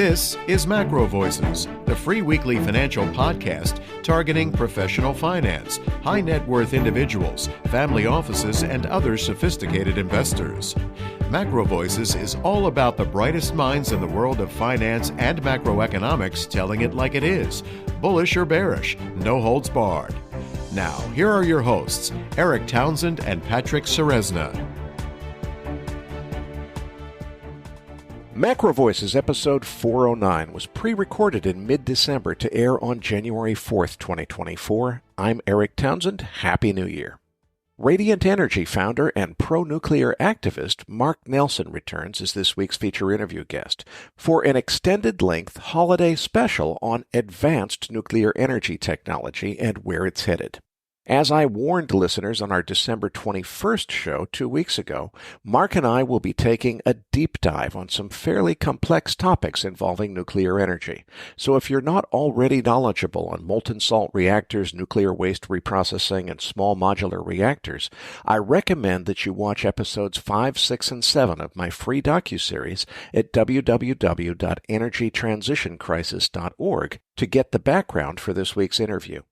This is MacroVoices, the free weekly financial podcast targeting professional finance, high net worth individuals, family offices, and other sophisticated investors. MacroVoices is all about the brightest minds in the world of finance and macroeconomics telling it like it is, bullish or bearish, no holds barred. Now, here are your hosts, Eric Townsend and Patrick Ceresna. MacroVoices episode 409 was pre-recorded in mid-December to air on January 4th, 2024. I'm Eric Townsend. Happy New Year. Radiant Energy founder and pro-nuclear activist Mark Nelson returns as this week's feature interview guest for an extended-length holiday special on advanced nuclear energy technology and where it's headed. As I warned listeners on our December 21st show 2 weeks ago, Mark and I will be taking a deep dive on some fairly complex topics involving nuclear energy. So if you're not already knowledgeable on molten salt reactors, nuclear waste reprocessing, and small modular reactors, I recommend that you watch episodes 5, 6, and 7 of my free docuseries at www.energytransitioncrisis.org to get the background for this week's interview.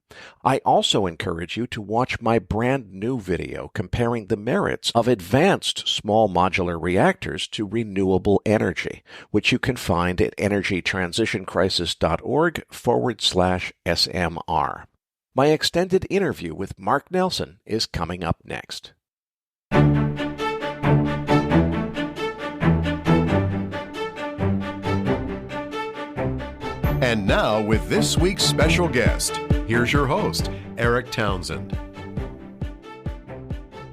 I also encourage you to watch my brand new video comparing the merits of advanced small modular reactors to renewable energy, which you can find at energytransitioncrisis.org/SMR. My extended interview with Mark Nelson is coming up next. And now, with this week's special guest, here's your host, Eric Townsend.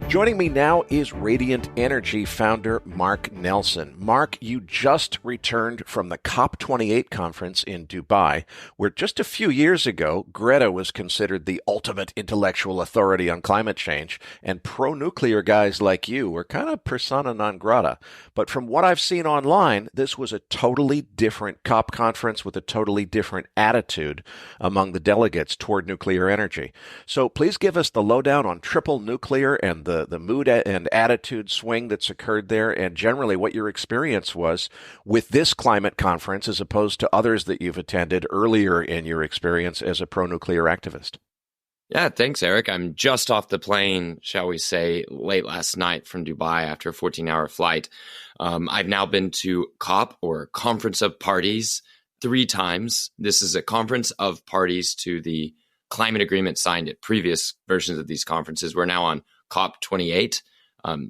Joining me now is Radiant Energy founder Mark Nelson. Mark, you just returned from the COP28 conference in Dubai, where just a few years ago, Greta was considered the ultimate intellectual authority on climate change, and pro-nuclear guys like you were kind of persona non grata. But from what I've seen online, this was a totally different COP conference with a totally different attitude among the delegates toward nuclear energy. So please give us the lowdown on triple nuclear and the mood and attitude swing that's occurred there, and generally what your experience was with this climate conference as opposed to others that you've attended earlier in your experience as a pro-nuclear activist. Yeah, thanks, Eric. I'm just off the plane, shall we say, late last night from Dubai after a 14-hour flight. I've now been to COP, or Conference of Parties, 3 times. This is a conference of parties to the climate agreement signed at previous versions of these conferences. We're now on COP28.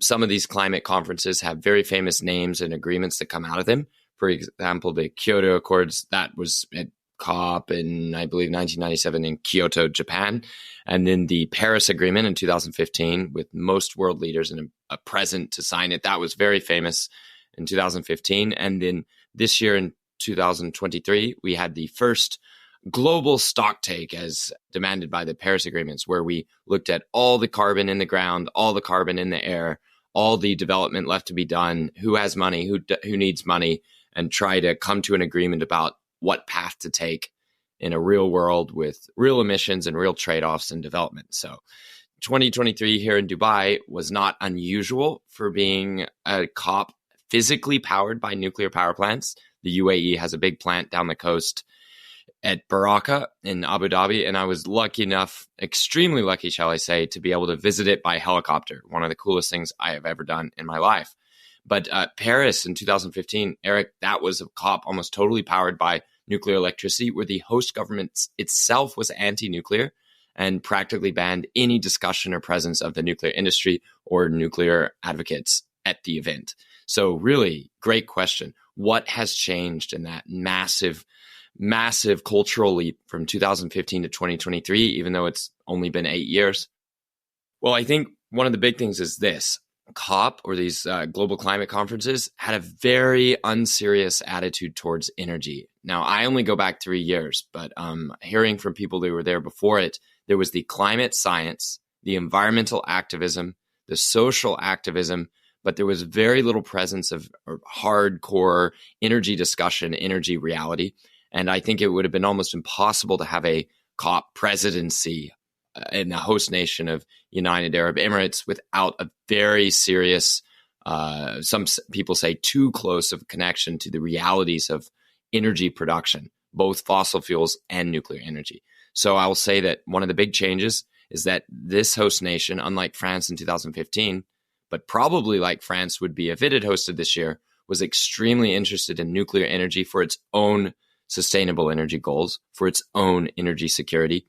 Some of these climate conferences have very famous names and agreements that come out of them. For example, the Kyoto Accords, that was at COP in, I believe, 1997 in Kyoto, Japan. And then the Paris Agreement in 2015 with most world leaders and a present to sign it. That was very famous in 2015. And then this year in 2023, we had the first global stocktake as demanded by the Paris Agreements, where we looked at all the carbon in the ground, all the carbon in the air, all the development left to be done, who has money, who needs money, and try to come to an agreement about what path to take in a real world with real emissions and real trade-offs and development. So 2023 here in Dubai was not unusual for being a COP physically powered by nuclear power plants. The UAE has a big plant down the coast at Baraka in Abu Dhabi, and I was lucky enough, extremely lucky, shall I say, to be able to visit it by helicopter. One of the coolest things I have ever done in my life. But Paris in 2015, Eric, that was a COP almost totally powered by nuclear electricity, where the host government itself was anti-nuclear and practically banned any discussion or presence of the nuclear industry or nuclear advocates at the event. So really, great question. What has changed in that massive cultural leap from 2015 to 2023, even though it's only been 8 years? Well, I think one of the big things is this. COP, or these global climate conferences, had a very unserious attitude towards energy. Now, I only go back 3 years, but hearing from people who were there before it, there was the climate science, the environmental activism, the social activism, but there was very little presence of hardcore energy discussion, energy reality. And I think it would have been almost impossible to have a COP presidency in the host nation of United Arab Emirates without a very serious, some people say too close of a connection to the realities of energy production, both fossil fuels and nuclear energy. So I will say that one of the big changes is that this host nation, unlike France in 2015, but probably like France would be if it had hosted this year, was extremely interested in nuclear energy for its own sustainable energy goals, for its own energy security.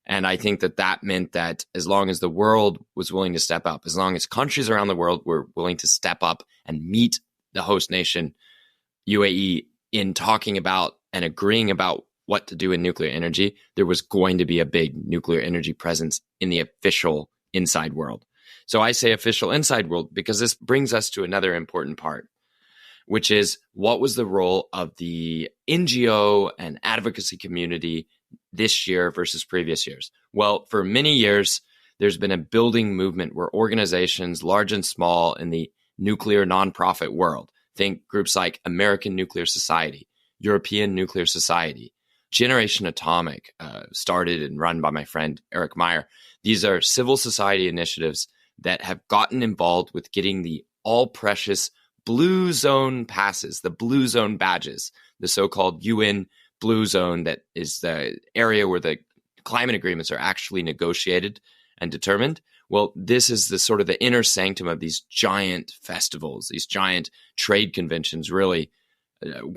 And I think that that meant that as long as the world was willing to step up, as long as countries around the world were willing to step up and meet the host nation, UAE, in talking about and agreeing about what to do in nuclear energy, there was going to be a big nuclear energy presence in the official inside world. So I say official inside world because this brings us to another important part, which is what was the role of the NGO and advocacy community this year versus previous years? Well, for many years, there's been a building movement where organizations, large and small, in the nuclear nonprofit world, think groups like American Nuclear Society, European Nuclear Society, Generation Atomic, started and run by my friend Eric Meyer. These are civil society initiatives that have gotten involved with getting the all precious blue zone passes, the blue zone badges, the so-called UN blue zone that is the area where the climate agreements are actually negotiated and determined. Well, this is the sort of the inner sanctum of these giant festivals, these giant trade conventions, really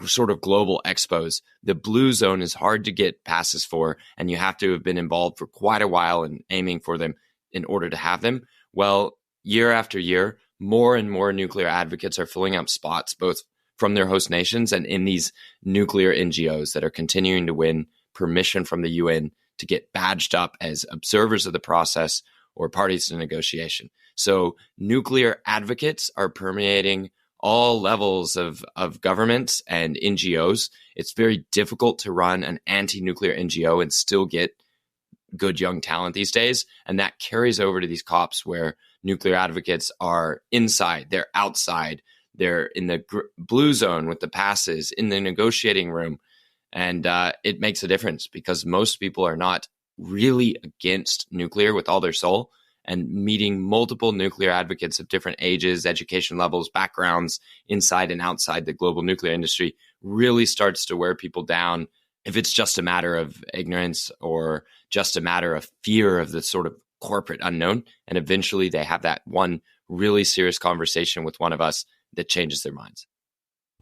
sort of global expos. The blue zone is hard to get passes for, and you have to have been involved for quite a while and aiming for them in order to have them. Well, year after year, more and more nuclear advocates are filling up spots, both from their host nations and in these nuclear NGOs that are continuing to win permission from the UN to get badged up as observers of the process or parties to negotiation. So nuclear advocates are permeating all levels of governments and NGOs. It's very difficult to run an anti-nuclear NGO and still get good young talent these days. And that carries over to these COPs where nuclear advocates are inside, they're outside, they're in the blue zone with the passes, in the negotiating room. And it makes a difference because most people are not really against nuclear with all their soul. And meeting multiple nuclear advocates of different ages, education levels, backgrounds, inside and outside the global nuclear industry really starts to wear people down if it's just a matter of ignorance or just a matter of fear of the sort of corporate unknown. And eventually they have that one really serious conversation with one of us that changes their minds.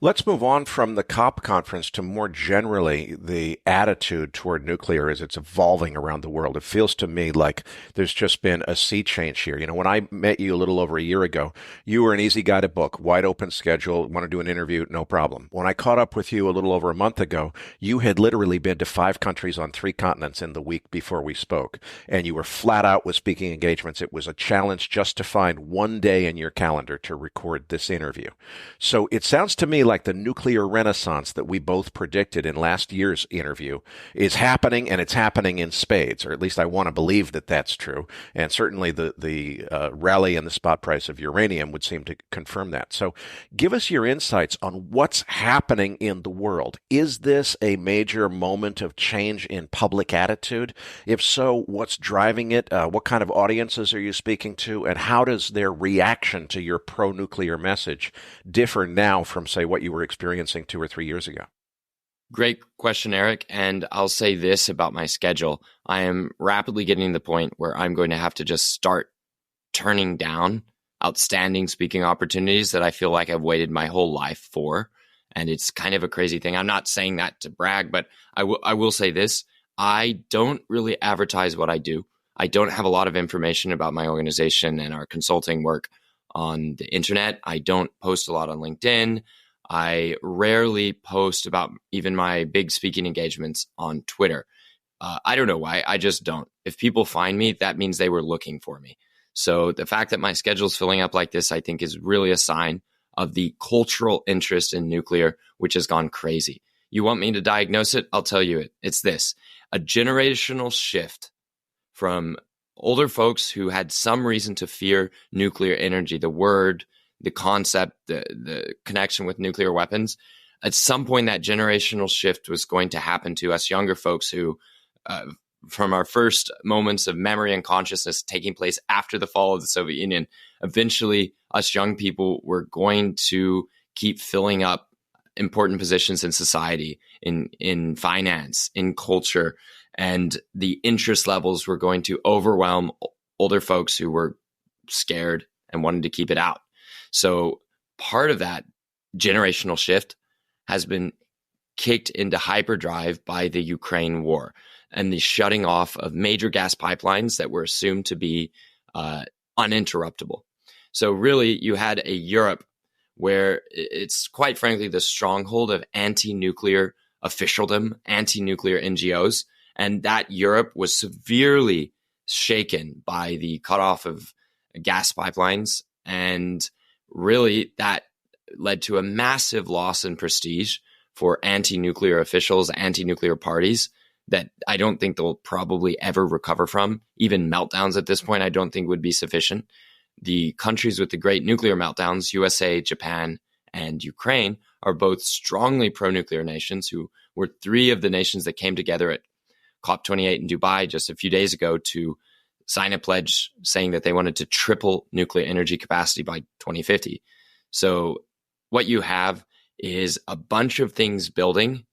Let's move on from the COP conference to more generally the attitude toward nuclear as it's evolving around the world. It feels to me like there's just been a sea change here. You know, when I met you a little over a year ago, you were an easy guy to book, wide open schedule, want to do an interview, no problem. When I caught up with you a little over a month ago, you had literally been to 5 countries on 3 continents in the week before we spoke, and you were flat out with speaking engagements. It was a challenge just to find one day in your calendar to record this interview. So it sounds to me like the nuclear renaissance that we both predicted in last year's interview is happening, and it's happening in spades, or at least I want to believe that that's true. And certainly the rally in the spot price of uranium would seem to confirm that. So give us your insights on what's happening in the world. Is this a major moment of change in public attitude? If so, what's driving it? What kind of audiences are you speaking to? And how does their reaction to your pro-nuclear message differ now from, say, what you were experiencing 2 or 3 years ago? Great question, Eric. And I'll say this about my schedule. I am rapidly getting to the point where I'm going to have to just start turning down outstanding speaking opportunities that I feel like I've waited my whole life for. And it's kind of a crazy thing. I'm not saying that to brag, but I will say this. I don't really advertise what I do. I don't have a lot of information about my organization and our consulting work on the internet. I don't post a lot on LinkedIn. I rarely post about even my big speaking engagements on Twitter. I don't know why. I just don't. If people find me, that means they were looking for me. So the fact that my schedule's filling up like this, I think, is really a sign of the cultural interest in nuclear, which has gone crazy. You want me to diagnose it? I'll tell you it. It's this: a generational shift from older folks who had some reason to fear nuclear energy, the word, the concept, the connection with nuclear weapons. At some point, that generational shift was going to happen to us younger folks who, from our first moments of memory and consciousness taking place after the fall of the Soviet Union, eventually us young people were going to keep filling up important positions in society, in finance, in culture, and the interest levels were going to overwhelm older folks who were scared and wanted to keep it out. So part of that generational shift has been kicked into hyperdrive by the Ukraine war and the shutting off of major gas pipelines that were assumed to be uninterruptible. So really, you had a Europe where it's quite frankly the stronghold of anti-nuclear officialdom, anti-nuclear NGOs, and that Europe was severely shaken by the cutoff of gas pipelines. And really, that led to a massive loss in prestige for anti-nuclear officials, anti-nuclear parties that I don't think they'll probably ever recover from. Even meltdowns at this point, I don't think would be sufficient. The countries with the great nuclear meltdowns, USA, Japan, and Ukraine, are both strongly pro-nuclear nations who were three of the nations that came together at COP28 in Dubai just a few days ago to sign a pledge saying that they wanted to triple nuclear energy capacity by 2050. So what you have is a bunch of things building,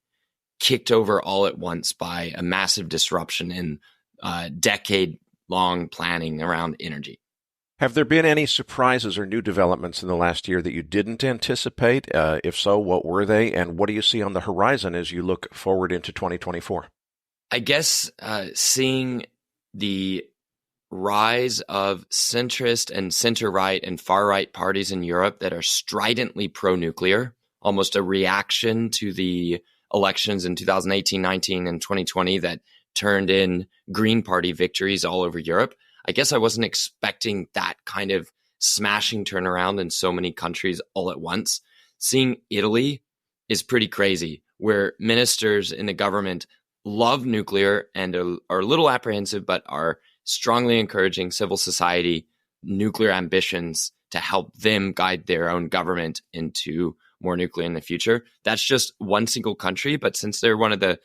kicked over all at once by a massive disruption in decade-long planning around energy. Have there been any surprises or new developments in the last year that you didn't anticipate? If so, what were they? And what do you see on the horizon as you look forward into 2024? I guess seeing the rise of centrist and center-right and far-right parties in Europe that are stridently pro-nuclear, almost a reaction to the elections in 2018, 19, and 2020 that turned in Green Party victories all over Europe. I guess I wasn't expecting that kind of smashing turnaround in so many countries all at once. Seeing Italy is pretty crazy, where ministers in the government love nuclear and are a little apprehensive, but are strongly encouraging civil society nuclear ambitions to help them guide their own government into more nuclear in the future. That's just one single country, but since they're one of the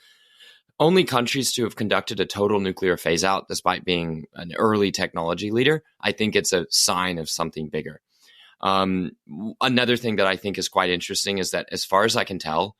only countries to have conducted a total nuclear phase out, despite being an early technology leader, I think it's a sign of something bigger. Another thing that I think is quite interesting is that, as far as I can tell,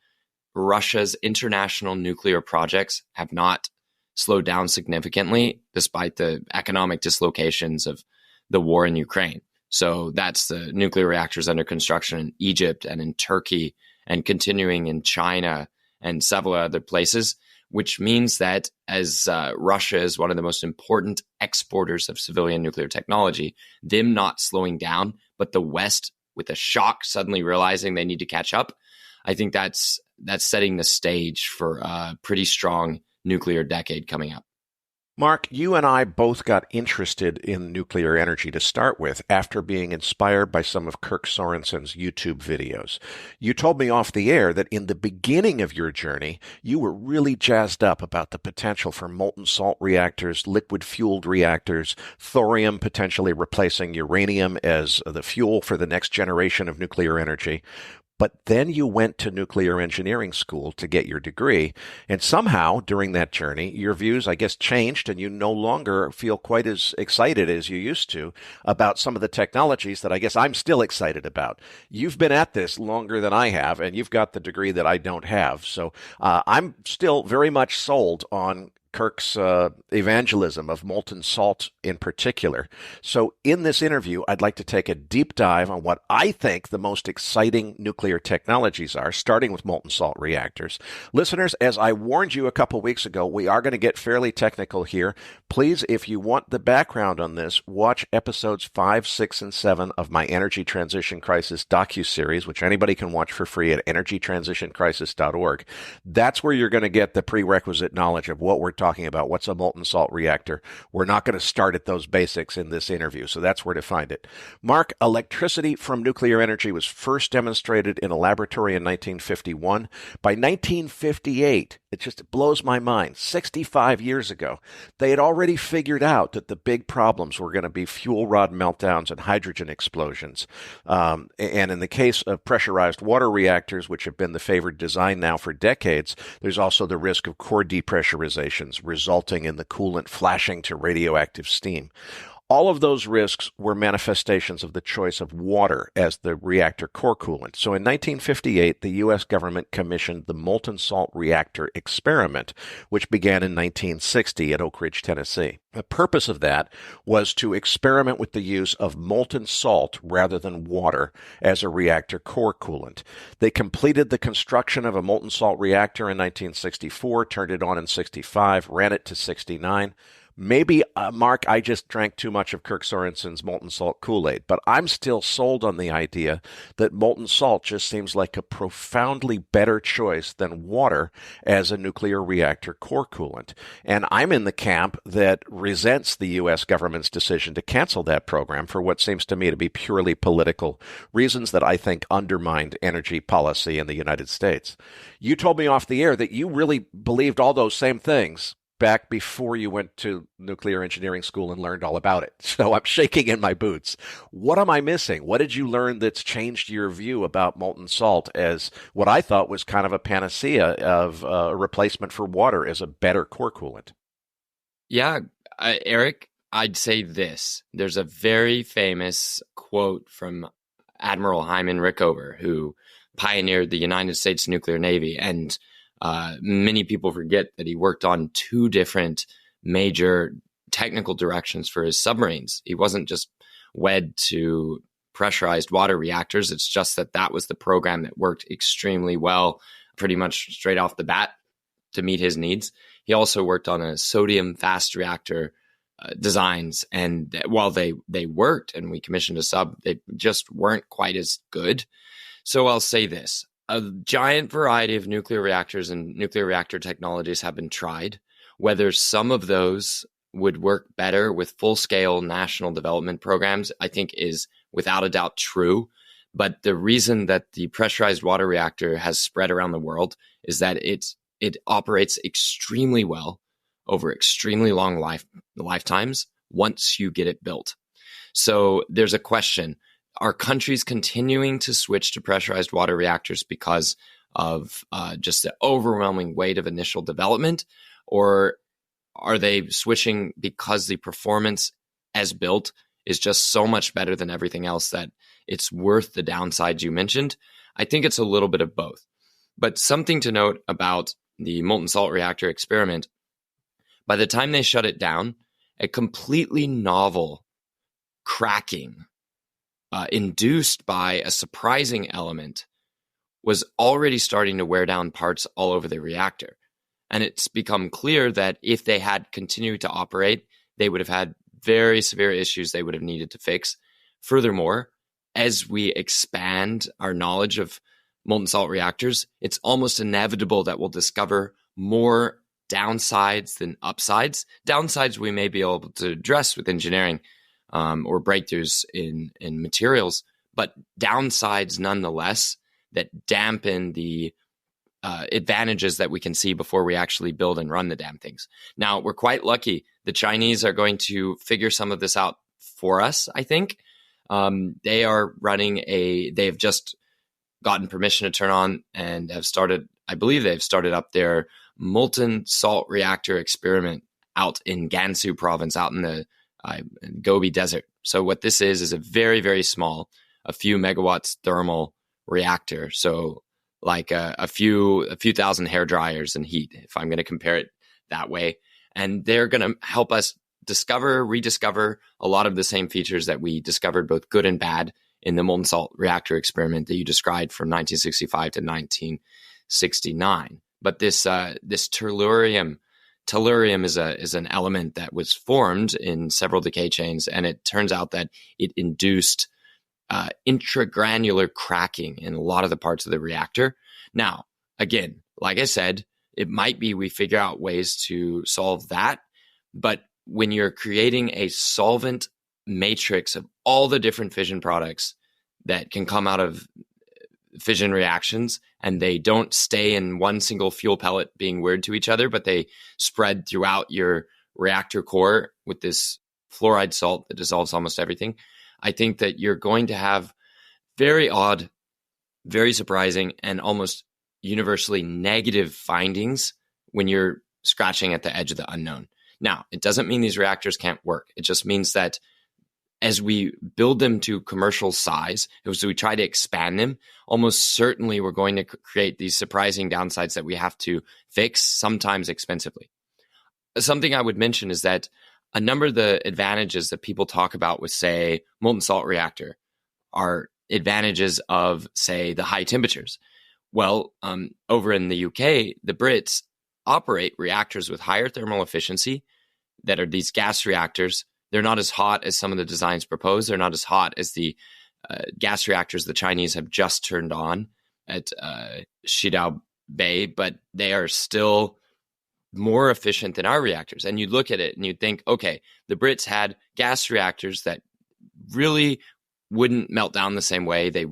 Russia's international nuclear projects have not slowed down significantly, despite the economic dislocations of the war in Ukraine. So that's the nuclear reactors under construction in Egypt and in Turkey and continuing in China and several other places, which means that as Russia is one of the most important exporters of civilian nuclear technology, them not slowing down, but the West, with a shock, suddenly realizing they need to catch up, I think that's setting the stage for a pretty strong nuclear decade coming up. Mark, you and I both got interested in nuclear energy to start with after being inspired by some of Kirk Sorensen's YouTube videos. You told me off the air that in the beginning of your journey, you were really jazzed up about the potential for molten salt reactors, liquid-fueled reactors, thorium potentially replacing uranium as the fuel for the next generation of nuclear energy. But then you went to nuclear engineering school to get your degree, and somehow during that journey, your views, I guess, changed, and you no longer feel quite as excited as you used to about some of the technologies that I guess I'm still excited about. You've been at this longer than I have, and you've got the degree that I don't have. So I'm still very much sold on Kirk's evangelism of molten salt in particular. So in this interview, I'd like to take a deep dive on what I think the most exciting nuclear technologies are, starting with molten salt reactors. Listeners, as I warned you a couple weeks ago, we are going to get fairly technical here. Please, if you want the background on this, watch episodes 5, 6, and 7 of my Energy Transition Crisis docuseries, which anybody can watch for free at energytransitioncrisis.org. That's where you're going to get the prerequisite knowledge of what we're talking about. What's a molten salt reactor? We're not going to start at those basics in this interview, so that's where to find it. Mark, electricity from nuclear energy was first demonstrated in a laboratory in 1951. By 1958, it just blows my mind, 65 years ago, they had already figured out that the big problems were going to be fuel rod meltdowns and hydrogen explosions. And in the case of pressurized water reactors, which have been the favored design now for decades, there's also the risk of core depressurizations resulting in the coolant flashing to radioactive steam. All of those risks were manifestations of the choice of water as the reactor core coolant. So in 1958, the U.S. government commissioned the molten salt reactor experiment, which began in 1960 at Oak Ridge, Tennessee. The purpose of that was to experiment with the use of molten salt rather than water as a reactor core coolant. They completed the construction of a molten salt reactor in 1964, turned it on in 65, ran it to 69. Maybe, Mark, I just drank too much of Kirk Sorensen's molten salt Kool-Aid, but I'm still sold on the idea that molten salt just seems like a profoundly better choice than water as a nuclear reactor core coolant. And I'm in the camp that resents the U.S. government's decision to cancel that program for what seems to me to be purely political reasons that I think undermined energy policy in the United States. You told me off the air that you really believed all those same things back before you went to nuclear engineering school and learned all about it. So I'm shaking in my boots. What am I missing? What did you learn that's changed your view about molten salt as what I thought was kind of a panacea of a replacement for water as a better core coolant? Yeah, Eric, I'd say this. There's a very famous quote from Admiral Hyman Rickover, who pioneered the United States nuclear Navy, and many people forget that he worked on two different major technical directions for his submarines. He wasn't just wed to pressurized water reactors. It's just that that was the program that worked extremely well, pretty much straight off the bat to meet his needs. He also worked on a sodium fast reactor designs. And while they worked and we commissioned a sub, they just weren't quite as good. So I'll say this. A giant variety of nuclear reactors and nuclear reactor technologies have been tried. Whether some of those would work better with full-scale national development programs, I think is without a doubt true. But the reason that the pressurized water reactor has spread around the world is that it operates extremely well over extremely long lifetimes once you get it built. So there's a question. Are countries continuing to switch to pressurized water reactors because of just the overwhelming weight of initial development? Or are they switching because the performance as built is just so much better than everything else that it's worth the downsides you mentioned? I think it's a little bit of both. But something to note about the molten salt reactor experiment, by the time they shut it down, a completely novel cracking induced by a surprising element was already starting to wear down parts all over the reactor. And it's become clear that if they had continued to operate, they would have had very severe issues they would have needed to fix. Furthermore, as we expand our knowledge of molten salt reactors, it's almost inevitable that we'll discover more downsides than upsides. Downsides we may be able to address with engineering, or breakthroughs in materials, but downsides nonetheless that dampen the advantages that we can see before we actually build and run the damn things. Now, we're quite lucky. The Chinese are going to figure some of this out for us, I think. They are they've just gotten permission to turn on and have started, I believe they've started up their molten salt reactor experiment out in Gansu province, out in the Gobi Desert. So what this is a very, very small, a few megawatts thermal reactor. So like a few thousand hair dryers in heat, if I'm going to compare it that way. And they're going to help us rediscover a lot of the same features that we discovered, both good and bad, in the molten salt reactor experiment that you described from 1965 to 1969. But this tellurium is an element that was formed in several decay chains, and it turns out that it induced intragranular cracking in a lot of the parts of the reactor. Now, again, like I said, it might be we figure out ways to solve that, but when you're creating a solvent matrix of all the different fission products that can come out of fission reactions, and they don't stay in one single fuel pellet being weird to each other, but they spread throughout your reactor core with this fluoride salt that dissolves almost everything, I think that you're going to have very odd, very surprising, and almost universally negative findings when you're scratching at the edge of the unknown. Now, it doesn't mean these reactors can't work. It just means that as we build them to commercial size, as we try to expand them, almost certainly we're going to create these surprising downsides that we have to fix, sometimes expensively. Something I would mention is that a number of the advantages that people talk about with, say, molten salt reactor are advantages of, say, the high temperatures. Well, over in the UK, the Brits operate reactors with higher thermal efficiency that are these gas reactors. They're not as hot as some of the designs proposed. They're not as hot as the gas reactors the Chinese have just turned on at Shidao Bay, but they are still more efficient than our reactors. And you look at it and you think, okay, the Brits had gas reactors that really wouldn't melt down the same way. They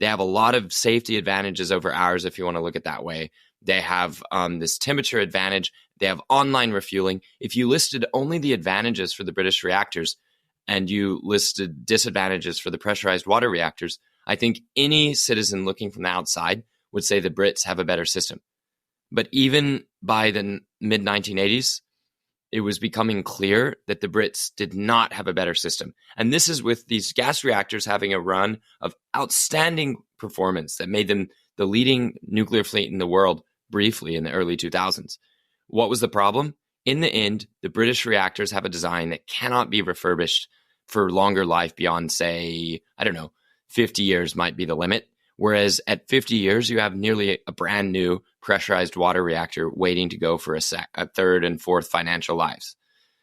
have a lot of safety advantages over ours, if you want to look at it that way. They have this temperature advantage. They have online refueling. If you listed only the advantages for the British reactors and you listed disadvantages for the pressurized water reactors, I think any citizen looking from the outside would say the Brits have a better system. But even by the mid-1980s, it was becoming clear that the Brits did not have a better system. And this is with these gas reactors having a run of outstanding performance that made them the leading nuclear fleet in the world briefly in the early 2000s. What was the problem? In the end, the British reactors have a design that cannot be refurbished for longer life beyond, say, 50 years might be the limit. Whereas at 50 years, you have nearly a brand new pressurized water reactor waiting to go for a third and fourth financial lives.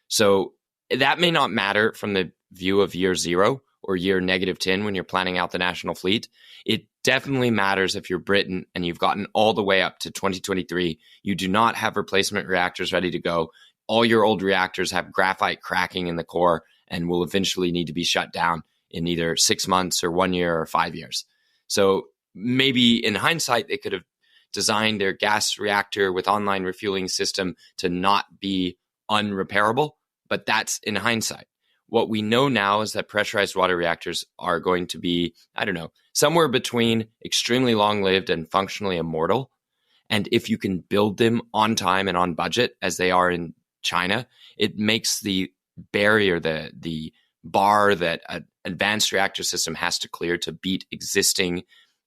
So that may not matter from the view of year 0 or year -10 when you're planning out the national fleet. It definitely matters if you're Britain and you've gotten all the way up to 2023. You do not have replacement reactors ready to go. All your old reactors have graphite cracking in the core and will eventually need to be shut down in either 6 months or 1 year or 5 years. So maybe in hindsight, they could have designed their gas reactor with online refueling system to not be unrepairable, but that's in hindsight. What we know now is that pressurized water reactors are going to be, somewhere between extremely long-lived and functionally immortal. And if you can build them on time and on budget, as they are in China, it makes the barrier, the bar that an advanced reactor system has to clear to beat existing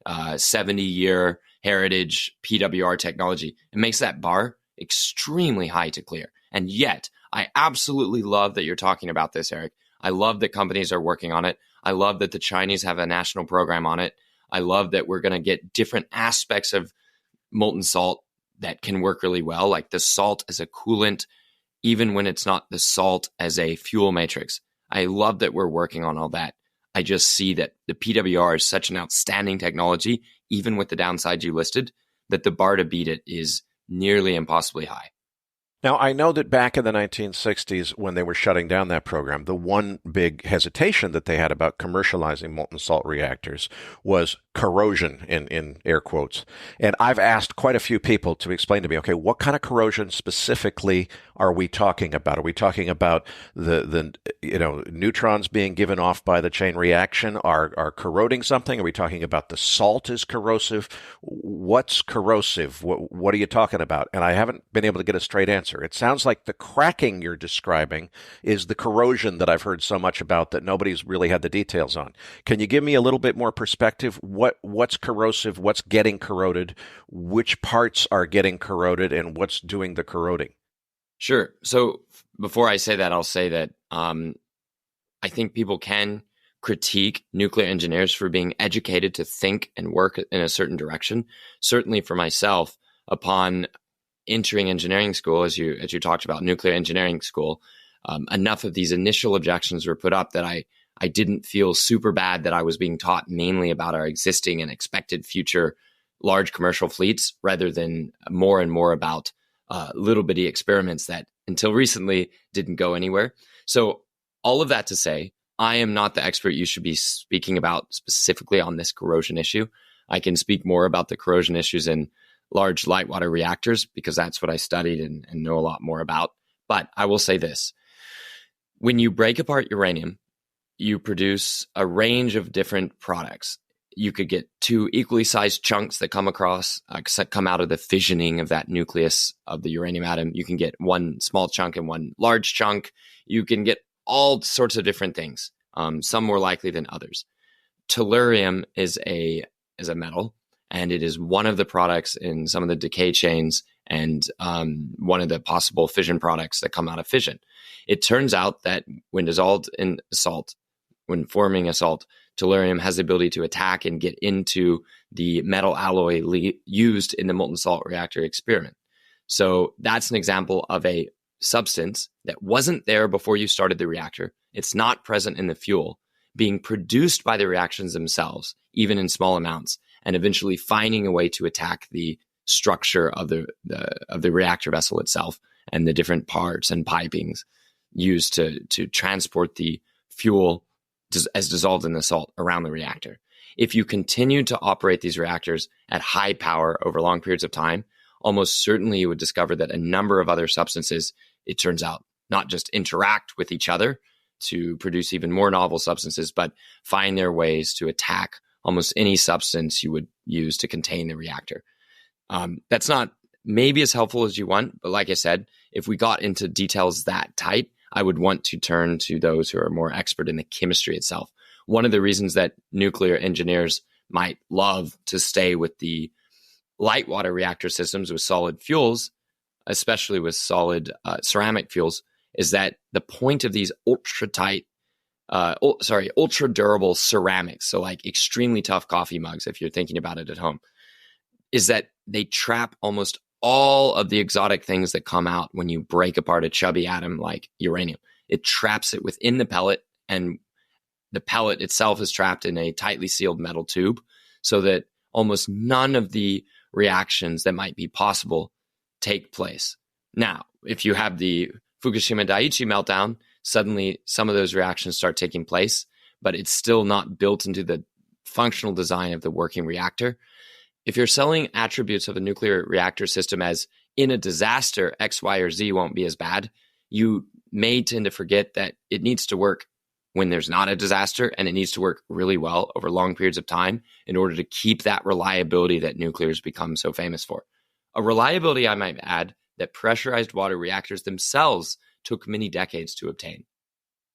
70-year heritage PWR technology. It makes that bar extremely high to clear. And yet, I absolutely love that you're talking about this, Eric. I love that companies are working on it. I love that the Chinese have a national program on it. I love that we're going to get different aspects of molten salt that can work really well, like the salt as a coolant, even when it's not the salt as a fuel matrix. I love that we're working on all that. I just see that the PWR is such an outstanding technology, even with the downsides you listed, that the bar to beat it is nearly impossibly high. Now, I know that back in the 1960s, when they were shutting down that program, the one big hesitation that they had about commercializing molten salt reactors was corrosion, in air quotes. And I've asked quite a few people to explain to me, okay, what kind of corrosion specifically are we talking about? Are we talking about the neutrons being given off by the chain reaction are corroding something? Are we talking about the salt is corrosive? What's corrosive? What are you talking about? And I haven't been able to get a straight answer. It sounds like the cracking you're describing is the corrosion that I've heard so much about that nobody's really had the details on. Can you give me a little bit more perspective? What's corrosive? What's getting corroded? Which parts are getting corroded? And what's doing the corroding? Sure. So before I say that, I'll say that I think people can critique nuclear engineers for being educated to think and work in a certain direction. Certainly for myself, upon entering engineering school, as you talked about, nuclear engineering school, enough of these initial objections were put up that I didn't feel super bad that I was being taught mainly about our existing and expected future large commercial fleets rather than more and more about little bitty experiments that until recently didn't go anywhere. So all of that to say, I am not the expert you should be speaking about specifically on this corrosion issue. I can speak more about the corrosion issues in large light water reactors because that's what I studied and know a lot more about. But I will say this. When you break apart uranium, you produce a range of different products. You could get two equally sized chunks that come out of the fissioning of that nucleus of the uranium atom. You can get one small chunk and one large chunk. You can get all sorts of different things. some more likely than others. Tellurium is a metal, and it is one of the products in some of the decay chains and one of the possible fission products that come out of fission. It turns out that when dissolved in salt, when forming a salt, tellurium has the ability to attack and get into the metal alloy used in the molten salt reactor experiment. So that's an example of a substance that wasn't there before you started the reactor. It's not present in the fuel, being produced by the reactions themselves, even in small amounts, and eventually finding a way to attack the structure of the reactor vessel itself and the different parts and pipings used to transport the fuel as dissolved in the salt around the reactor. If you continue to operate these reactors at high power over long periods of time, almost certainly you would discover that a number of other substances, it turns out, not just interact with each other to produce even more novel substances, but find their ways to attack almost any substance you would use to contain the reactor. That's not maybe as helpful as you want, but like I said, if we got into details that tight, I would want to turn to those who are more expert in the chemistry itself. One of the reasons that nuclear engineers might love to stay with the light water reactor systems with solid fuels, especially with solid ceramic fuels, is that the point of these ultra durable ceramics, so like extremely tough coffee mugs, if you're thinking about it at home, is that they trap almost all of the exotic things that come out when you break apart a chubby atom like uranium. It traps it within the pellet, and the pellet itself is trapped in a tightly sealed metal tube so that almost none of the reactions that might be possible take place. Now, if you have the Fukushima Daiichi meltdown, suddenly some of those reactions start taking place, but it's still not built into the functional design of the working reactor. If you're selling attributes of a nuclear reactor system as in a disaster, X, Y, or Z won't be as bad, you may tend to forget that it needs to work when there's not a disaster, and it needs to work really well over long periods of time in order to keep that reliability that nuclear has become so famous for. A reliability, I might add, that pressurized water reactors themselves took many decades to obtain.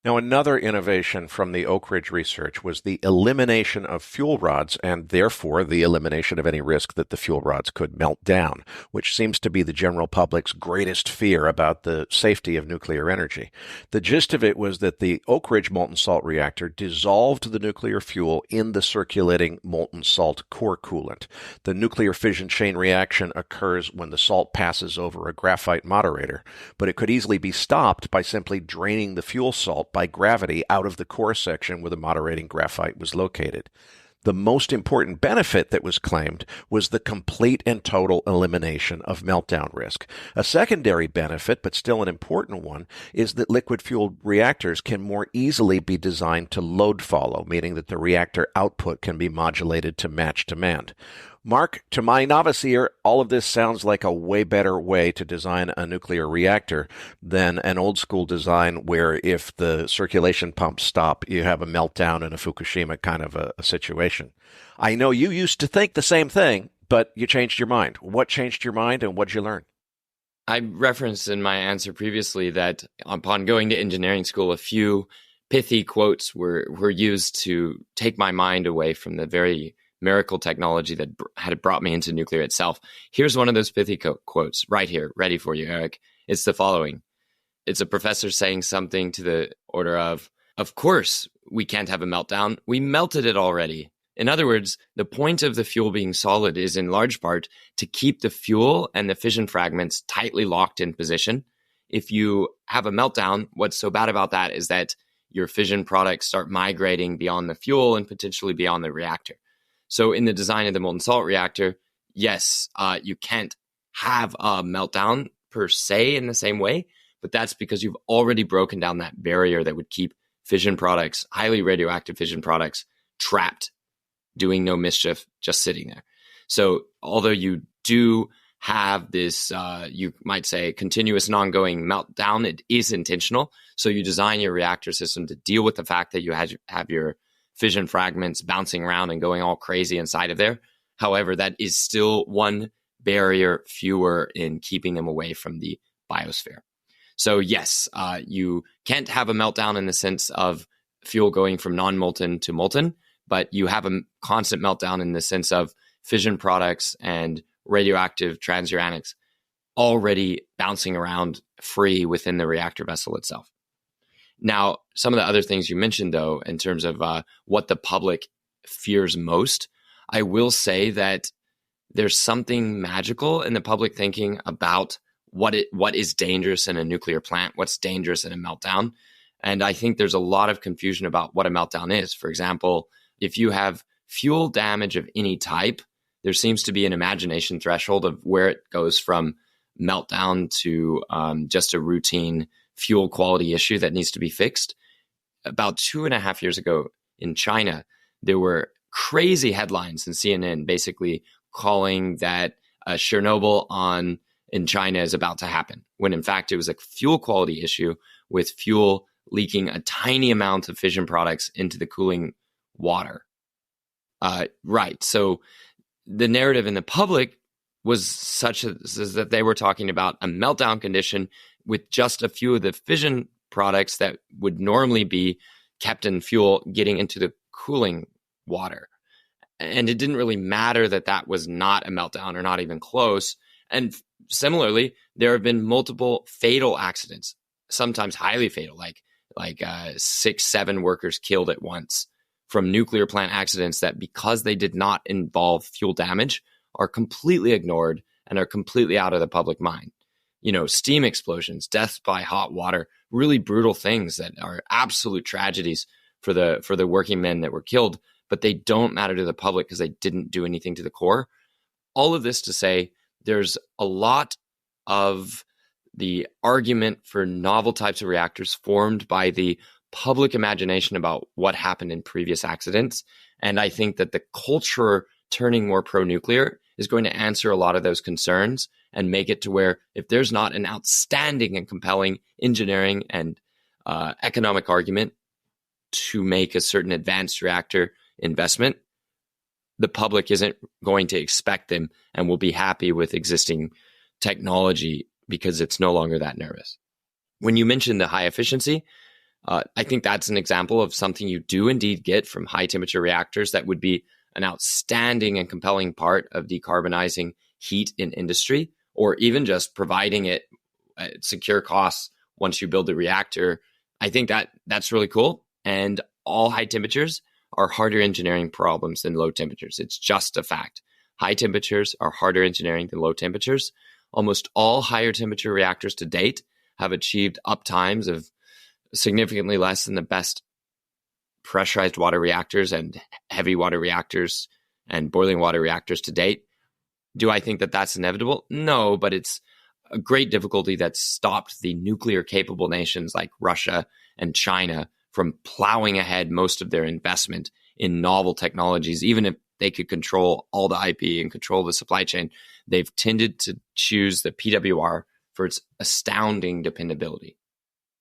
Now, another innovation from the Oak Ridge research was the elimination of fuel rods and therefore the elimination of any risk that the fuel rods could melt down, which seems to be the general public's greatest fear about the safety of nuclear energy. The gist of it was that the Oak Ridge molten salt reactor dissolved the nuclear fuel in the circulating molten salt core coolant. The nuclear fission chain reaction occurs when the salt passes over a graphite moderator, but it could easily be stopped by simply draining the fuel salt by gravity out of the core section where the moderating graphite was located. The most important benefit that was claimed was the complete and total elimination of meltdown risk. A secondary benefit, but still an important one, is that liquid-fueled reactors can more easily be designed to load follow, meaning that the reactor output can be modulated to match demand. Mark, to my novice ear, all of this sounds like a way better way to design a nuclear reactor than an old-school design where if the circulation pumps stop, you have a meltdown in a Fukushima kind of a situation. I know you used to think the same thing, but you changed your mind. What changed your mind, and what did you learn? I referenced in my answer previously that upon going to engineering school, a few pithy quotes were used to take my mind away from the very miracle technology that had brought me into nuclear itself. Here's one of those pithy quotes right here, ready for you, Eric. It's the following. It's a professor saying something to the order of course, we can't have a meltdown. We melted it already. In other words, the point of the fuel being solid is in large part to keep the fuel and the fission fragments tightly locked in position. If you have a meltdown, what's so bad about that is that your fission products start migrating beyond the fuel and potentially beyond the reactor. So in the design of the molten salt reactor, yes, you can't have a meltdown per se in the same way, but that's because you've already broken down that barrier that would keep fission products, highly radioactive fission products, trapped, doing no mischief, just sitting there. So although you do have this, you might say, continuous and ongoing meltdown, it is intentional. So you design your reactor system to deal with the fact that you have your fission fragments bouncing around and going all crazy inside of there. However, that is still one barrier fewer in keeping them away from the biosphere. So yes, you can't have a meltdown in the sense of fuel going from non-molten to molten, but you have a constant meltdown in the sense of fission products and radioactive transuranics already bouncing around free within the reactor vessel itself. Now, some of the other things you mentioned, though, in terms of what the public fears most, I will say that there's something magical in the public thinking about what is dangerous in a nuclear plant, what's dangerous in a meltdown. And I think there's a lot of confusion about what a meltdown is. For example, if you have fuel damage of any type, there seems to be an imagination threshold of where it goes from meltdown to just a routine fuel quality issue that needs to be fixed. About 2.5 years ago in China, there were crazy headlines in CNN basically calling that Chernobyl in China is about to happen, when in fact it was a fuel quality issue with fuel leaking a tiny amount of fission products into the cooling water. Right. So the narrative in the public was such as that they were talking about a meltdown condition with just a few of the fission products that would normally be kept in fuel getting into the cooling water. And it didn't really matter that that was not a meltdown or not even close. And similarly, there have been multiple fatal accidents, sometimes highly fatal, like 6-7 workers killed at once from nuclear plant accidents that, because they did not involve fuel damage, are completely ignored and are completely out of the public mind. Steam explosions, deaths by hot water, really brutal things that are absolute tragedies for the working men that were killed, but they don't matter to the public because they didn't do anything to the core. All of this to say, there's a lot of the argument for novel types of reactors formed by the public imagination about what happened in previous accidents. And I think that the culture turning more pro-nuclear is going to answer a lot of those concerns and make it to where if there's not an outstanding and compelling engineering and economic argument to make a certain advanced reactor investment, the public isn't going to expect them and will be happy with existing technology because it's no longer that nervous. When you mentioned the high efficiency, I think that's an example of something you do indeed get from high temperature reactors that would be an outstanding and compelling part of decarbonizing heat in industry, or even just providing it at secure costs once you build the reactor. I think that's really cool. And all high temperatures are harder engineering problems than low temperatures. It's just a fact. High temperatures are harder engineering than low temperatures. Almost all higher temperature reactors to date have achieved uptimes of significantly less than the best pressurized water reactors and heavy water reactors and boiling water reactors to date. Do I think that that's inevitable? No, but it's a great difficulty that stopped the nuclear capable nations like Russia and China from plowing ahead most of their investment in novel technologies. Even if they could control all the IP and control the supply chain, they've tended to choose the PWR for its astounding dependability.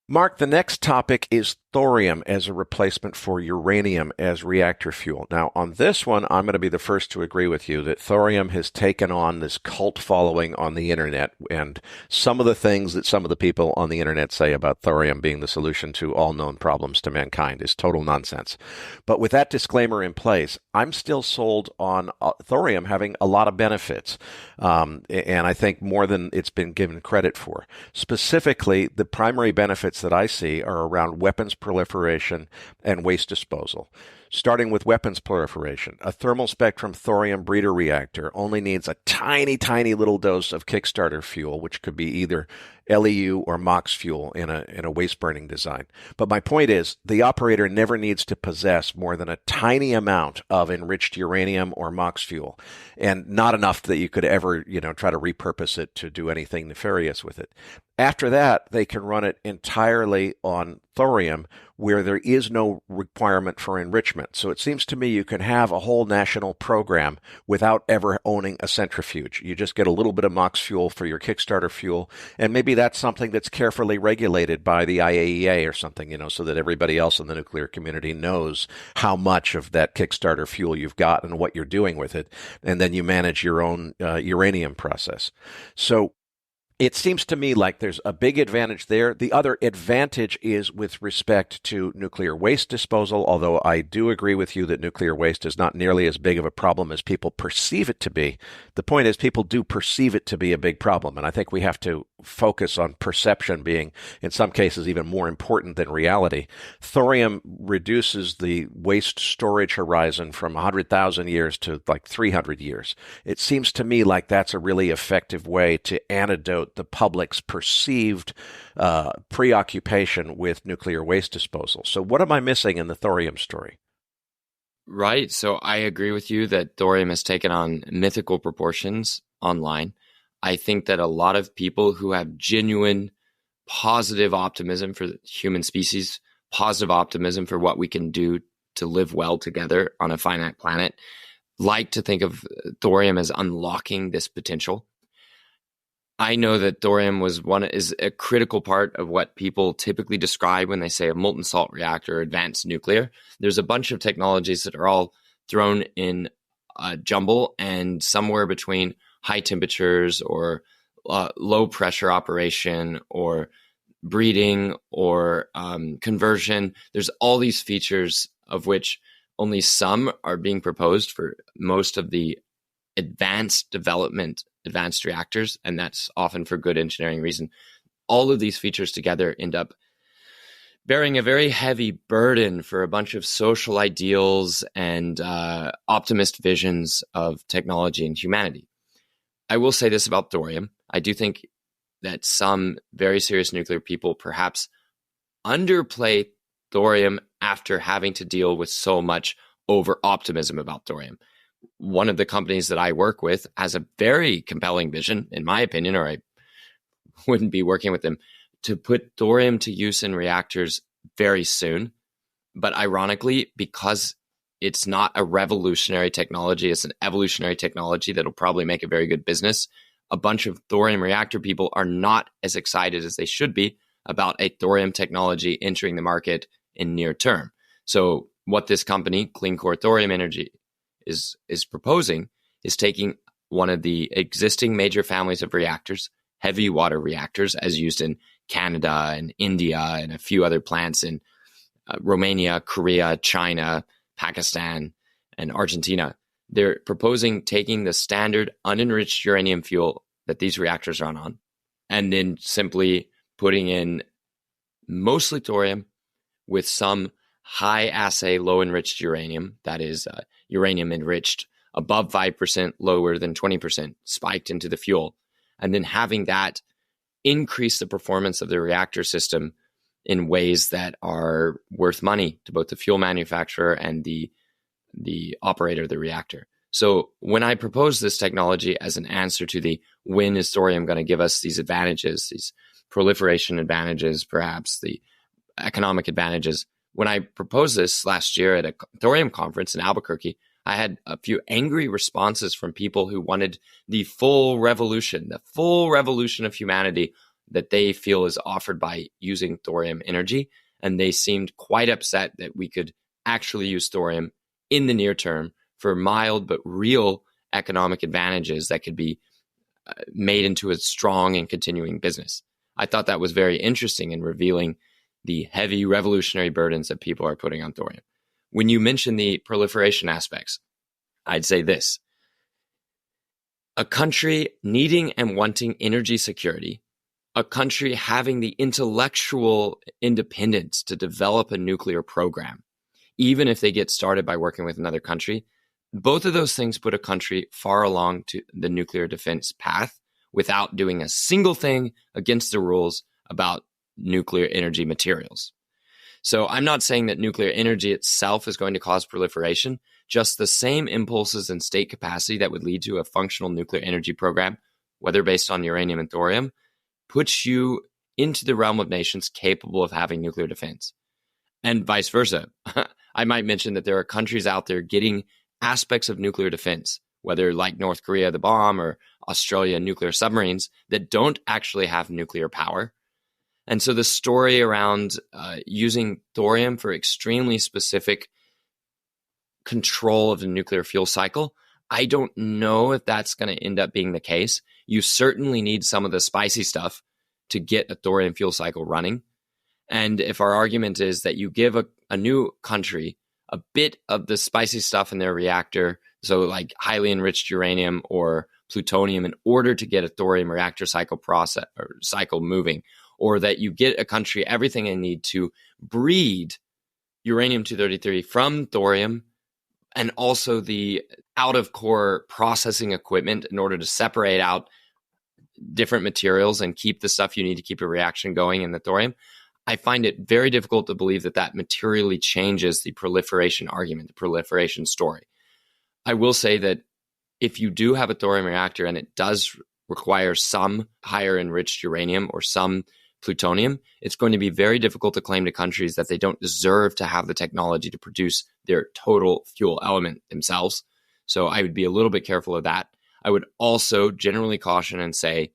Mark, the next topic is thorium as a replacement for uranium as reactor fuel. Now, on this one, I'm going to be the first to agree with you that thorium has taken on this cult following on the internet, and some of the things that some of the people on the internet say about thorium being the solution to all known problems to mankind is total nonsense. But with that disclaimer in place, I'm still sold on thorium having a lot of benefits, and I think more than it's been given credit for. Specifically, the primary benefits that I see are around weapons proliferation and waste disposal. Starting with weapons proliferation, a thermal spectrum thorium breeder reactor only needs a tiny, tiny little dose of Kickstarter fuel, which could be either LEU or MOX fuel in a waste-burning design. But my point is, the operator never needs to possess more than a tiny amount of enriched uranium or MOX fuel, and not enough that you could ever, try to repurpose it to do anything nefarious with it. After that, they can run it entirely on thorium, where there is no requirement for enrichment. So it seems to me you can have a whole national program without ever owning a centrifuge. You just get a little bit of MOX fuel for your Kickstarter fuel, and maybe that's something that's carefully regulated by the IAEA or something, so that everybody else in the nuclear community knows how much of that Kickstarter fuel you've got and what you're doing with it, and then you manage your own uranium process. So It seems to me like there's a big advantage there. The other advantage is with respect to nuclear waste disposal, although I do agree with you that nuclear waste is not nearly as big of a problem as people perceive it to be. The point is people do perceive it to be a big problem, and I think we have to focus on perception being, in some cases, even more important than reality. Thorium reduces the waste storage horizon from 100,000 years to like 300 years. It seems to me like that's a really effective way to antidote the public's perceived preoccupation with nuclear waste disposal. So what am I missing in the thorium story? Right. So I agree with you that thorium has taken on mythical proportions online. I think that a lot of people who have genuine positive optimism for the human species, positive optimism for what we can do to live well together on a finite planet, like to think of thorium as unlocking this potential. I know that thorium is a critical part of what people typically describe when they say a molten salt reactor or advanced nuclear. There's a bunch of technologies that are all thrown in a jumble, and somewhere between high temperatures or low pressure operation or breeding or conversion, there's all these features of which only some are being proposed for most of the advanced reactors, and that's often for good engineering reason. All of these features together end up bearing a very heavy burden for a bunch of social ideals and optimist visions of technology and humanity. I will say this about thorium. I do think that some very serious nuclear people perhaps underplay thorium after having to deal with so much over-optimism about thorium. One of the companies that I work with has a very compelling vision, in my opinion, or I wouldn't be working with them, to put thorium to use in reactors very soon. But ironically, because it's not a revolutionary technology, it's an evolutionary technology that'll probably make a very good business, a bunch of thorium reactor people are not as excited as they should be about a thorium technology entering the market in near term. So what this company, Clean Core Thorium Energy, is proposing is taking one of the existing major families of reactors, heavy water reactors, as used in Canada and India and a few other plants in Romania, Korea, China, Pakistan, and Argentina. They're proposing taking the standard unenriched uranium fuel that these reactors run on, and then simply putting in mostly thorium with some high assay, low enriched uranium, that is uranium enriched above 5%, lower than 20%, spiked into the fuel, and then having that increase the performance of the reactor system in ways that are worth money to both the fuel manufacturer and the operator of the reactor. So when I propose this technology as an answer to the when is thorium going to give us these advantages, these proliferation advantages, perhaps the economic advantages, when I proposed this last year at a thorium conference in Albuquerque, I had a few angry responses from people who wanted the full revolution of humanity that they feel is offered by using thorium energy. And they seemed quite upset that we could actually use thorium in the near term for mild but real economic advantages that could be made into a strong and continuing business. I thought that was very interesting in revealing the heavy revolutionary burdens that people are putting on thorium. When you mention the proliferation aspects, I'd say this. A country needing and wanting energy security, a country having the intellectual independence to develop a nuclear program, even if they get started by working with another country, both of those things put a country far along to the nuclear defense path without doing a single thing against the rules about nuclear energy materials. So I'm not saying that nuclear energy itself is going to cause proliferation, just the same impulses and state capacity that would lead to a functional nuclear energy program, whether based on uranium and thorium, puts you into the realm of nations capable of having nuclear defense. And vice versa. I might mention that there are countries out there getting aspects of nuclear defense, whether like North Korea, the bomb, or Australia, nuclear submarines, that don't actually have nuclear power. And so the story around using thorium for extremely specific control of the nuclear fuel cycle, I don't know if that's going to end up being the case. You certainly need some of the spicy stuff to get a thorium fuel cycle running. And if our argument is that you give a new country a bit of the spicy stuff in their reactor, so like highly enriched uranium or plutonium, in order to get a thorium reactor cycle process or cycle moving, or that you get a country everything they need to breed uranium-233 from thorium, and also the out-of-core processing equipment in order to separate out different materials and keep the stuff you need to keep a reaction going in the thorium, I find it very difficult to believe that that materially changes the proliferation argument, the proliferation story. I will say that if you do have a thorium reactor and it does require some higher enriched uranium or some plutonium, it's going to be very difficult to claim to countries that they don't deserve to have the technology to produce their total fuel element themselves. So I would be a little bit careful of that. I would also generally caution and say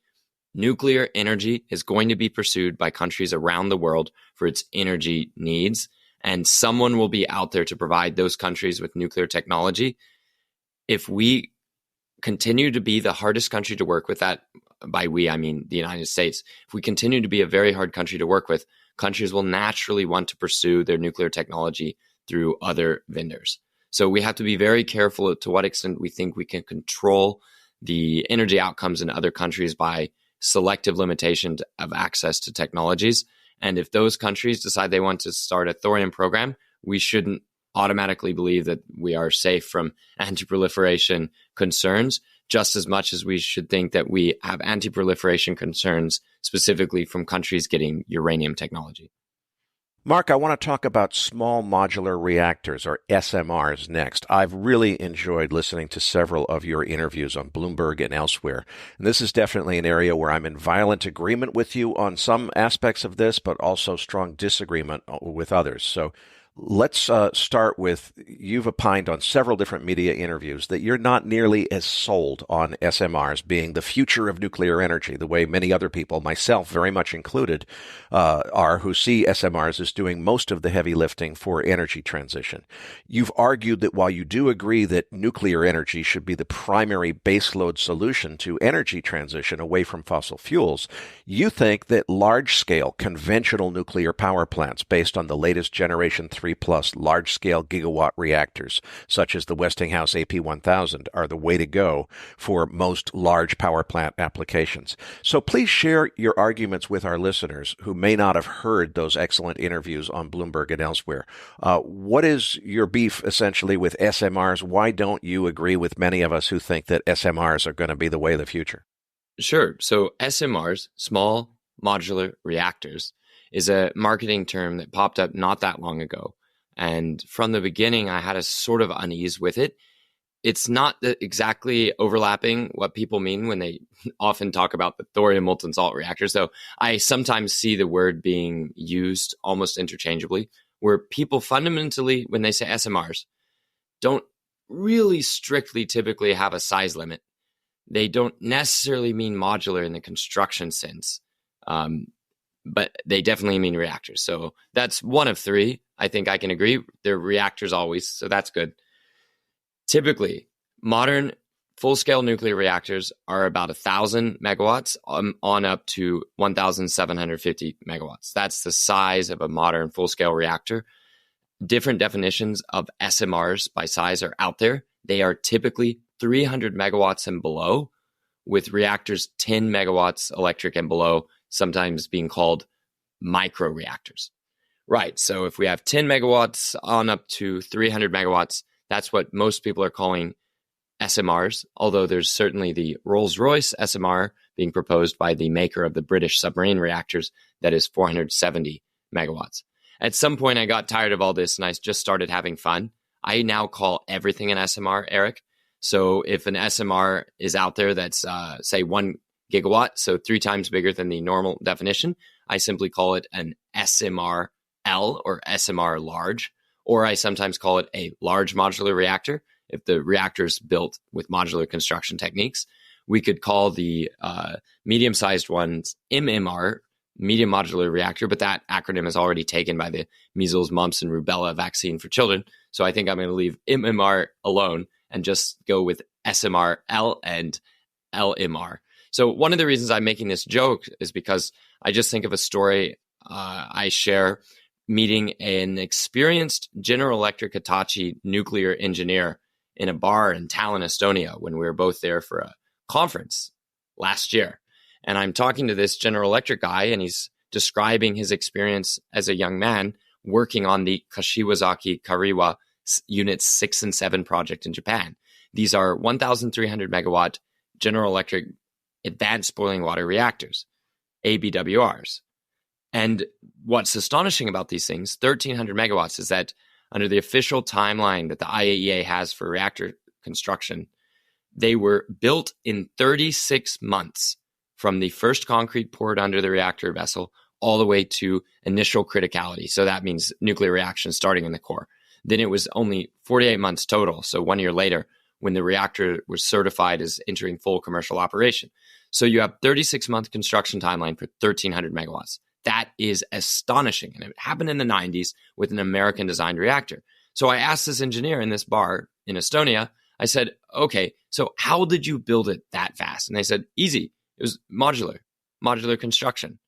nuclear energy is going to be pursued by countries around the world for its energy needs, and someone will be out there to provide those countries with nuclear technology. If we continue to be the hardest country to work with, that by we, I mean the United States, if we continue to be a very hard country to work with, countries will naturally want to pursue their nuclear technology through other vendors. So we have to be very careful to what extent we think we can control the energy outcomes in other countries by selective limitation of access to technologies. And if those countries decide they want to start a thorium program, we shouldn't automatically believe that we are safe from anti-proliferation concerns, just as much as we should think that we have anti-proliferation concerns specifically from countries getting uranium technology. Mark, I want to talk about small modular reactors, or SMRs, next. I've really enjoyed listening to several of your interviews on Bloomberg and elsewhere. And this is definitely an area where I'm in violent agreement with you on some aspects of this, but also strong disagreement with others. So let's start with, you've opined on several different media interviews that you're not nearly as sold on SMRs being the future of nuclear energy, the way many other people, myself very much included, are, who see SMRs as doing most of the heavy lifting for energy transition. You've argued that while you do agree that nuclear energy should be the primary baseload solution to energy transition away from fossil fuels, you think that large-scale conventional nuclear power plants based on the latest Generation 3+ large-scale gigawatt reactors, such as the Westinghouse AP1000, are the way to go for most large power plant applications. So please share your arguments with our listeners who may not have heard those excellent interviews on Bloomberg and elsewhere. What is your beef, essentially, with SMRs? Why don't you agree with many of us who think that SMRs are going to be the way of the future? Sure. So SMRs, small modular reactors, is a marketing term that popped up not that long ago. And from the beginning, I had a sort of unease with it. It's not exactly overlapping what people mean when they often talk about the thorium molten salt reactor. So I sometimes see the word being used almost interchangeably, where people fundamentally, when they say SMRs, don't really strictly typically have a size limit. They don't necessarily mean modular in the construction sense. But they definitely mean reactors. So that's one of three. I think I can agree. They're reactors always, so that's good. Typically, modern full-scale nuclear reactors are about 1,000 megawatts on up to 1,750 megawatts. That's the size of a modern full-scale reactor. Different definitions of SMRs by size are out there. They are typically 300 megawatts and below, with reactors 10 megawatts electric and below, sometimes being called micro reactors. Right. So if we have 10 megawatts on up to 300 megawatts, that's what most people are calling SMRs, although there's certainly the Rolls-Royce SMR being proposed by the maker of the British submarine reactors that is 470 megawatts. At some point, I got tired of all this and I just started having fun. I now call everything an SMR, Eric. So if an SMR is out there that's, say, 1 gigawatt, so 3 times bigger than the normal definition, I simply call it an SMR-L or SMR large, or I sometimes call it a large modular reactor if the reactor is built with modular construction techniques. We could call the medium-sized ones MMR, medium modular reactor, but that acronym is already taken by the measles, mumps, and rubella vaccine for children. So I think I'm going to leave MMR alone and just go with SMR, L, and LMR. So one of the reasons I'm making this joke is because I just think of a story I share meeting an experienced General Electric Hitachi nuclear engineer in a bar in Tallinn, Estonia, when we were both there for a conference last year. And I'm talking to this General Electric guy, and he's describing his experience as a young man working on the Kashiwazaki Kariwa Units 6 and 7 project in Japan. These are 1,300 megawatt General Electric advanced boiling water reactors, ABWRs. And what's astonishing about these things, 1,300 megawatts, is that under the official timeline that the IAEA has for reactor construction, they were built in 36 months from the first concrete poured under the reactor vessel all the way to initial criticality. So that means nuclear reaction starting in the core. Then it was only 48 months total. So 1 year later, when the reactor was certified as entering full commercial operation. So you have 36-month construction timeline for 1,300 megawatts. That is astonishing. And it happened in the 90s with an American-designed reactor. So I asked this engineer in this bar in Estonia, I said, okay, so how did you build it that fast? And they said, easy. It was modular construction.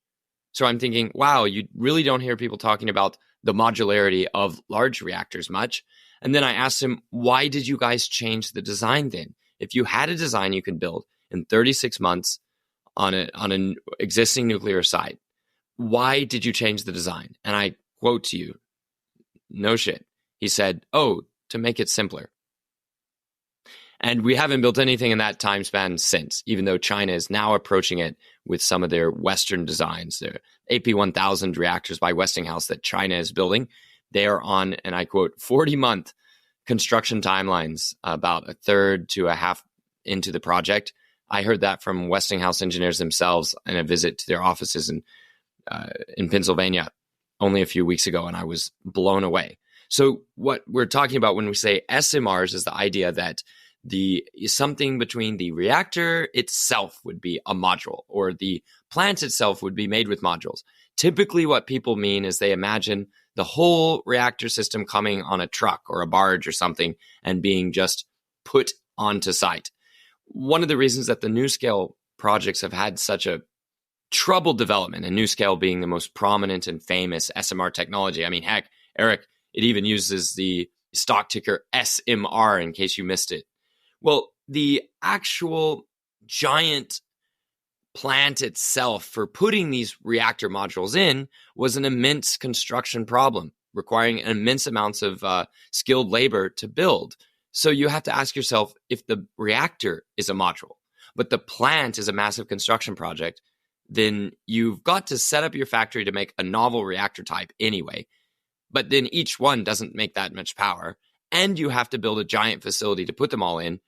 So I'm thinking, wow, you really don't hear people talking about the modularity of large reactors much. And then I asked him, why did you guys change the design then? If you had a design you could build in 36 months on an existing nuclear site, why did you change the design? And I quote to you, no shit. He said, oh, to make it simpler. And we haven't built anything in that time span since, even though China is now approaching it with some of their Western designs. Their AP1000 reactors by Westinghouse that China is building, they are on, and I quote, 40-month construction timelines, about a third to a half into the project. I heard that from Westinghouse engineers themselves in a visit to their offices in Pennsylvania only a few weeks ago, and I was blown away. So what we're talking about when we say SMRs is the idea that something between the reactor itself would be a module, or the plant itself would be made with modules. Typically what people mean is they imagine the whole reactor system coming on a truck or a barge or something and being just put onto site. One of the reasons that the NuScale projects have had such a troubled development, and NuScale being the most prominent and famous SMR technology. I mean, heck, Eric, it even uses the stock ticker SMR in case you missed it. Well, the actual giant plant itself for putting these reactor modules in was an immense construction problem, requiring immense amounts of skilled labor to build. So you have to ask yourself, if the reactor is a module, but the plant is a massive construction project, then you've got to set up your factory to make a novel reactor type anyway. But then each one doesn't make that much power, and you have to build a giant facility to put them all in.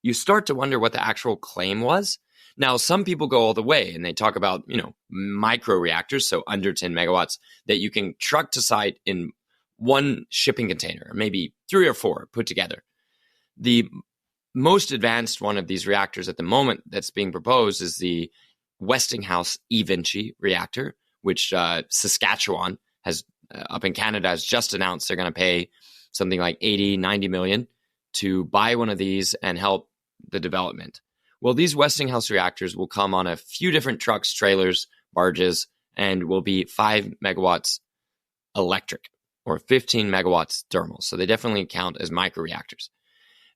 You start to wonder what the actual claim was. Now, some people go all the way and they talk about, micro reactors, so under 10 megawatts, that you can truck to site in one shipping container, or maybe 3 or 4 put together. The most advanced one of these reactors at the moment that's being proposed is the Westinghouse eVinci reactor, which Saskatchewan has up in Canada has just announced they're going to pay something like 80, 90 million to buy one of these and help the development. Well, these Westinghouse reactors will come on a few different trucks, trailers, barges, and will be 5 megawatts electric or 15 megawatts thermal. So they definitely count as microreactors.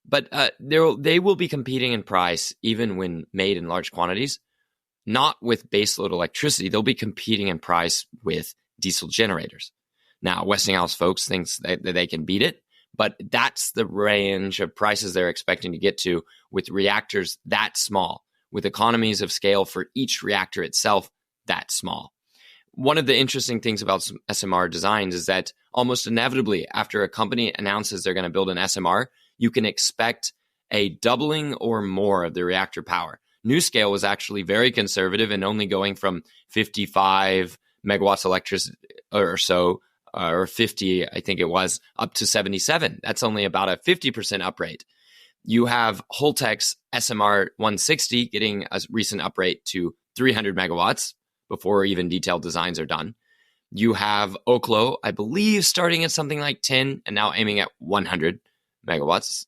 But they will be competing in price even when made in large quantities, not with baseload electricity. They'll be competing in price with diesel generators. Now, Westinghouse folks thinks that they can beat it, but that's the range of prices they're expecting to get to with reactors that small, with economies of scale for each reactor itself that small. One of the interesting things about SMR designs is that almost inevitably, after a company announces they're going to build an SMR, you can expect a doubling or more of the reactor power. NuScale was actually very conservative and only going from 55 megawatts electricity or so, or 50, I think it was, up to 77. That's only about a 50% uprate. You have Holtec's SMR 160 getting a recent uprate to 300 megawatts before even detailed designs are done. You have Oklo, I believe, starting at something like 10 and now aiming at 100 megawatts.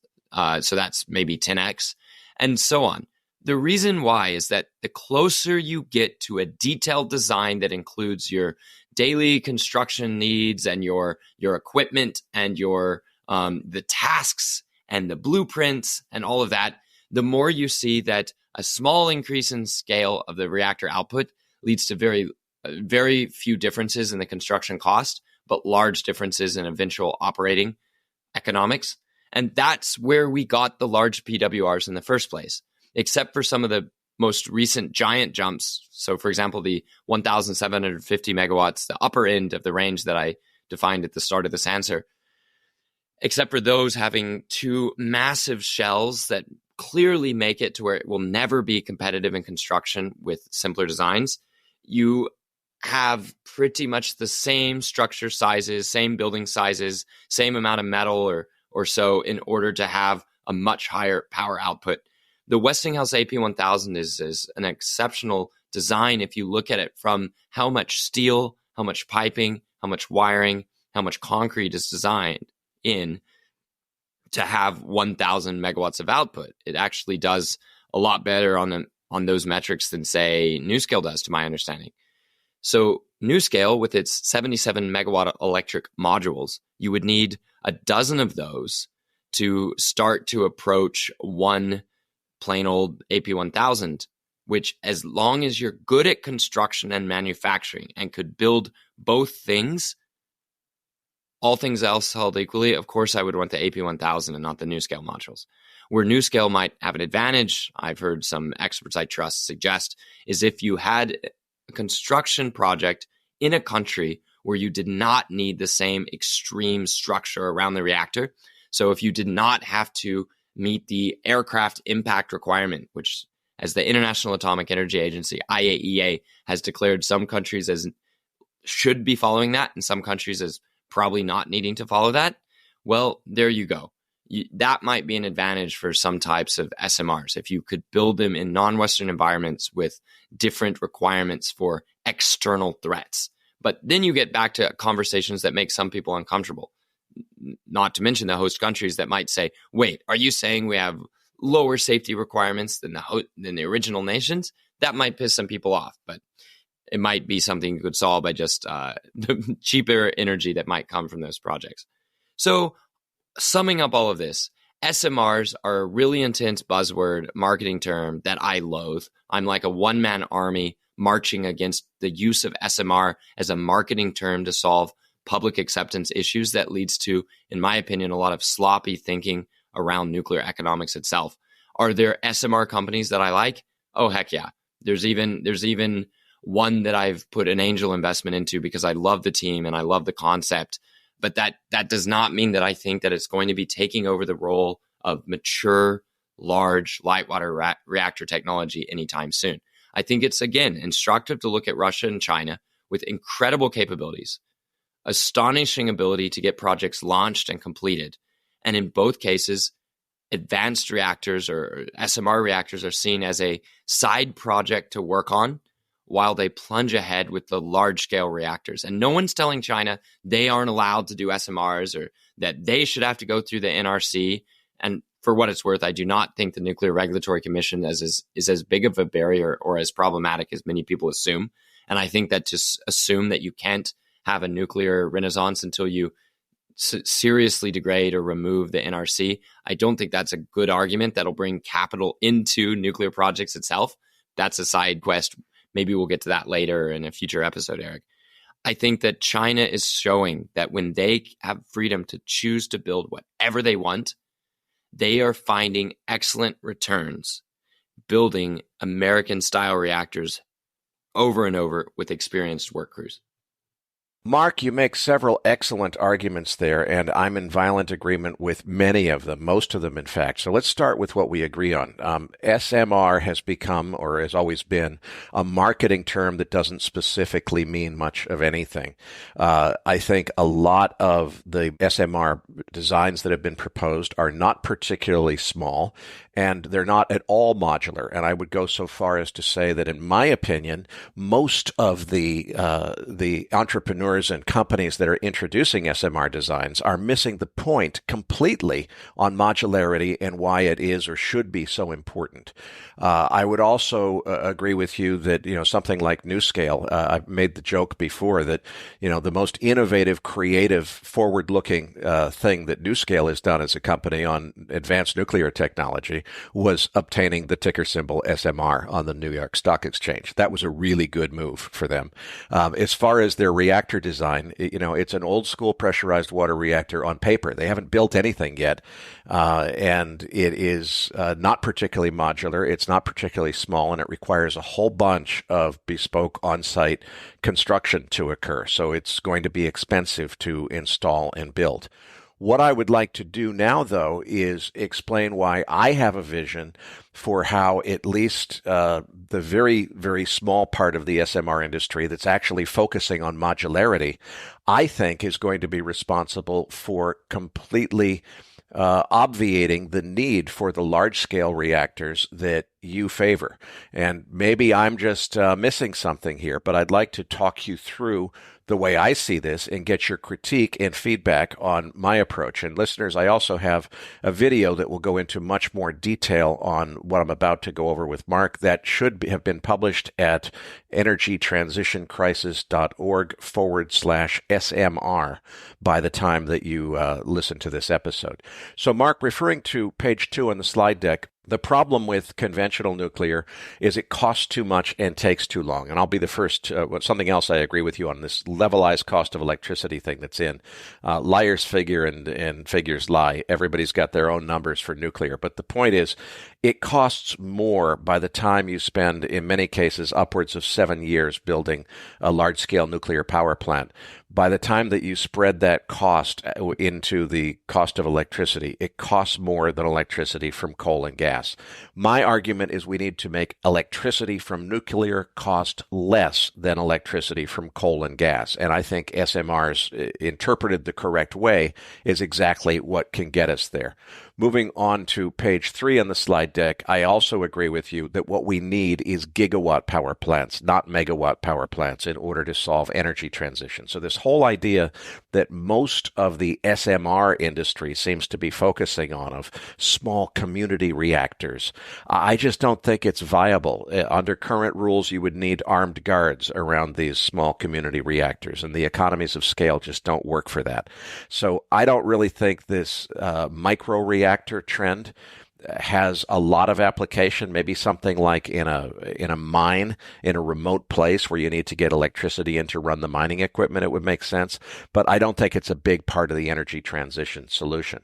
So that's maybe 10x. and so on. The reason why is that the closer you get to a detailed design that includes your daily construction needs and your equipment and your the tasks and the blueprints and all of that, the more you see that a small increase in scale of the reactor output leads to very few differences in the construction cost, but large differences in eventual operating economics. And that's where we got the large PWRs in the first place, except for some of the most recent giant jumps. So, for example, the 1,750 megawatts, the upper end of the range that I defined at the start of this answer, except for those having two massive shells that clearly make it to where it will never be competitive in construction with simpler designs, you have pretty much the same structure sizes, same building sizes, same amount of metal or so in order to have a much higher power output. The Westinghouse AP1000 is an exceptional design if you look at it from how much steel, how much piping, how much wiring, how much concrete is designed in to have 1,000 megawatts of output. It actually does a lot better on those metrics than, say, NuScale does, to my understanding. So NuScale, with its 77 megawatt electric modules, you would need a dozen of those to start to approach one plain old AP1000, which, as long as you're good at construction and manufacturing and could build both things, all things else held equally, of course, I would want the AP1000 and not the NuScale modules. Where NuScale might have an advantage, I've heard some experts I trust suggest, is if you had a construction project in a country where you did not need the same extreme structure around the reactor. So if you did not have to meet the aircraft impact requirement, which, as the International Atomic Energy Agency, IAEA, has declared some countries as should be following that and some countries as probably not needing to follow that, well, there you go. That might be an advantage for some types of SMRs if you could build them in non-Western environments with different requirements for external threats. But then you get back to conversations that make some people uncomfortable, not to mention the host countries that might say, wait, are you saying we have lower safety requirements than the original nations? That might piss some people off, but it might be something you could solve by just the cheaper energy that might come from those projects. So summing up all of this, SMRs are a really intense buzzword marketing term that I loathe. I'm like a one-man army marching against the use of SMR as a marketing term to solve public acceptance issues that leads to, in my opinion, a lot of sloppy thinking around nuclear economics itself. Are there SMR companies that I like? Oh, heck yeah. There's even one that I've put an angel investment into because I love the team and I love the concept. But that does not mean that I think that it's going to be taking over the role of mature, large, light water reactor technology anytime soon. I think it's, again, instructive to look at Russia and China with incredible capabilities, astonishing ability to get projects launched and completed. And in both cases, advanced reactors or SMR reactors are seen as a side project to work on while they plunge ahead with the large-scale reactors. And no one's telling China they aren't allowed to do SMRs or that they should have to go through the NRC. And for what it's worth, I do not think the Nuclear Regulatory Commission is as big of a barrier or as problematic as many people assume. And I think that to assume that you can't have a nuclear renaissance until you seriously degrade or remove the NRC, I don't think that's a good argument that'll bring capital into nuclear projects itself. That's a side quest. Maybe we'll get to that later in a future episode, Eric. I think that China is showing that when they have freedom to choose to build whatever they want, they are finding excellent returns building American-style reactors over and over with experienced work crews. Mark, you make several excellent arguments there, and I'm in violent agreement with many of them, most of them, in fact. So let's start with what we agree on. SMR has become, or has always been, a marketing term that doesn't specifically mean much of anything. I think a lot of the SMR designs that have been proposed are not particularly small, and they're not at all modular. And I would go so far as to say that, in my opinion, most of the entrepreneurial entrepreneurs and companies that are introducing SMR designs are missing the point completely on modularity and why it is or should be so important. I would also agree with you that, something like NuScale, I've made the joke before that, the most innovative, creative, forward-looking thing that NuScale has done as a company on advanced nuclear technology was obtaining the ticker symbol SMR on the New York Stock Exchange. That was a really good move for them. As far as their reactor design, it's an old school pressurized water reactor on paper. They haven't built anything yet, and it is not particularly modular. It's not particularly small, and it requires a whole bunch of bespoke on-site construction to occur. So it's going to be expensive to install and build. What I would like to do now, though, is explain why I have a vision for how at least the very, very small part of the SMR industry that's actually focusing on modularity, I think is going to be responsible for completely obviating the need for the large-scale reactors that you favor. And maybe I'm just missing something here, but I'd like to talk you through the way I see this and get your critique and feedback on my approach. And listeners, I also have a video that will go into much more detail on what I'm about to go over with Mark that should have been published at energytransitioncrisis.org/SMR by the time that you listen to this episode. So Mark, referring to page 2 on the slide deck, the problem with conventional nuclear is it costs too much and takes too long. And I'll be the first. Something else I agree with you on, this levelized cost of electricity thing that's in. Liars figure and figures lie. Everybody's got their own numbers for nuclear. But the point is, it costs more by the time you spend, in many cases, upwards of 7 years building a large-scale nuclear power plant. By the time that you spread that cost into the cost of electricity, it costs more than electricity from coal and gas. My argument is we need to make electricity from nuclear cost less than electricity from coal and gas. And I think SMRs, interpreted the correct way, is exactly what can get us there. Moving on to page 3 on the slide deck, I also agree with you that what we need is gigawatt power plants, not megawatt power plants, in order to solve energy transition. So this whole idea that most of the SMR industry seems to be focusing on, of small community reactors, I just don't think it's viable. Under current rules, you would need armed guards around these small community reactors, and the economies of scale just don't work for that. So I don't really think this micro-reactor trend has a lot of application. Maybe something like in a mine, in a remote place where you need to get electricity in to run the mining equipment, it would make sense. But I don't think it's a big part of the energy transition solution.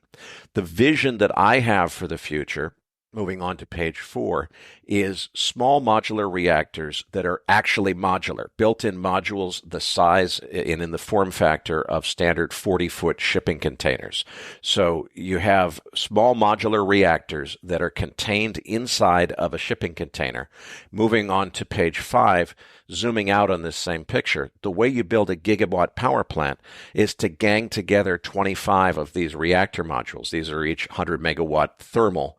The vision that I have for the future, moving on to page 4, is small modular reactors that are actually modular, built-in modules the size and in the form factor of standard 40-foot shipping containers. So you have small modular reactors that are contained inside of a shipping container. Moving on to page 5, zooming out on this same picture, the way you build a gigawatt power plant is to gang together 25 of these reactor modules. These are each 100 megawatt thermal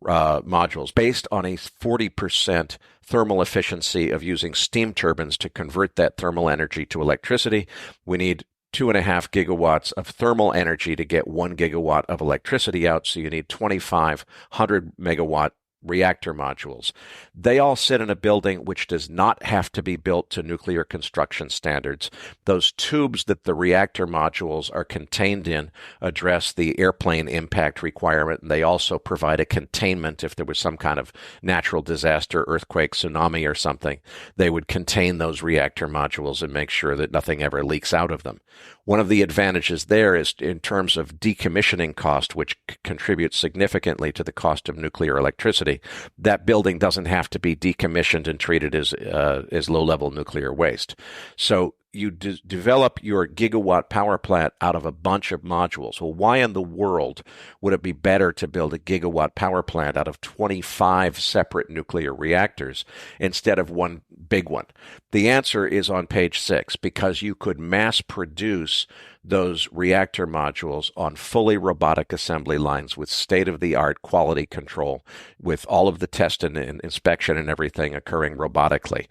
modules based on a 40% thermal efficiency of using steam turbines to convert that thermal energy to electricity. We need 2.5 gigawatts of thermal energy to get 1 gigawatt of electricity out, so you need 2,500 megawatt reactor modules. They all sit in a building which does not have to be built to nuclear construction standards. Those tubes that the reactor modules are contained in address the airplane impact requirement, and they also provide a containment if there was some kind of natural disaster, earthquake, tsunami, or something. They would contain those reactor modules and make sure that nothing ever leaks out of them. One of the advantages there is in terms of decommissioning cost, which contributes significantly to the cost of nuclear electricity. That building doesn't have to be decommissioned and treated as low-level nuclear waste. So you develop your gigawatt power plant out of a bunch of modules. Well, why in the world would it be better to build a gigawatt power plant out of 25 separate nuclear reactors instead of one big one? The answer is on page 6, because you could mass produce those reactor modules on fully robotic assembly lines with state-of-the-art quality control, with all of the test and inspection and everything occurring robotically.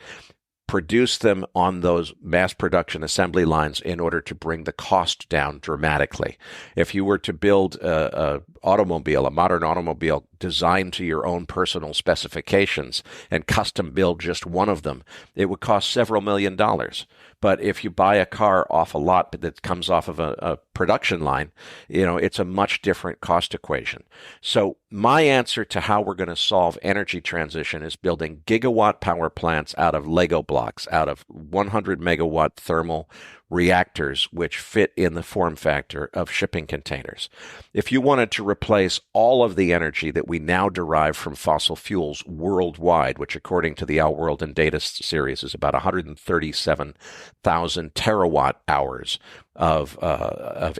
produce them on those mass production assembly lines in order to bring the cost down dramatically. If you were to build a modern automobile designed to your own personal specifications and custom build just one of them, it would cost several $1,000,000. But if you buy a car off a lot that comes off of a production line, it's a much different cost equation. So my answer to how we're going to solve energy transition is building gigawatt power plants out of Lego blocks, out of 100 megawatt thermal reactors, which fit in the form factor of shipping containers. If you wanted to replace all of the energy that we now derive from fossil fuels worldwide, which according to the Our World in Data series is about 137,000 terawatt hours of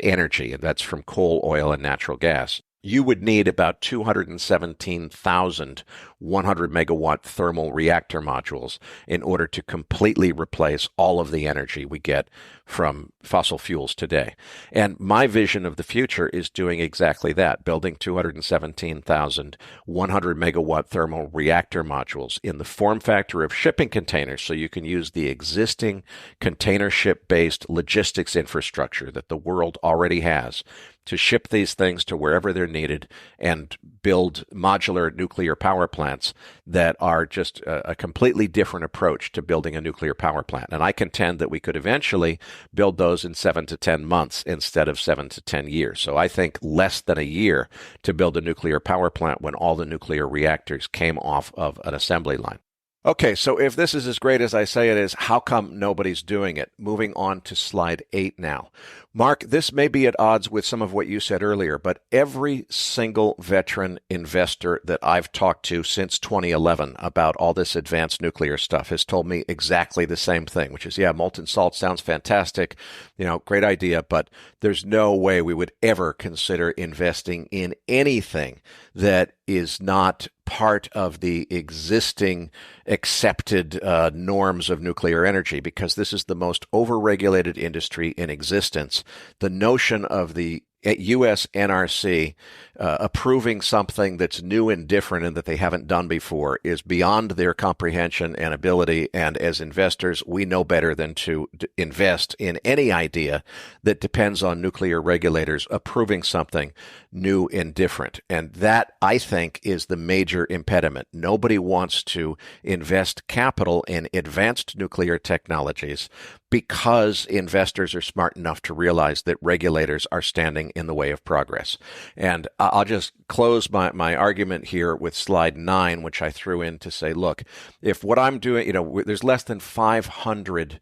energy, and that's from coal, oil, and natural gas, you would need about 217,000 100 megawatt thermal reactor modules in order to completely replace all of the energy we get from fossil fuels today. And my vision of the future is doing exactly that, building 217,000 100 megawatt thermal reactor modules in the form factor of shipping containers, so you can use the existing container ship-based logistics infrastructure that the world already has to ship these things to wherever they're needed and build modular nuclear power plants that are just a completely different approach to building a nuclear power plant. And I contend that we could eventually build those in 7 to 10 months instead of 7 to 10 years. So I think less than a year to build a nuclear power plant when all the nuclear reactors came off of an assembly line. Okay, so if this is as great as I say it is, how come nobody's doing it? Moving on to slide 8 now. Mark, this may be at odds with some of what you said earlier, but every single veteran investor that I've talked to since 2011 about all this advanced nuclear stuff has told me exactly the same thing, which is, yeah, molten salt sounds fantastic, great idea, but there's no way we would ever consider investing in anything that is not part of the existing accepted norms of nuclear energy, because this is the most overregulated industry in existence. The notion of the U.S. NRC approving something that's new and different and that they haven't done before is beyond their comprehension and ability. And as investors, we know better than to invest in any idea that depends on nuclear regulators approving something new and different. And that, I think, is the major impediment. Nobody wants to invest capital in advanced nuclear technologies because investors are smart enough to realize that regulators are standing in the way of progress. And I'll just close my argument here with slide 9, which I threw in to say, look, if what I'm doing, there's less than 500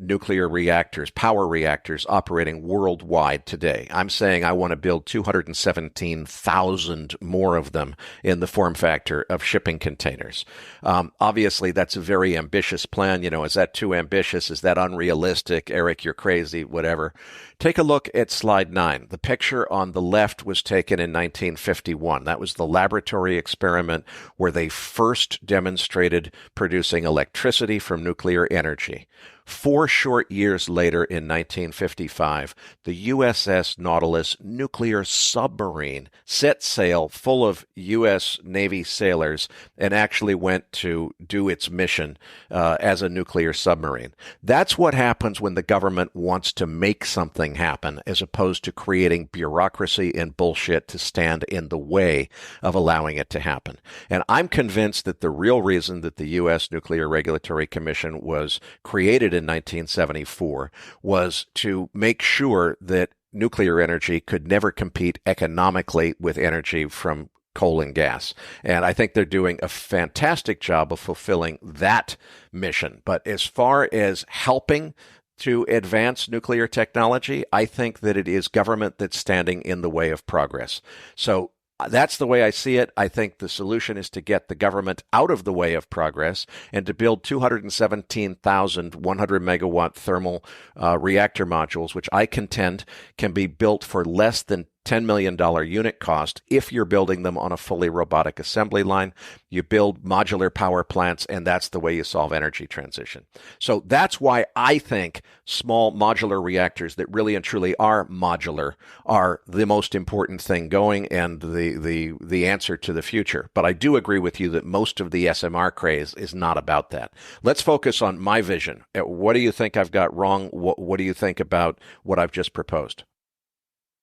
nuclear reactors, power reactors operating worldwide today. I'm saying I want to build 217,000 more of them in the form factor of shipping containers. Obviously, that's a very ambitious plan. Is that too ambitious? Is that unrealistic? Eric, you're crazy, whatever. Take a look at slide 9. The picture on the left was taken in 1951. That was the laboratory experiment where they first demonstrated producing electricity from nuclear energy. 4 short years later, in 1955, the USS Nautilus nuclear submarine set sail full of U.S. Navy sailors and actually went to do its mission as a nuclear submarine. That's what happens when the government wants to make something happen, as opposed to creating bureaucracy and bullshit to stand in the way of allowing it to happen. And I'm convinced that the real reason that the U.S. Nuclear Regulatory Commission was created in 1974 was to make sure that nuclear energy could never compete economically with energy from coal and gas. And I think they're doing a fantastic job of fulfilling that mission. But as far as helping to advance nuclear technology, I think that it is government that's standing in the way of progress. So that's the way I see it. I think the solution is to get the government out of the way of progress and to build 217,000 100 megawatt thermal reactor modules, which I contend can be built for less than $10 million unit cost if you're building them on a fully robotic assembly line. You build modular power plants, and that's the way you solve energy transition. So that's why I think small modular reactors that really and truly are modular are the most important thing going and the answer to the future. But I do agree with you that most of the SMR craze is not about that. Let's focus on my vision. What do you think I've got wrong? What do you think about what I've just proposed?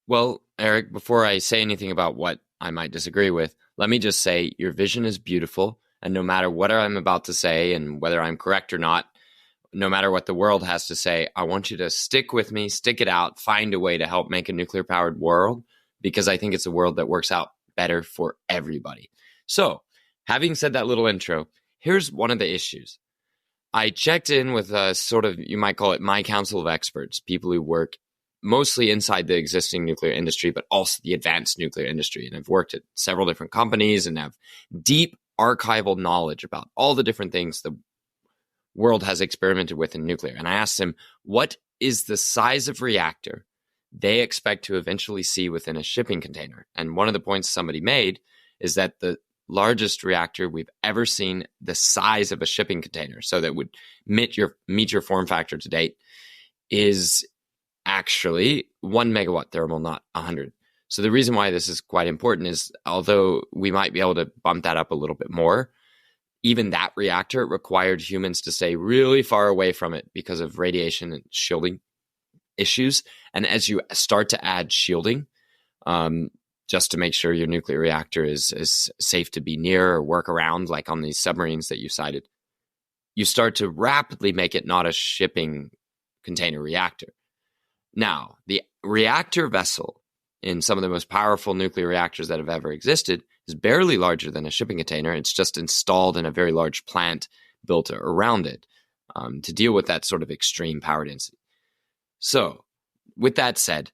Well, Eric, before I say anything about what I might disagree with, let me just say your vision is beautiful. And no matter what I'm about to say and whether I'm correct or not, no matter what the world has to say, I want you to stick with me, stick it out, find a way to help make a nuclear-powered world, because I think it's a world that works out better for everybody. So, having said that little intro, here's one of the issues. I checked in with a sort of, you might call it my council of experts, people who work mostly inside the existing nuclear industry, but also the advanced nuclear industry. And I've worked at several different companies and have deep archival knowledge about all the different things the world has experimented with in nuclear. And I asked them, what is the size of reactor they expect to eventually see within a shipping container? And one of the points somebody made is that the largest reactor we've ever seen, the size of a shipping container, so that would meet your form factor to date, is actually 1 megawatt thermal, not 100. So the reason why this is quite important is, although we might be able to bump that up a little bit more, even that reactor required humans to stay really far away from it because of radiation and shielding issues. And as you start to add shielding, just to make sure your nuclear reactor is safe to be near or work around, like on these submarines that you cited, you start to rapidly make it not a shipping container reactor. Now, the reactor vessel in some of the most powerful nuclear reactors that have ever existed is barely larger than a shipping container. It's just installed in a very large plant built around it to deal with that sort of extreme power density. So, with that said,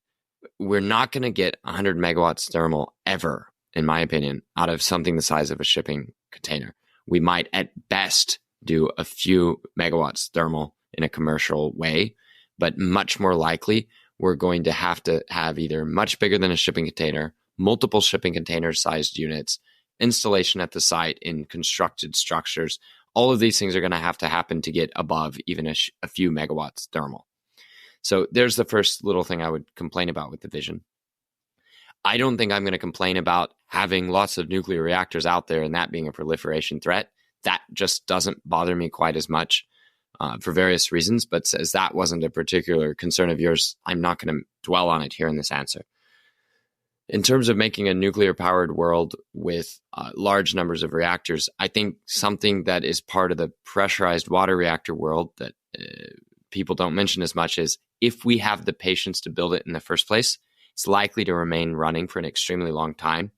we're not going to get 100 megawatts thermal ever, in my opinion, out of something the size of a shipping container. We might at best do a few megawatts thermal in a commercial way, but much more likely we're going to have either much bigger than a shipping container, multiple shipping container sized units, installation at the site in constructed structures. All of these things are going to happen to get above even a few megawatts thermal. So there's the first little thing I would complain about with the vision. I don't think I'm going to complain about having lots of nuclear reactors out there and that being a proliferation threat. That just doesn't bother me quite as much for various reasons. But as that wasn't a particular concern of yours, I'm not going to dwell on it here in this answer. In terms of making a nuclear-powered world with large numbers of reactors, I think something that is part of the pressurized water reactor world that people don't mention as much is, if we have the patience to build it in the first place, it's likely to remain running for an extremely long time.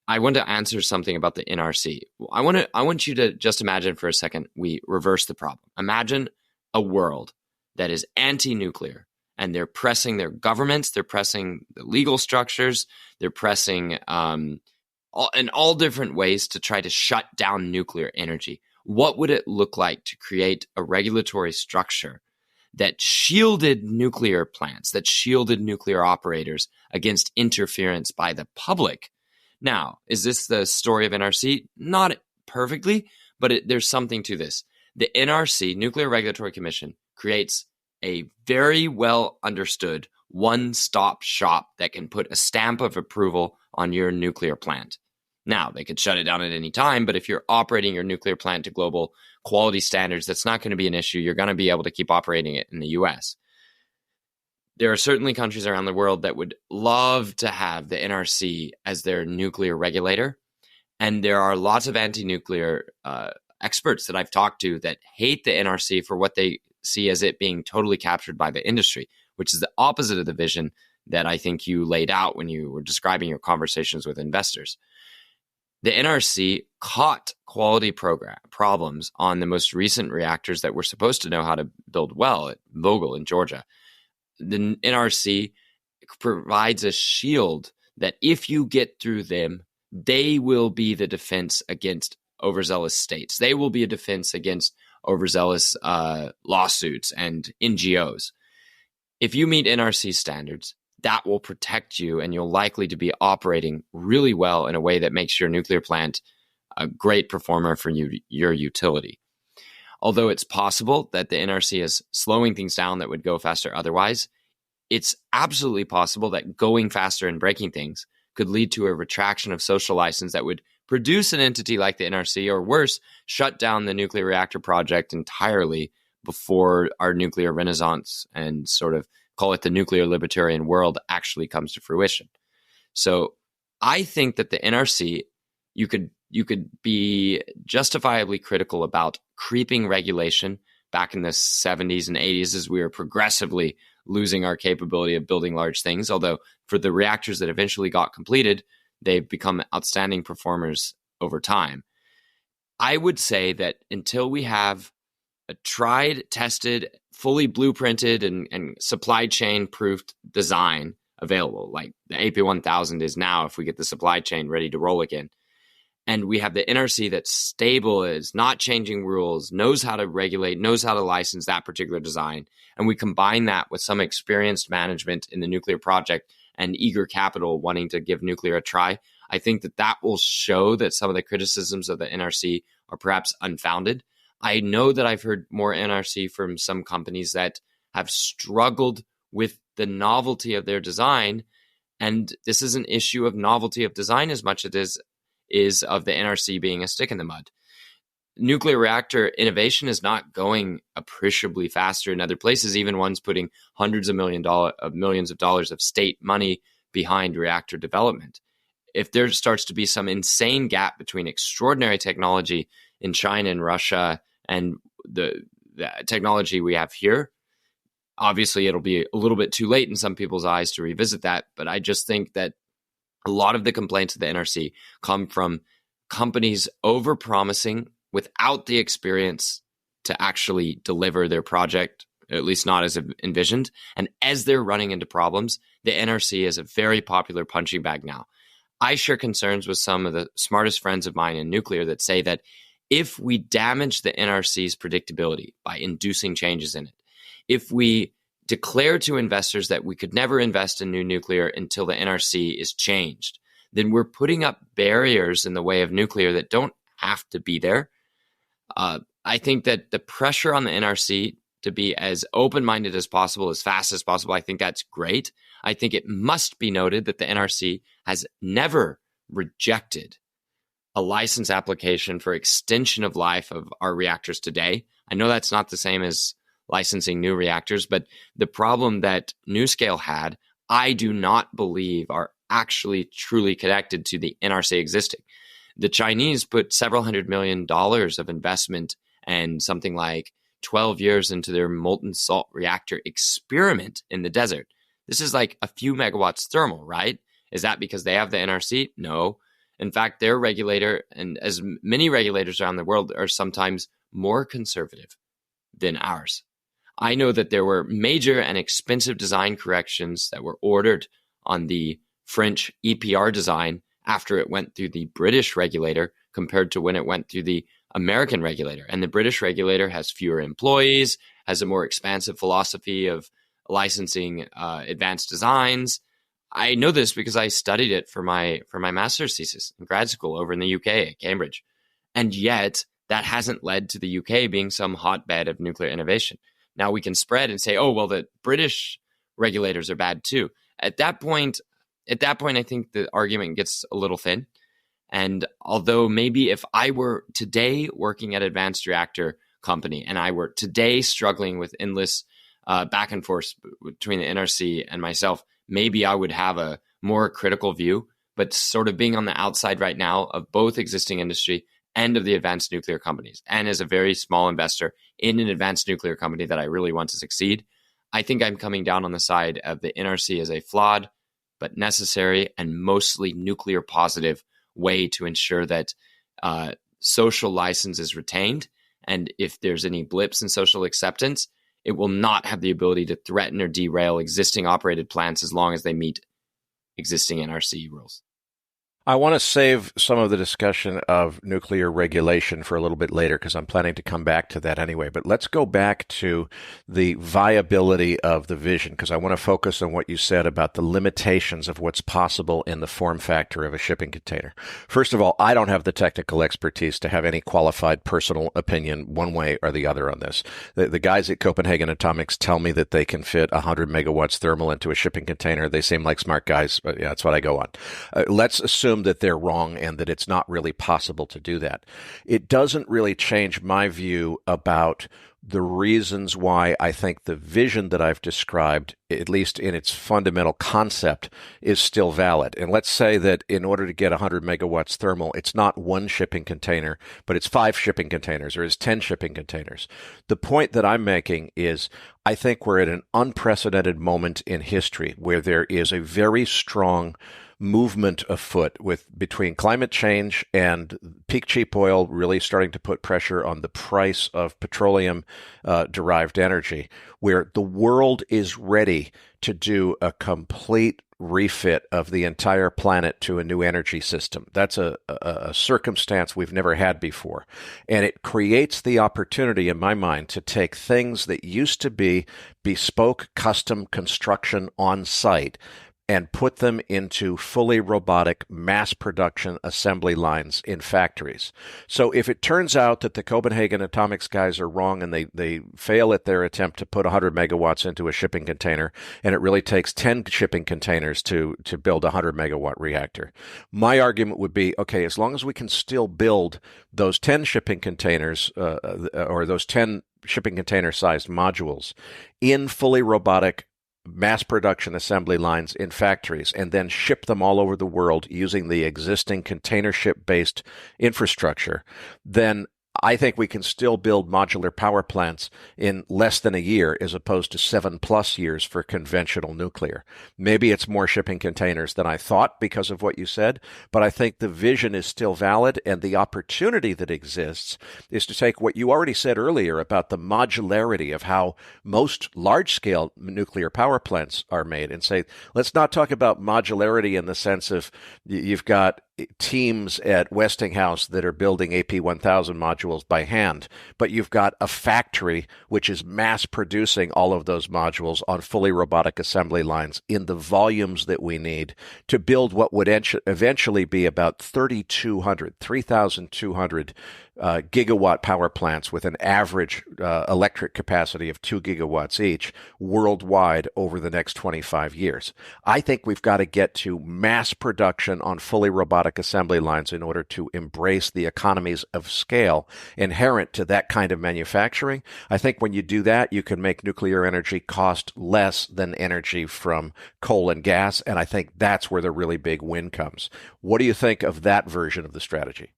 I want to answer something about the NRC. I want you to just imagine for a second we reverse the problem. Imagine a world that is anti-nuclear, and they're pressing their governments, they're pressing the legal structures, they're pressing in all different ways to try to shut down nuclear energy. What would it look like to create a regulatory structure that shielded nuclear plants, that shielded nuclear operators against interference by the public? Now, is this the story of NRC? Not perfectly, but there's something to this. The NRC, Nuclear Regulatory Commission, creates a very well understood one-stop shop that can put a stamp of approval on your nuclear plant. Now, they could shut it down at any time, but if you're operating your nuclear plant to global quality standards, that's not going to be an issue. You're going to be able to keep operating it in the US. There are certainly countries around the world that would love to have the NRC as their nuclear regulator. And there are lots of anti-nuclear experts that I've talked to that hate the NRC for what they see as it being totally captured by the industry, which is the opposite of the vision that I think you laid out when you were describing your conversations with investors. The NRC caught quality problems on the most recent reactors that were supposed to know how to build well at Vogtle in Georgia. The NRC provides a shield that if you get through them, they will be the defense against overzealous states. They will be a defense against overzealous lawsuits and NGOs. If you meet NRC standards, that will protect you, and you'll likely to be operating really well in a way that makes your nuclear plant a great performer for your utility. Although it's possible that the NRC is slowing things down that would go faster otherwise, it's absolutely possible that going faster and breaking things could lead to a retraction of social license that would produce an entity like the NRC, or worse, shut down the nuclear reactor project entirely before our nuclear renaissance and sort of call it the nuclear libertarian world actually comes to fruition. So I think that the NRC, you could be justifiably critical about creeping regulation back in the 70s and 80s as we were progressively losing our capability of building large things. Although for the reactors that eventually got completed, they've become outstanding performers over time. I would say that until we have a tried, tested, fully blueprinted and supply chain proofed design available, like the AP1000 is now, if we get the supply chain ready to roll again, and we have the NRC that's stable, is not changing rules, knows how to regulate, knows how to license that particular design, and we combine that with some experienced management in the nuclear project and eager capital wanting to give nuclear a try, I think that will show that some of the criticisms of the NRC are perhaps unfounded. I know that I've heard more NRC from some companies that have struggled with the novelty of their design, and this is an issue of novelty of design as much as it is of the NRC being a stick in the mud. Nuclear reactor innovation is not going appreciably faster in other places, even ones putting hundreds of millions of dollars of state money behind reactor development. If there starts to be some insane gap between extraordinary technology in China and Russia and the technology we have here, obviously it'll be a little bit too late in some people's eyes to revisit that. But I just think that a lot of the complaints of the NRC come from companies overpromising without the experience to actually deliver their project, at least not as envisioned. And as they're running into problems, the NRC is a very popular punching bag now. I share concerns with some of the smartest friends of mine in nuclear that say that if we damage the NRC's predictability by inducing changes in it, if we declare to investors that we could never invest in new nuclear until the NRC is changed, then we're putting up barriers in the way of nuclear that don't have to be there. I think that the pressure on the NRC to be as open-minded as possible, as fast as possible, I think that's great. I think it must be noted that the NRC has never rejected a license application for extension of life of our reactors today. I know that's not the same as licensing new reactors, but the problem that NuScale had, I do not believe are actually truly connected to the NRC existing. The Chinese put several $100 million of investment and something like 12 years into their molten salt reactor experiment in the desert. This is like a few megawatts thermal, right? Is that because they have the NRC? No. In fact, their regulator, and as many regulators around the world, are sometimes more conservative than ours. I know that there were major and expensive design corrections that were ordered on the French EPR design after it went through the British regulator compared to when it went through the American regulator. And the British regulator has fewer employees, has a more expansive philosophy of licensing advanced designs. I know this because I studied it for my master's thesis in grad school over in the UK at Cambridge. And yet that hasn't led to the UK being some hotbed of nuclear innovation. Now we can spread and say, oh, well, the British regulators are bad too. At that point, I think the argument gets a little thin. And although maybe if I were today working at Advanced Reactor Company and I were today struggling with endless back and forth between the NRC and myself, maybe I would have a more critical view. But sort of being on the outside right now of both existing industry and of the advanced nuclear companies, and as a very small investor in an advanced nuclear company that I really want to succeed, I think I'm coming down on the side of the NRC as a flawed but necessary and mostly nuclear positive way to ensure that social license is retained. And if there's any blips in social acceptance, it will not have the ability to threaten or derail existing operated plants as long as they meet existing NRC rules. I want to save some of the discussion of nuclear regulation for a little bit later because I'm planning to come back to that anyway. But let's go back to the viability of the vision because I want to focus on what you said about the limitations of what's possible in the form factor of a shipping container. First of all, I don't have the technical expertise to have any qualified personal opinion one way or the other on this. The guys at Copenhagen Atomics tell me that they can fit 100 megawatts thermal into a shipping container. They seem like smart guys, but yeah, that's what I go on. Let's assume that they're wrong and that it's not really possible to do that. It doesn't really change my view about the reasons why I think the vision that I've described, at least in its fundamental concept, is still valid. And let's say that in order to get 100 megawatts thermal, it's not one shipping container, but it's 5 shipping containers or it's 10 shipping containers. The point that I'm making is I think we're at an unprecedented moment in history where there is a very strong movement afoot between climate change and peak cheap oil really starting to put pressure on the price of petroleum derived energy, where the world is ready to do a complete refit of the entire planet to a new energy system. That's a circumstance we've never had before. And it creates the opportunity, in my mind, to take things that used to be bespoke custom construction on site and put them into fully robotic mass production assembly lines in factories. So if it turns out that the Copenhagen Atomics guys are wrong and they fail at their attempt to put 100 megawatts into a shipping container, and it really takes 10 shipping containers to build a 100 megawatt reactor, my argument would be, okay, as long as we can still build those 10 shipping containers or those 10 shipping container sized modules in fully robotic mass production assembly lines in factories and then ship them all over the world using the existing container ship-based infrastructure, then I think we can still build modular power plants in less than a year as opposed to 7+ years for conventional nuclear. Maybe it's more shipping containers than I thought because of what you said, but I think the vision is still valid, and the opportunity that exists is to take what you already said earlier about the modularity of how most large-scale nuclear power plants are made and say, let's not talk about modularity in the sense of you've got teams at Westinghouse that are building AP1000 modules by hand, but you've got a factory which is mass producing all of those modules on fully robotic assembly lines in the volumes that we need to build what would eventually be about 3,200 gigawatt power plants with an average electric capacity of 2 gigawatts each worldwide over the next 25 years. I think we've got to get to mass production on fully robotic assembly lines in order to embrace the economies of scale inherent to that kind of manufacturing. I think when you do that, you can make nuclear energy cost less than energy from coal and gas, and I think that's where the really big win comes. What do you think of that version of the strategy?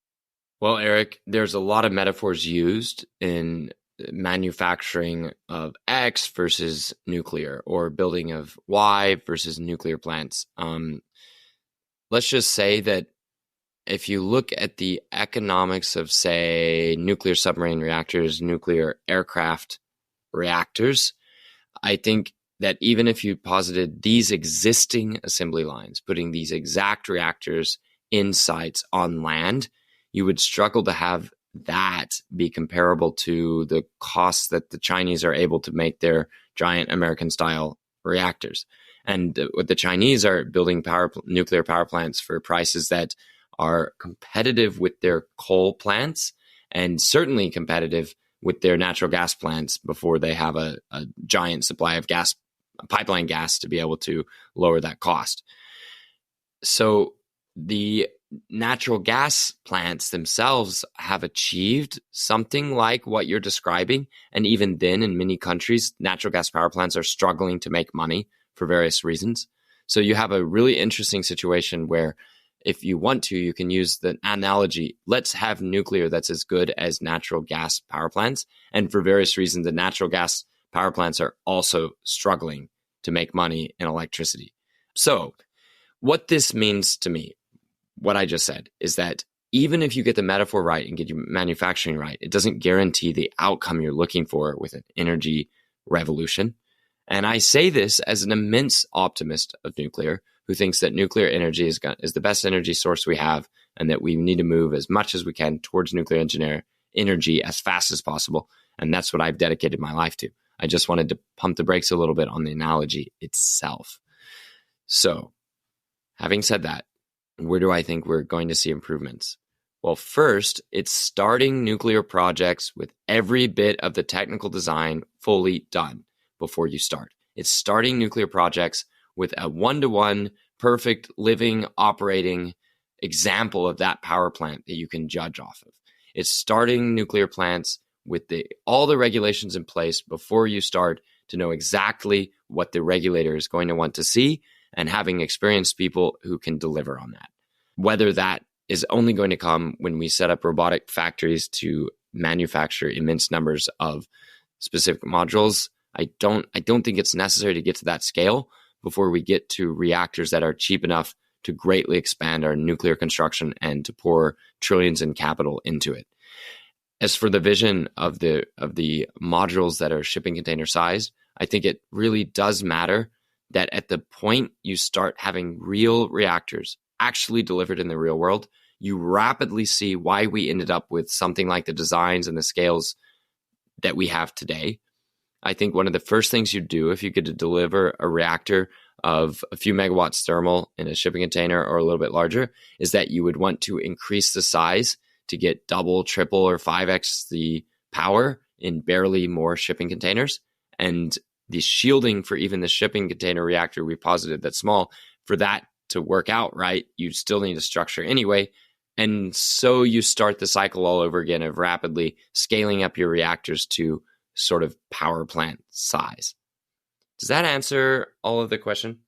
Well, Eric, there's a lot of metaphors used in manufacturing of X versus nuclear, or building of Y versus nuclear plants. Let's just say that if you look at the economics of, say, nuclear submarine reactors, nuclear aircraft reactors, I think that even if you posited these existing assembly lines, putting these exact reactors in sites on land, you would struggle to have that be comparable to the costs that the Chinese are able to make their giant American-style reactors. And what the Chinese are building nuclear power plants for prices that are competitive with their coal plants and certainly competitive with their natural gas plants before they have a giant supply of gas, pipeline gas, to be able to lower that cost. So the natural gas plants themselves have achieved something like what you're describing. And even then, in many countries, natural gas power plants are struggling to make money for various reasons. So you have a really interesting situation where if you want to, you can use the analogy, let's have nuclear that's as good as natural gas power plants. And for various reasons, the natural gas power plants are also struggling to make money in electricity. So what this means to me, what I just said, is that even if you get the metaphor right and get your manufacturing right, it doesn't guarantee the outcome you're looking for with an energy revolution. And I say this as an immense optimist of nuclear who thinks that nuclear energy is the best energy source we have, and that we need to move as much as we can towards nuclear energy as fast as possible. And that's what I've dedicated my life to. I just wanted to pump the brakes a little bit on the analogy itself. So, having said that, where do I think we're going to see improvements? Well, first, it's starting nuclear projects with every bit of the technical design fully done before you start. It's starting nuclear projects with a one-to-one, perfect, living, operating example of that power plant that you can judge off of. It's starting nuclear plants with all the regulations in place before you start to know exactly what the regulator is going to want to see, and having experienced people who can deliver on that. Whether that is only going to come when we set up robotic factories to manufacture immense numbers of specific modules, I don't think it's necessary to get to that scale before we get to reactors that are cheap enough to greatly expand our nuclear construction and to pour trillions in capital into it. As for the vision of the modules that are shipping container sized, I think it really does matter that at the point you start having real reactors actually delivered in the real world, you rapidly see why we ended up with something like the designs and the scales that we have today. I think one of the first things you'd do if you could deliver a reactor of a few megawatts thermal in a shipping container or a little bit larger is that you would want to increase the size to get double, triple, or 5x the power in barely more shipping containers. And the shielding for even the shipping container reactor we posited that's small, for that to work out right, you still need a structure anyway. And so you start the cycle all over again of rapidly scaling up your reactors to sort of power plant size. Does that answer all of the question?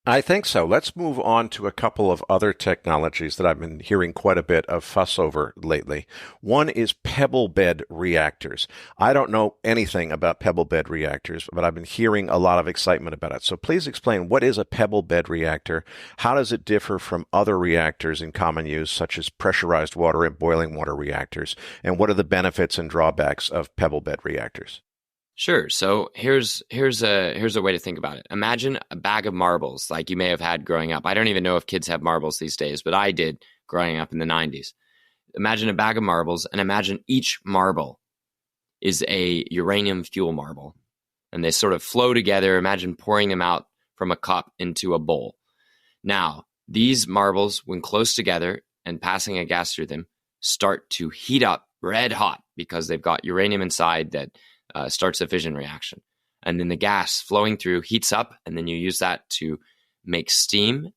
I think so. Let's move on to a couple of other technologies that I've been hearing quite a bit of fuss over lately. One is pebble bed reactors. I don't know anything about pebble bed reactors, but I've been hearing a lot of excitement about it. So please explain, what is a pebble bed reactor? How does it differ from other reactors in common use, such as pressurized water and boiling water reactors? And what are the benefits and drawbacks of pebble bed reactors? Sure. So here's a way to think about it. Imagine a bag of marbles like you may have had growing up. I don't even know if kids have marbles these days, but I did growing up in the 90s. Imagine a bag of marbles, and imagine each marble is a uranium fuel marble. And they sort of flow together. Imagine pouring them out from a cup into a bowl. Now, these marbles, when close together and passing a gas through them, start to heat up red hot because they've got uranium inside that starts a fission reaction. And then the gas flowing through heats up, and then you use that to make steam,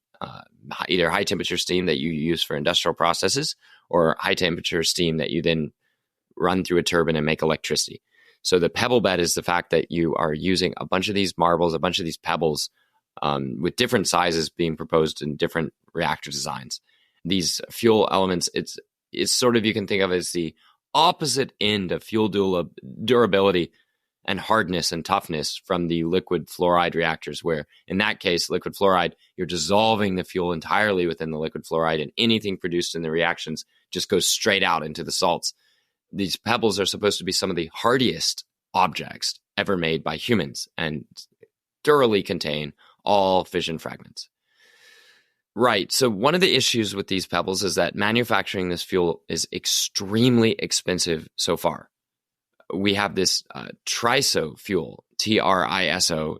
either high temperature steam that you use for industrial processes or high temperature steam that you then run through a turbine and make electricity. So the pebble bed is the fact that you are using a bunch of these marbles, a bunch of these pebbles with different sizes being proposed in different reactor designs. These fuel elements, it's sort of, you can think of as the opposite end of fuel durability and hardness and toughness from the liquid fluoride reactors, where in that case, liquid fluoride, you're dissolving the fuel entirely within the liquid fluoride, and anything produced in the reactions just goes straight out into the salts. These pebbles are supposed to be some of the hardiest objects ever made by humans and thoroughly contain all fission fragments. Right. So one of the issues with these pebbles is that manufacturing this fuel is extremely expensive so far. We have this TRISO fuel, TRISO,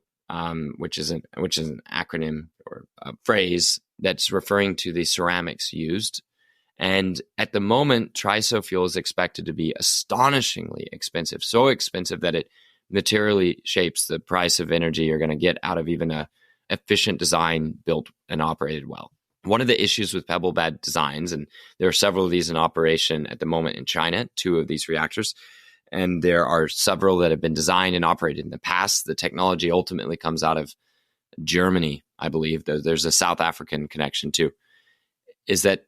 which is an acronym or a phrase that's referring to the ceramics used. And at the moment, TRISO fuel is expected to be astonishingly expensive, so expensive that it materially shapes the price of energy you're going to get out of even a efficient design built and operated well. One of the issues with pebble bed designs, and there are several of these in operation at the moment in China, 2 of these reactors, and there are several that have been designed and operated in the past. The technology ultimately comes out of Germany, I believe. There's a South African connection too, is that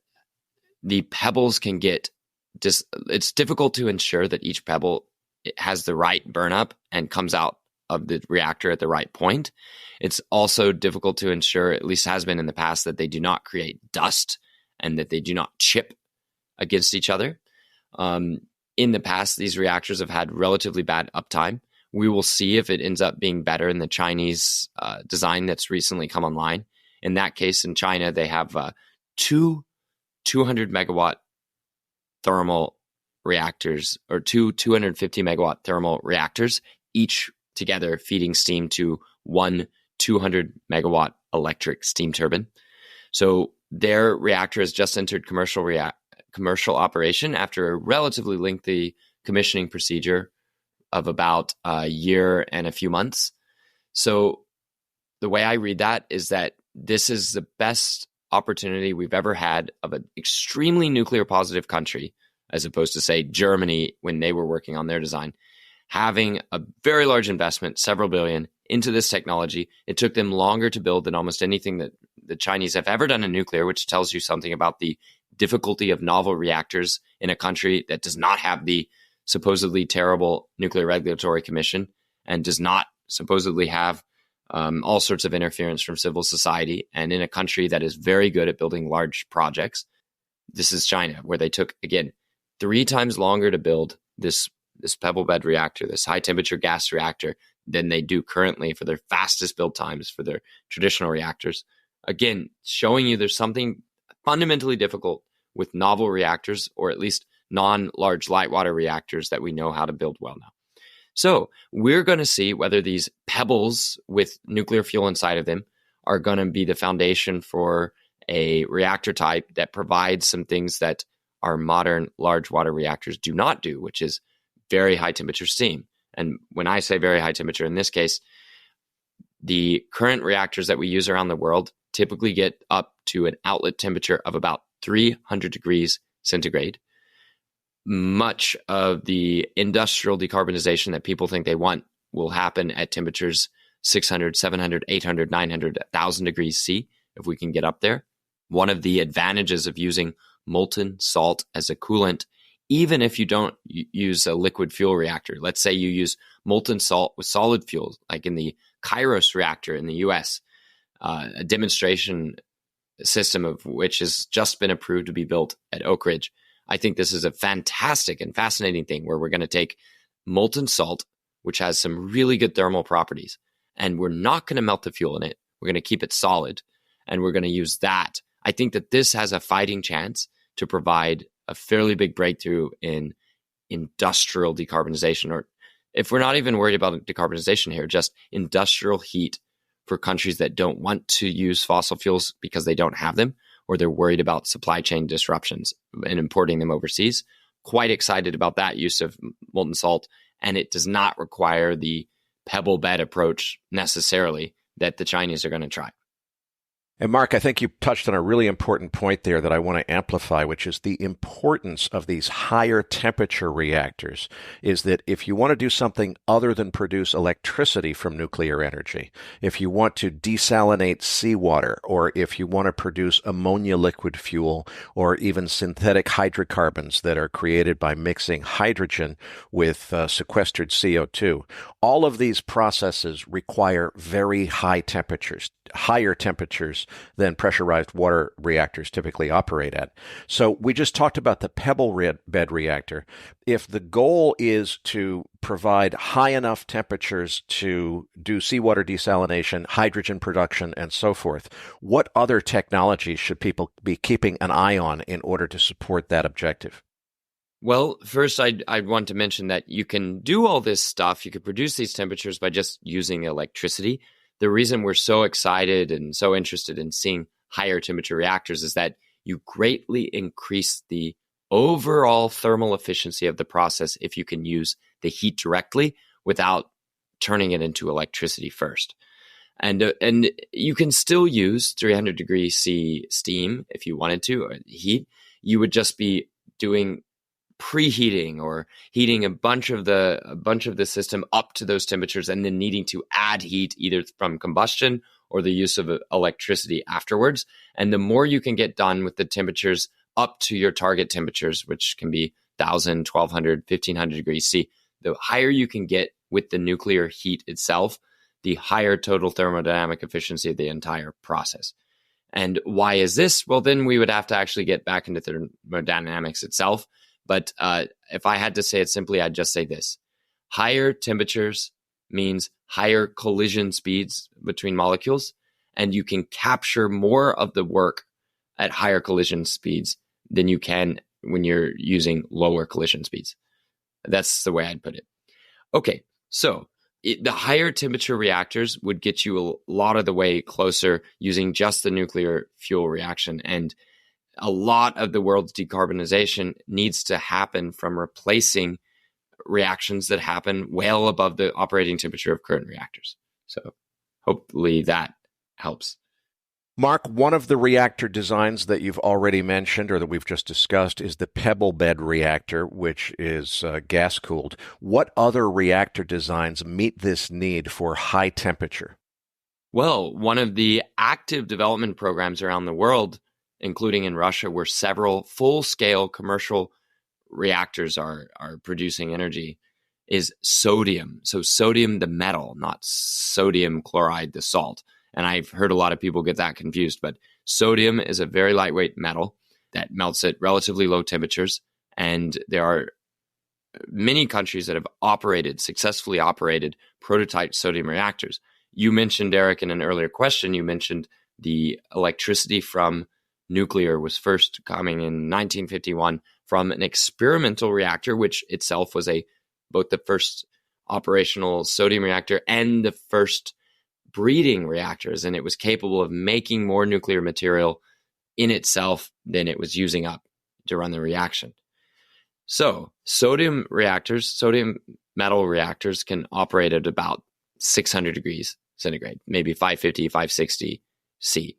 the pebbles can get it's difficult to ensure that each pebble has the right burn up and comes out of the reactor at the right point. It's also difficult to ensure, at least has been in the past, that they do not create dust and that they do not chip against each other. In the past, these reactors have had relatively bad uptime. We will see if it ends up being better in the Chinese design that's recently come online. In that case, in China, they have two 200 megawatt thermal reactors, or two 250 megawatt thermal reactors, each together feeding steam to one 200 megawatt electric steam turbine. So their reactor has just entered commercial operation after a relatively lengthy commissioning procedure of about a year and a few months. So the way I read that is that this is the best opportunity we've ever had of an extremely nuclear positive country, as opposed to, say, Germany when they were working on their design, having a very large investment, several billion, into this technology. It took them longer to build than almost anything that the Chinese have ever done in nuclear, which tells you something about the difficulty of novel reactors in a country that does not have the supposedly terrible Nuclear Regulatory Commission and does not supposedly have all sorts of interference from civil society, and in a country that is very good at building large projects. This is China, where they took, again, 3 times longer to build this pebble bed reactor, this high temperature gas reactor, than they do currently for their fastest build times for their traditional reactors. Again, showing you there's something fundamentally difficult with novel reactors, or at least non-large light water reactors that we know how to build well now. So we're going to see whether these pebbles with nuclear fuel inside of them are going to be the foundation for a reactor type that provides some things that our modern large water reactors do not do, which is very high temperature steam. And when I say very high temperature, in this case, the current reactors that we use around the world typically get up to an outlet temperature of about 300 degrees centigrade. Much of the industrial decarbonization that people think they want will happen at temperatures 600, 700, 800, 900, 1,000 degrees C, if we can get up there. One of the advantages of using molten salt as a coolant, even if you don't use a liquid fuel reactor, let's say you use molten salt with solid fuel, like in the Kairos reactor in the US, a demonstration system of which has just been approved to be built at Oak Ridge. I think this is a fantastic and fascinating thing where we're going to take molten salt, which has some really good thermal properties, and we're not going to melt the fuel in it. We're going to keep it solid, and we're going to use that. I think that this has a fighting chance to provide a fairly big breakthrough in industrial decarbonization, or if we're not even worried about decarbonization here, just industrial heat for countries that don't want to use fossil fuels because they don't have them, or they're worried about supply chain disruptions and importing them overseas. Quite excited about that use of molten salt, and it does not require the pebble bed approach necessarily that the Chinese are going to try. And Mark, I think you touched on a really important point there that I want to amplify, which is the importance of these higher temperature reactors, is that if you want to do something other than produce electricity from nuclear energy, if you want to desalinate seawater, or if you want to produce ammonia liquid fuel, or even synthetic hydrocarbons that are created by mixing hydrogen with sequestered CO2, all of these processes require very high temperatures, higher temperatures than pressurized water reactors typically operate at. So we just talked about the pebble bed reactor. If the goal is to provide high enough temperatures to do seawater desalination, hydrogen production, and so forth, what other technologies should people be keeping an eye on in order to support that objective? Well, first, I'd want to mention that you can do all this stuff. You could produce these temperatures by just using electricity. The reason we're so excited and so interested in seeing higher temperature reactors is that you greatly increase the overall thermal efficiency of the process if you can use the heat directly without turning it into electricity first. And you can still use 300 degrees C steam if you wanted to, or heat. You would just be doing preheating or heating a bunch of the system up to those temperatures, and then needing to add heat either from combustion or the use of electricity afterwards. And the more you can get done with the temperatures up to your target temperatures, which can be 1,000, 1,200, 1,500 degrees C, the higher you can get with the nuclear heat itself, the higher total thermodynamic efficiency of the entire process. And why is this? Well, then we would have to actually get back into thermodynamics itself. But if I had to say it simply, I'd just say this. Higher temperatures means higher collision speeds between molecules. and you can capture more of the work at higher collision speeds than you can when you're using lower collision speeds. That's the way I'd put it. Okay, so the higher temperature reactors would get you a lot of the way closer using just the nuclear fuel reaction. And a lot of the world's decarbonization needs to happen from replacing reactions that happen well above the operating temperature of current reactors. So hopefully that helps. Mark, one of the reactor designs that you've already mentioned or that we've just discussed is the pebble bed reactor, which is gas-cooled. What other reactor designs meet this need for high temperature? Well, one of the active development programs around the world, including in Russia, where several full-scale commercial reactors are producing energy, is sodium. So sodium, the metal, not sodium chloride, the salt. And I've heard a lot of people get that confused, but sodium is a very lightweight metal that melts at relatively low temperatures. And there are many countries that have successfully operated prototype sodium reactors. You mentioned, Eric, in an earlier question, you mentioned the electricity from nuclear was first coming in 1951 from an experimental reactor, which itself was both the first operational sodium reactor and the first breeding reactors, and it was capable of making more nuclear material in itself than it was using up to run the reaction. So sodium metal reactors can operate at about 600 degrees centigrade, maybe 550, 560 C.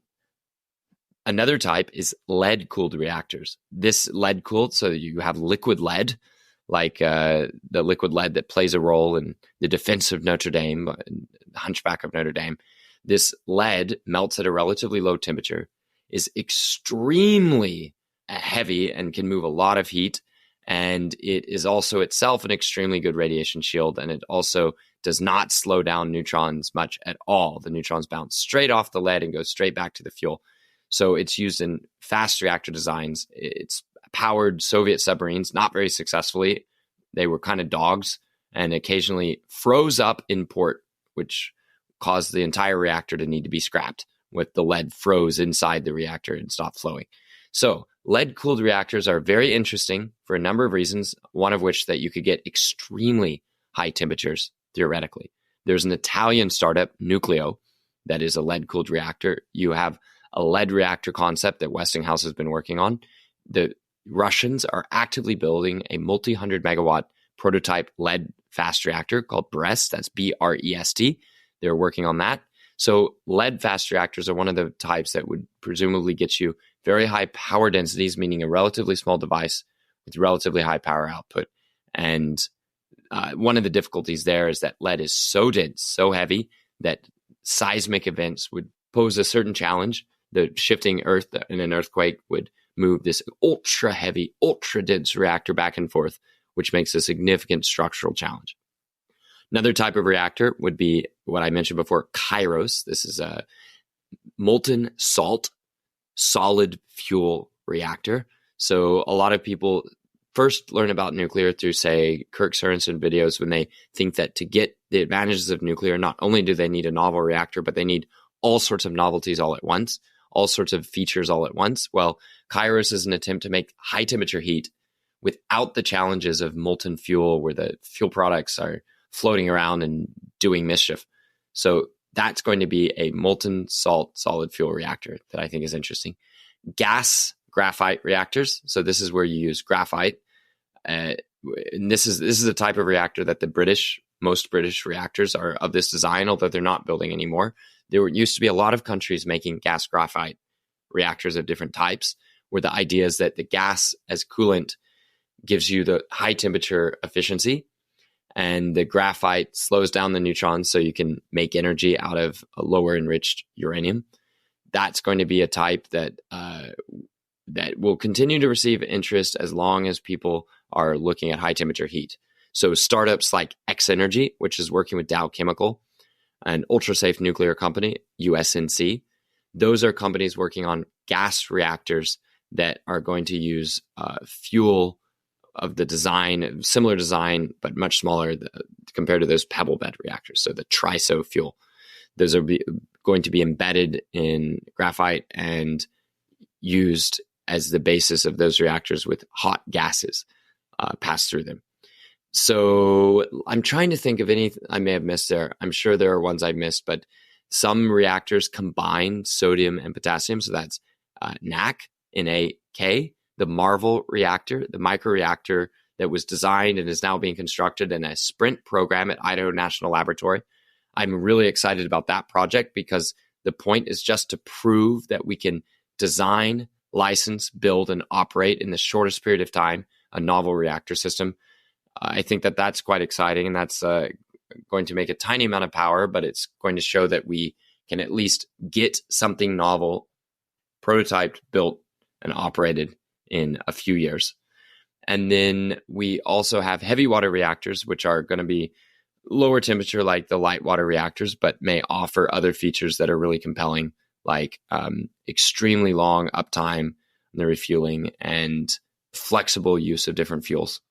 Another type is lead-cooled reactors. This lead-cooled, so you have liquid lead, like the liquid lead that plays a role in the defense of Notre Dame, the Hunchback of Notre Dame. This lead melts at a relatively low temperature, is extremely heavy and can move a lot of heat, and it is also itself an extremely good radiation shield, and it also does not slow down neutrons much at all. The neutrons bounce straight off the lead and go straight back to the fuel. So it's used in fast reactor designs. It's powered Soviet submarines, not very successfully. They were kind of dogs and occasionally froze up in port, which caused the entire reactor to need to be scrapped with the lead froze inside the reactor and stopped flowing. So lead-cooled reactors are very interesting for a number of reasons, one of which that you could get extremely high temperatures, theoretically. There's an Italian startup, Nucleo, that is a lead-cooled reactor. You have a lead reactor concept that Westinghouse has been working on. The Russians are actively building a multi-100 megawatt prototype lead fast reactor called BREST. That's BREST. They're working on that. So lead fast reactors are one of the types that would presumably get you very high power densities, meaning a relatively small device with relatively high power output. And one of the difficulties there is that lead is so dense, so heavy, that seismic events would pose a certain challenge. The shifting earth in an earthquake would move this ultra heavy, ultra dense reactor back and forth, which makes a significant structural challenge. Another type of reactor would be what I mentioned before, Kairos. This is a molten salt, solid fuel reactor. So a lot of people first learn about nuclear through, say, Kirk Sorensen videos when they think that to get the advantages of nuclear, not only do they need a novel reactor, but they need all sorts of novelties all at once, all sorts of features all at once. Well, Kairos is an attempt to make high temperature heat without the challenges of molten fuel where the fuel products are floating around and doing mischief. So that's going to be a molten salt solid fuel reactor that I think is interesting. Gas graphite reactors. So this is where you use graphite. And this is a type of reactor that most British reactors are of this design, although they're not building anymore. There used to be a lot of countries making gas graphite reactors of different types, where the idea is that the gas as coolant gives you the high temperature efficiency, and the graphite slows down the neutrons so you can make energy out of a lower enriched uranium. That's going to be a type that will continue to receive interest as long as people are looking at high temperature heat. So startups like X Energy, which is working with Dow Chemical, an ultra-safe nuclear company, USNC, those are companies working on gas reactors that are going to use fuel of the design, similar design, but much smaller compared to those pebble bed reactors. So the TRISO fuel. Those are going to be embedded in graphite and used as the basis of those reactors with hot gases pass through them. So I'm trying to think of any I may have missed there. I'm sure there are ones I missed, but some reactors combine sodium and potassium. So that's NAK, N-A-K, the Marvel reactor, the microreactor that was designed and is now being constructed in a sprint program at Idaho National Laboratory. I'm really excited about that project because the point is just to prove that we can design, license, build, and operate in the shortest period of time a novel reactor system. I think that that's quite exciting, and that's going to make a tiny amount of power, but it's going to show that we can at least get something novel prototyped, built, and operated in a few years. And then we also have heavy water reactors, which are going to be lower temperature like the light water reactors, but may offer other features that are really compelling, like extremely long uptime, the refueling, and flexible use of different fuels.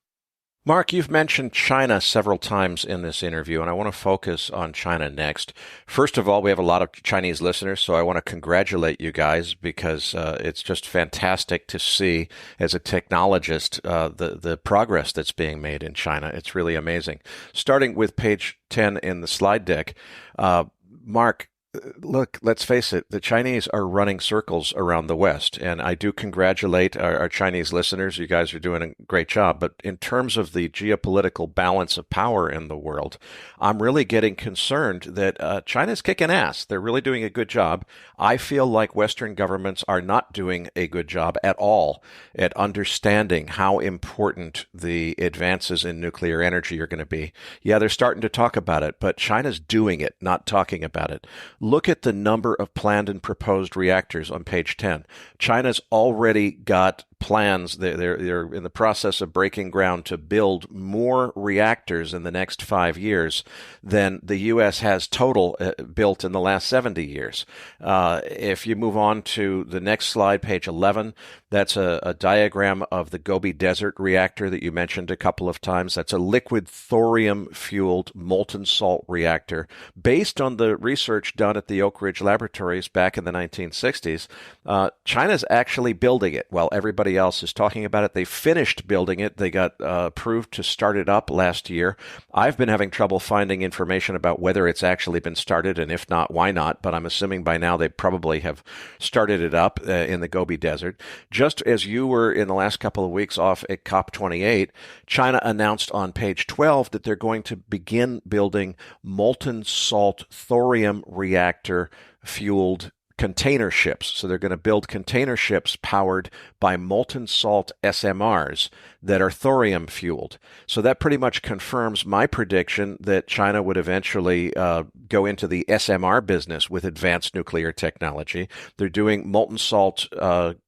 Mark, you've mentioned China several times in this interview, and I want to focus on China next. First of all, we have a lot of Chinese listeners, so I want to congratulate you guys because it's just fantastic to see, as a technologist, the progress that's being made in China. It's really amazing. Starting with page 10 in the slide deck, Mark, look, let's face it, the Chinese are running circles around the West, and I do congratulate our Chinese listeners. You guys are doing a great job. But in terms of the geopolitical balance of power in the world, I'm really getting concerned that China's kicking ass. They're really doing a good job. I feel like Western governments are not doing a good job at all at understanding how important the advances in nuclear energy are going to be. Yeah, they're starting to talk about it, but China's doing it, not talking about it. Look at the number of planned and proposed reactors on page 10. China's already got plans. They're in the process of breaking ground to build more reactors in the next 5 years than the U.S. has total built in the last 70 years. If you move on to the next slide, page 11, that's a diagram of the Gobi Desert reactor that you mentioned a couple of times. That's a liquid thorium-fueled molten salt reactor based on the research done at the Oak Ridge Laboratories back in the 1960s. China's actually building it while everybody else is talking about it. They finished building it. They got approved to start it up last year. I've been having trouble finding information about whether it's actually been started, and if not, why not? But I'm assuming by now they probably have started it up in the Gobi Desert. Just as you were in the last couple of weeks off at COP28, China announced on page 12 that they're going to begin building molten salt thorium reactor fueled container ships. So they're going to build container ships powered by molten salt SMRs that are thorium fueled. So that pretty much confirms my prediction that China would eventually go into the SMR business with advanced nuclear technology. They're doing molten salt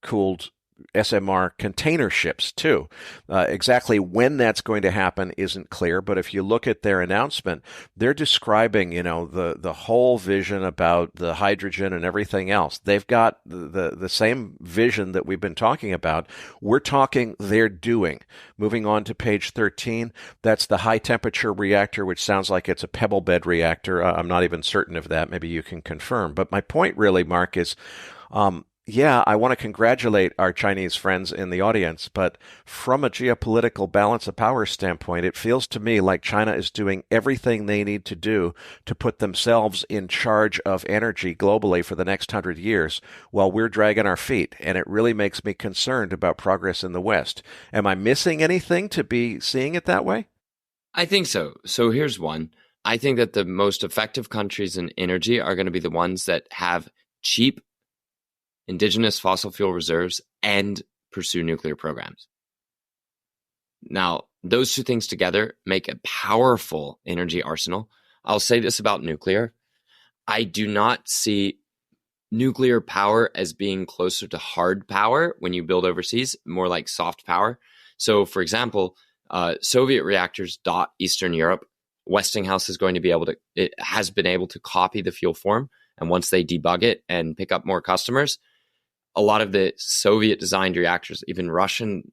cooled SMR container ships too. Exactly when that's going to happen isn't clear, but if you look at their announcement, they're describing, the whole vision about the hydrogen and everything else. They've got the same vision that we've been talking about. We're talking, they're doing. Moving on to page 13, that's the high temperature reactor, which sounds like it's a pebble bed reactor. I'm not even certain of that. Maybe you can confirm. But my point really, Mark, is yeah, I want to congratulate our Chinese friends in the audience, but from a geopolitical balance of power standpoint, it feels to me like China is doing everything they need to do to put themselves in charge of energy globally for the next 100 years while we're dragging our feet, and it really makes me concerned about progress in the West. Am I missing anything to be seeing it that way? I think so. So here's one. I think that the most effective countries in energy are going to be the ones that have cheap indigenous fossil fuel reserves and pursue nuclear programs. Now, those two things together make a powerful energy arsenal. I'll say this about nuclear. I do not see nuclear power as being closer to hard power when you build overseas, more like soft power. So, for example, Soviet reactors dot Eastern Europe. Westinghouse is going to be it has been able to copy the fuel form. And once they debug it and pick up more customers, a lot of the Soviet-designed reactors, even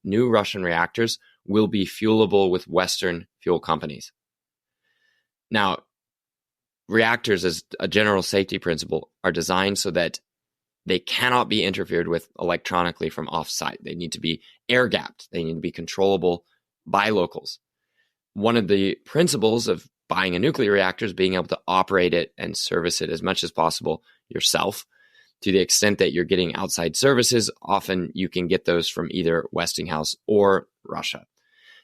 new Russian reactors, will be fuelable with Western fuel companies. Now, reactors, as a general safety principle, are designed so that they cannot be interfered with electronically from off-site. They need to be air-gapped. They need to be controllable by locals. One of the principles of buying a nuclear reactor is being able to operate it and service it as much as possible yourself. To the extent that you're getting outside services, often you can get those from either Westinghouse or Russia.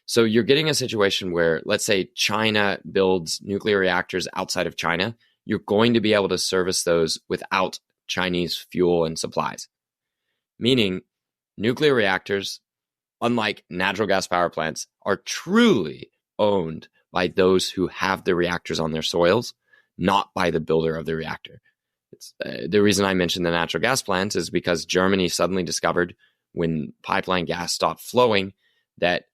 So you're getting a situation where, let's say, China builds nuclear reactors outside of China. You're going to be able to service those without Chinese fuel and supplies. Meaning, nuclear reactors, unlike natural gas power plants, are truly owned by those who have the reactors on their soils, not by the builder of the reactor. The reason I mentioned the natural gas plants is because Germany suddenly discovered, when pipeline gas stopped flowing, that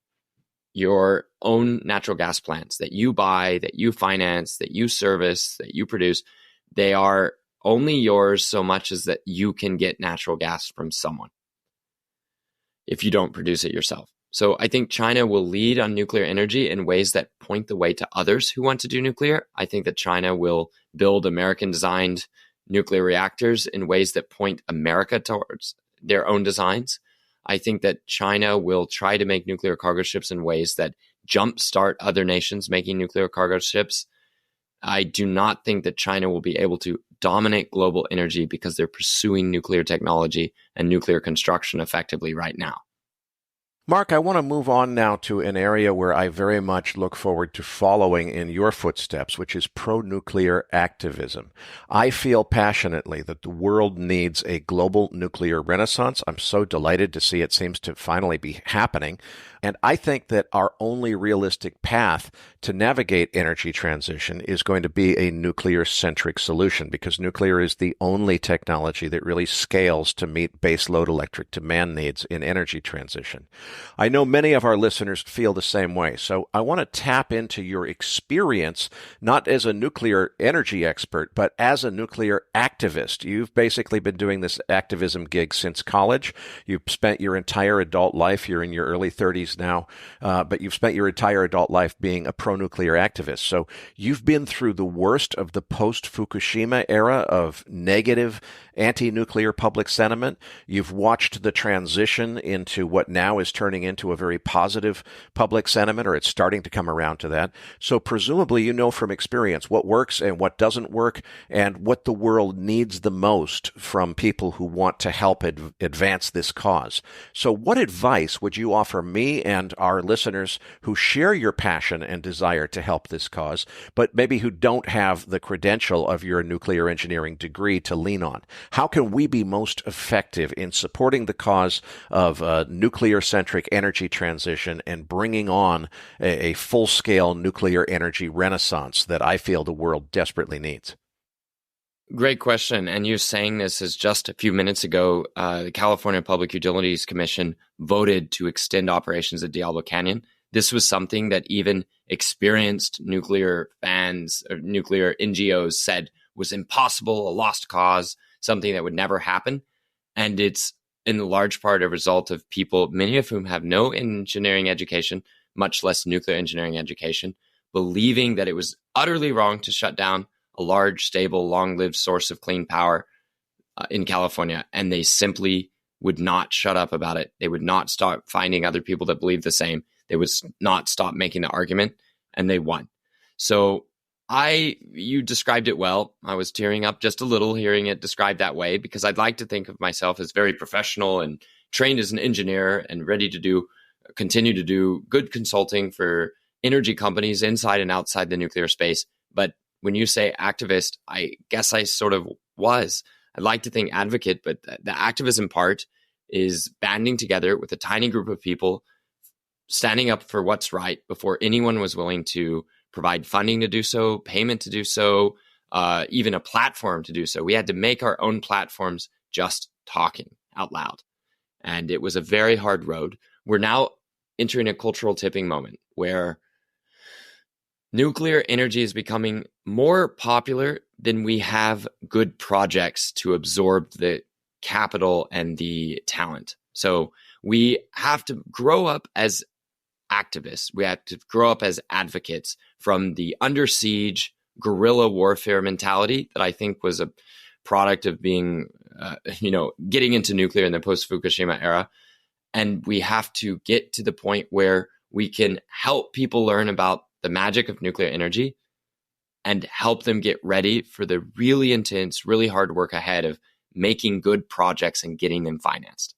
your own natural gas plants that you buy, that you finance, that you service, that you produce, they are only yours so much as that you can get natural gas from someone if you don't produce it yourself. So I think China will lead on nuclear energy in ways that point the way to others who want to do nuclear. I think that China will build American-designed nuclear reactors in ways that point America towards their own designs. I think that China will try to make nuclear cargo ships in ways that jumpstart other nations making nuclear cargo ships. I do not think that China will be able to dominate global energy because they're pursuing nuclear technology and nuclear construction effectively right now. Mark, I want to move on now to an area where I very much look forward to following in your footsteps, which is pro-nuclear activism. I feel passionately that the world needs a global nuclear renaissance. I'm so delighted to see it seems to finally be happening. And I think that our only realistic path to navigate energy transition is going to be a nuclear-centric solution, because nuclear is the only technology that really scales to meet baseload electric demand needs in energy transition. I know many of our listeners feel the same way, so I want to tap into your experience, not as a nuclear energy expert, but as a nuclear activist. You've basically been doing this activism gig since college. You've spent your entire adult life, you're in your early 30s now, but you've spent your entire adult life being a pro-nuclear activist. So you've been through the worst of the post-Fukushima era of negative anti-nuclear public sentiment. You've watched the transition into what now is turning into a very positive public sentiment, or it's starting to come around to that. So presumably you know from experience what works and what doesn't work, and what the world needs the most from people who want to help advance this cause. So what advice would you offer me and our listeners who share your passion and desire to help this cause, but maybe who don't have the credential of your nuclear engineering degree to lean on? How can we be most effective in supporting the cause of nuclear-centric energy transition and bringing on a full-scale nuclear energy renaissance that I feel the world desperately needs? Great question. And you saying this is just a few minutes ago, the California Public Utilities Commission voted to extend operations at Diablo Canyon. This was something that even experienced nuclear fans or nuclear NGOs said was impossible, a lost cause, something that would never happen. And it's in large part a result of people, many of whom have no engineering education, much less nuclear engineering education, believing that it was utterly wrong to shut down a large, stable, long-lived source of clean power in California. And they simply would not shut up about it. They would not stop finding other people that believe the same. They would not stop making the argument, and they won. So you described it well. I was tearing up just a little hearing it described that way, because I'd like to think of myself as very professional and trained as an engineer and ready to continue to do good consulting for energy companies inside and outside the nuclear space. But when you say activist, I guess I sort of was. I'd like to think advocate, but the activism part is banding together with a tiny group of people, standing up for what's right before anyone was willing to provide funding to do so, payment to do so, even a platform to do so. We had to make our own platforms just talking out loud. And it was a very hard road. We're now entering a cultural tipping moment where nuclear energy is becoming more popular than we have good projects to absorb the capital and the talent. So we have to grow up as activists. We have to grow up as advocates from the under siege guerrilla warfare mentality that I think was a product of being, getting into nuclear in the post-Fukushima era. And we have to get to the point where we can help people learn about the magic of nuclear energy and help them get ready for the really intense, really hard work ahead of making good projects and getting them financed.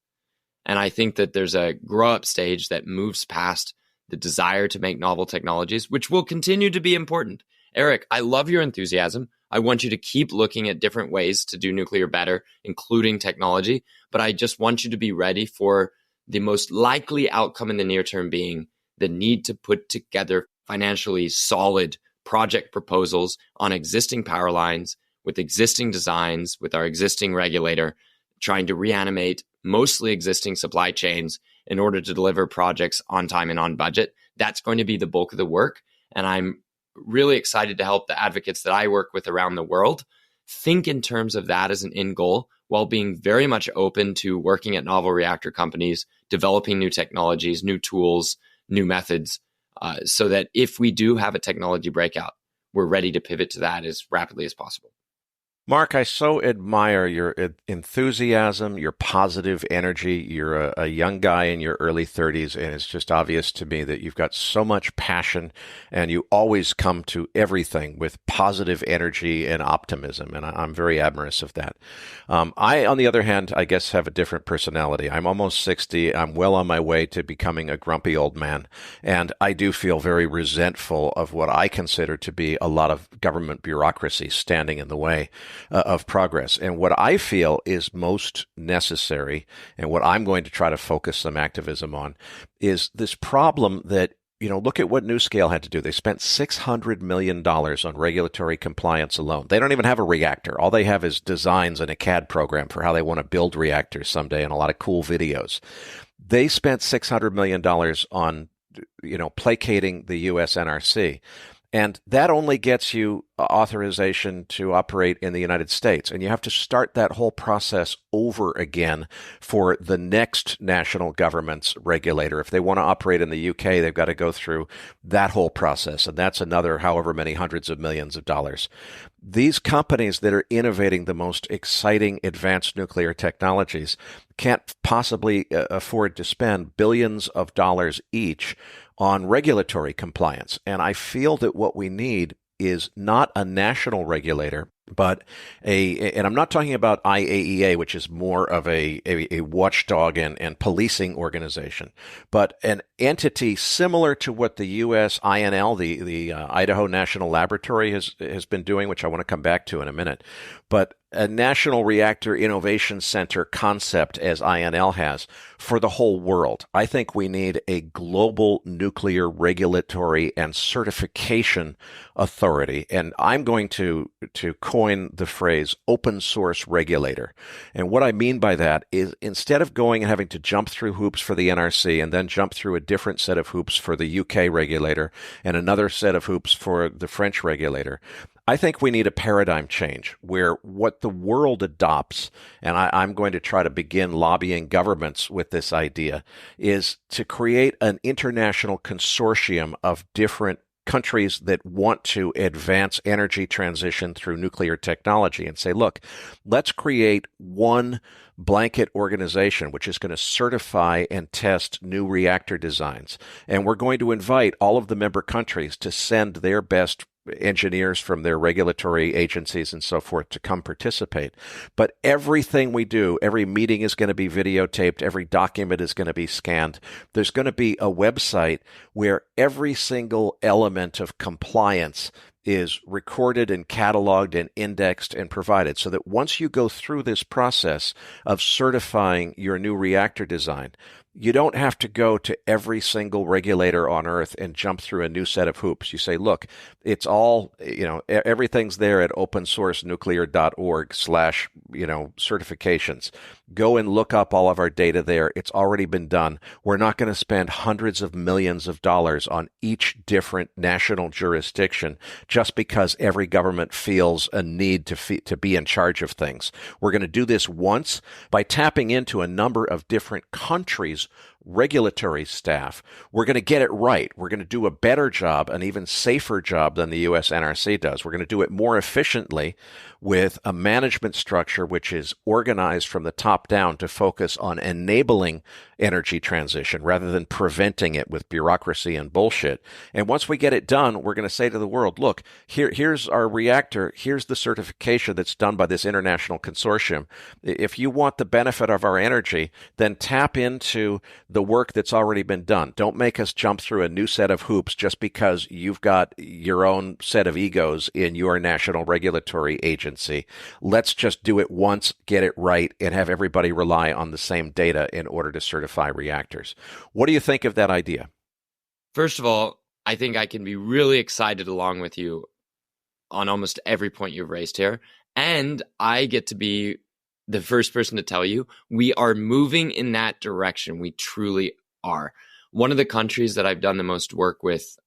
And I think that there's a grow up stage that moves past the desire to make novel technologies, which will continue to be important. Eric, I love your enthusiasm. I want you to keep looking at different ways to do nuclear better, including technology. But I just want you to be ready for the most likely outcome in the near term being the need to put together financially solid project proposals on existing power lines with existing designs, with our existing regulator, trying to reanimate mostly existing supply chains in order to deliver projects on time and on budget. That's going to be the bulk of the work. And I'm really excited to help the advocates that I work with around the world think in terms of that as an end goal, while being very much open to working at novel reactor companies, developing new technologies, new tools, new methods, so that if we do have a technology breakout, we're ready to pivot to that as rapidly as possible. Mark, I so admire your enthusiasm, your positive energy. You're a young guy in your early 30s, and it's just obvious to me that you've got so much passion, and you always come to everything with positive energy and optimism, and I'm very admirous of that. I, on the other hand, I guess have a different personality. I'm almost 60. I'm well on my way to becoming a grumpy old man, and I do feel very resentful of what I consider to be a lot of government bureaucracy standing in the way of progress. And what I feel is most necessary, and what I'm going to try to focus some activism on, is this problem that, look at what NuScale had to do. They spent $600 million on regulatory compliance alone. They don't even have a reactor. All they have is designs and a CAD program for how they want to build reactors someday and a lot of cool videos. They spent $600 million on, placating the U.S. NRC. And that only gets you authorization to operate in the United States. And you have to start that whole process over again for the next national government's regulator. If they want to operate in the UK, they've got to go through that whole process. And that's another however many hundreds of millions of dollars. These companies that are innovating the most exciting advanced nuclear technologies can't possibly afford to spend billions of dollars each on regulatory compliance. And I feel that what we need is not a national regulator, but and I'm not talking about IAEA, which is more of a watchdog and policing organization, but an entity similar to what the U.S. INL, the Idaho National Laboratory has been doing, which I want to come back to in a minute, but a National Reactor Innovation Center concept, as INL has, for the whole world. I think we need a global nuclear regulatory and certification authority, and I'm going to coin the phrase open source regulator. And what I mean by that is, instead of going and having to jump through hoops for the NRC and then jump through a different set of hoops for the UK regulator and another set of hoops for the French regulator, I think we need a paradigm change where what the world adopts, and I'm going to try to begin lobbying governments with this idea, is to create an international consortium of different countries that want to advance energy transition through nuclear technology and say, look, let's create one blanket organization which is going to certify and test new reactor designs. And we're going to invite all of the member countries to send their best engineers from their regulatory agencies and so forth to come participate. But everything we do, every meeting is going to be videotaped, every document is going to be scanned. There's going to be a website where every single element of compliance is recorded and cataloged and indexed and provided, so that once you go through this process of certifying your new reactor design, you don't have to go to every single regulator on Earth and jump through a new set of hoops. You say, look, it's all, everything's there at opensourcenuclear.org/certifications. Go and look up all of our data there. It's already been done. We're not going to spend hundreds of millions of dollars on each different national jurisdiction just because every government feels a need to be in charge of things. We're going to do this once by tapping into a number of different countries' regulatory staff, we're going to get it right. We're going to do a better job, an even safer job than the U.S. NRC does. We're going to do it more efficiently with a management structure which is organized from the top down to focus on enabling energy transition rather than preventing it with bureaucracy and bullshit. And once we get it done, we're going to say to the world, look, here's our reactor, here's the certification that's done by this international consortium. If you want the benefit of our energy, then tap into the work that's already been done. Don't make us jump through a new set of hoops just because you've got your own set of egos in your national regulatory agency. Let's just do it once, get it right, and have everybody rely on the same data in order to certify reactors. What do you think of that idea? First of all, I think I can be really excited along with you on almost every point you've raised here. And I get to be the first person to tell you we are moving in that direction. We truly are. One of the countries that I've done the most work with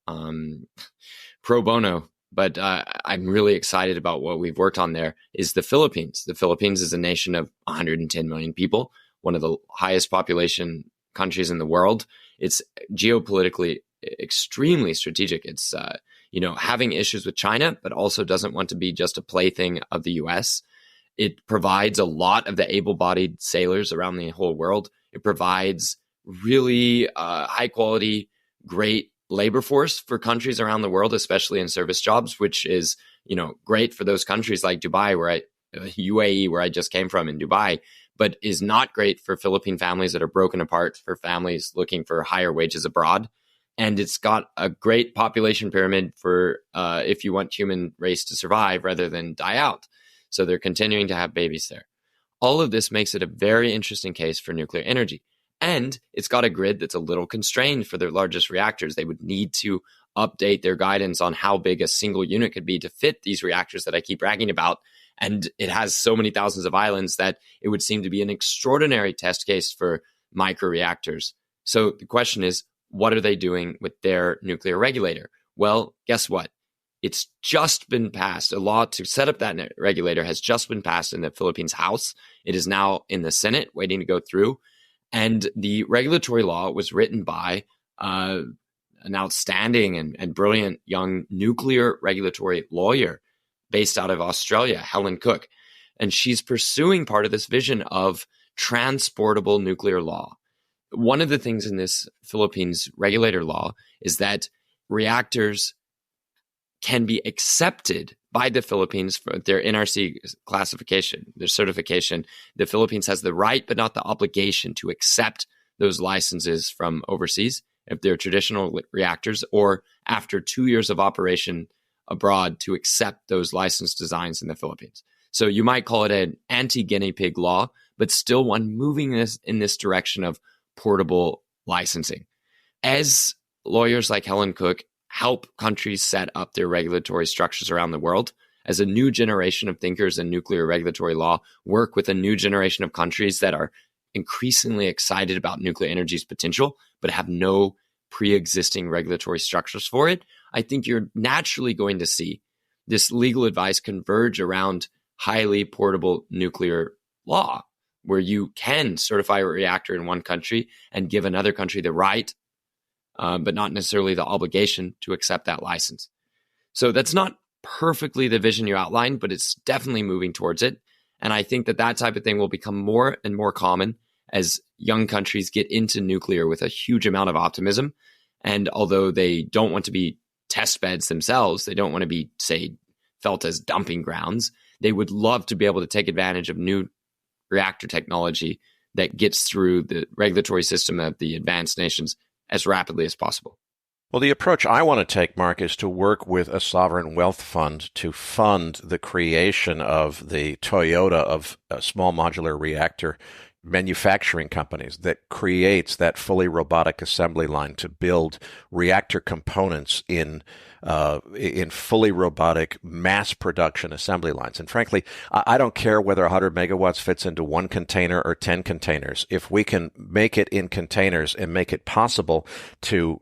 pro bono, but I'm really excited about what we've worked on there, is the Philippines. The Philippines is a nation of 110 million people, one of the highest population countries in the world. It's geopolitically extremely strategic. It's having issues with China, but also doesn't want to be just a plaything of the U.S. It provides a lot of the able-bodied sailors around the whole world. It provides really high quality, great labor force for countries around the world, especially in service jobs, which is, great for those countries like Dubai, UAE, where I just came from in Dubai, but is not great for Philippine families that are broken apart, for families looking for higher wages abroad. And it's got a great population pyramid for if you want human race to survive rather than die out. So they're continuing to have babies there. All of this makes it a very interesting case for nuclear energy. And it's got a grid that's a little constrained for their largest reactors. They would need to update their guidance on how big a single unit could be to fit these reactors that I keep bragging about. And it has so many thousands of islands that it would seem to be an extraordinary test case for microreactors. So the question is, what are they doing with their nuclear regulator? Well, guess what? It's just been passed. A law to set up that regulator has just been passed in the Philippines House. It is now in the Senate waiting to go through. And the regulatory law was written by an outstanding and brilliant young nuclear regulatory lawyer based out of Australia, Helen Cook. And she's pursuing part of this vision of transportable nuclear law. One of the things in this Philippines regulator law is that reactors can be accepted by the Philippines for their NRC classification, their certification. The Philippines has the right, but not the obligation to accept those licenses from overseas if they're traditional reactors, or after 2 years of operation abroad to accept those licensed designs in the Philippines. So you might call it an anti-guinea pig law, but still one moving in this direction of portable licensing. As lawyers like Helen Cook help countries set up their regulatory structures around the world, as a new generation of thinkers in nuclear regulatory law work with a new generation of countries that are increasingly excited about nuclear energy's potential, but have no pre-existing regulatory structures for it, I think you're naturally going to see this legal advice converge around highly portable nuclear law, where you can certify a reactor in one country and give another country the right, but not necessarily the obligation to accept that license. So that's not perfectly the vision you outlined, but it's definitely moving towards it. And I think that type of thing will become more and more common as young countries get into nuclear with a huge amount of optimism. And although they don't want to be test beds themselves, they don't want to be, say, felt as dumping grounds, they would love to be able to take advantage of new reactor technology that gets through the regulatory system of the advanced nations as rapidly as possible. Well, the approach I want to take, Mark, is to work with a sovereign wealth fund to fund the creation of the Toyota of small modular reactor manufacturing companies that creates that fully robotic assembly line to build reactor components in fully robotic mass production assembly lines. And frankly, I don't care whether 100 megawatts fits into one container or 10 containers. If we can make it in containers and make it possible to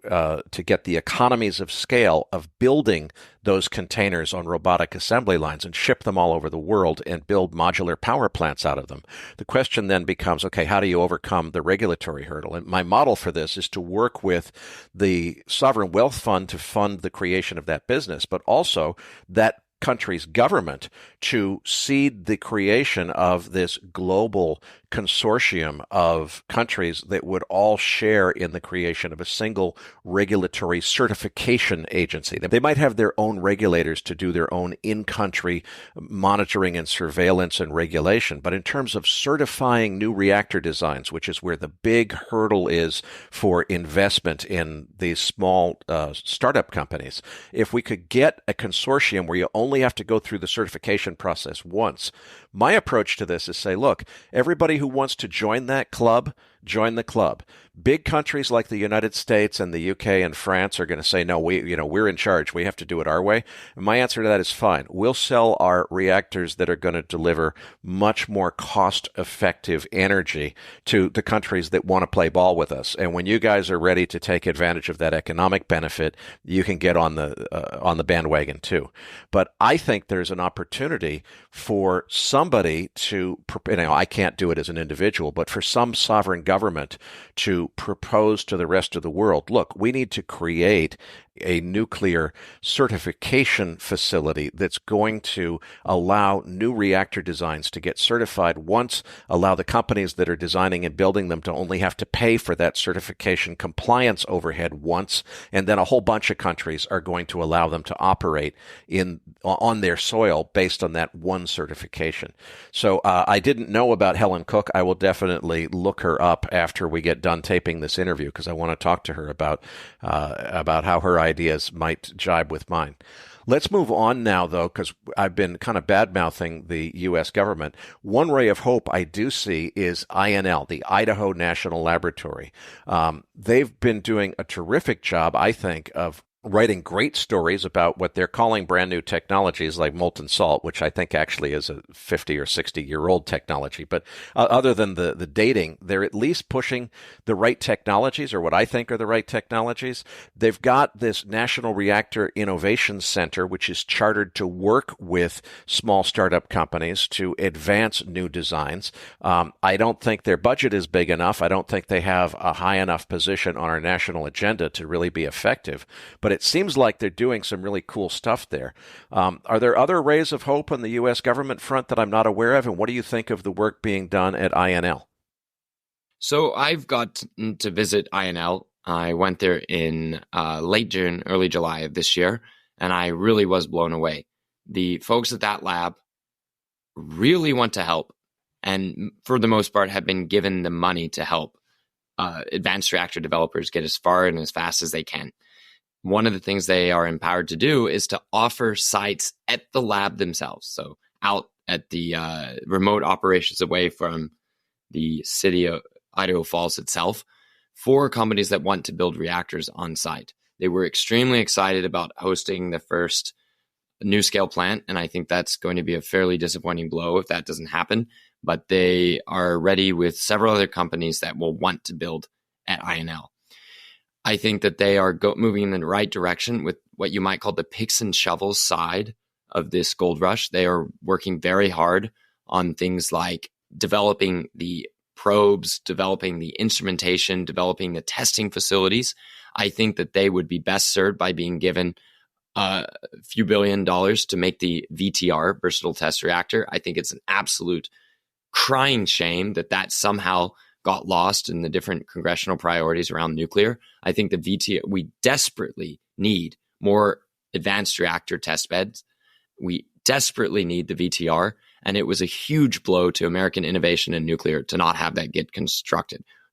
get the economies of scale of building those containers on robotic assembly lines and ship them all over the world and build modular power plants out of them, the question then becomes, becomes, okay, how do you overcome the regulatory hurdle? And my model for this is to work with the sovereign wealth fund to fund the creation of that business, but also that country's government to seed the creation of this global consortium of countries that would all share in the creation of a single regulatory certification agency. They might have their own regulators to do their own in-country monitoring and surveillance and regulation, but in terms of certifying new reactor designs, which is where the big hurdle is for investment in these small startup companies, if we could get a consortium where you only have to go through the certification process once, my approach to this is say, look, everybody who wants to join that club, join the club. Big countries like the United States and the UK and France are going to say, no, we're in charge. We have to do it our way. And my answer to that is fine. We'll sell our reactors that are going to deliver much more cost-effective energy to the countries that want to play ball with us. And when you guys are ready to take advantage of that economic benefit, you can get on the bandwagon too. But I think there's an opportunity for somebody to, I can't do it as an individual, but for some sovereign government to propose to the rest of the world, look, we need to create a nuclear certification facility that's going to allow new reactor designs to get certified once, allow the companies that are designing and building them to only have to pay for that certification compliance overhead once, and then a whole bunch of countries are going to allow them to operate on their soil based on that one certification. So I didn't know about Helen Cook. I will definitely look her up after we get done taping this interview because I want to talk to her about how her ideas might jibe with mine. Let's move on now, though, because I've been kind of bad-mouthing the U.S. government. One ray of hope I do see is INL, the Idaho National Laboratory. They've been doing a terrific job, I think, of writing great stories about what they're calling brand new technologies like molten salt, which I think actually is a 50 or 60-year-old technology. But other than the dating, they're at least pushing the right technologies, or what I think are the right technologies. They've got this National Reactor Innovation Center, which is chartered to work with small startup companies to advance new designs. I don't think their budget is big enough. I don't think they have a high enough position on our national agenda to really be effective. But it seems like they're doing some really cool stuff there. Are there other rays of hope on the U.S. government front that I'm not aware of? And what do you think of the work being done at INL? So I've got to visit INL. I went there in late June, early July of this year, and I really was blown away. The folks at that lab really want to help, and for the most part have been given the money to help advanced reactor developers get as far and as fast as they can. One of the things they are empowered to do is to offer sites at the lab themselves. So out at the remote operations away from the city of Idaho Falls itself for companies that want to build reactors on site. They were extremely excited about hosting the first NuScale plant, and I think that's going to be a fairly disappointing blow if that doesn't happen. But they are ready with several other companies that will want to build at INL. I think that they are moving in the right direction with what you might call the picks and shovels side of this gold rush. They are working very hard on things like developing the probes, developing the instrumentation, developing the testing facilities. I think that they would be best served by being given a few $1 billion to make the VTR, versatile test reactor. I think it's an absolute crying shame that somehow got lost in the different congressional priorities around nuclear. I think we desperately need more advanced reactor test beds. We desperately need the VTR. And it was a huge blow to American innovation in nuclear to not have that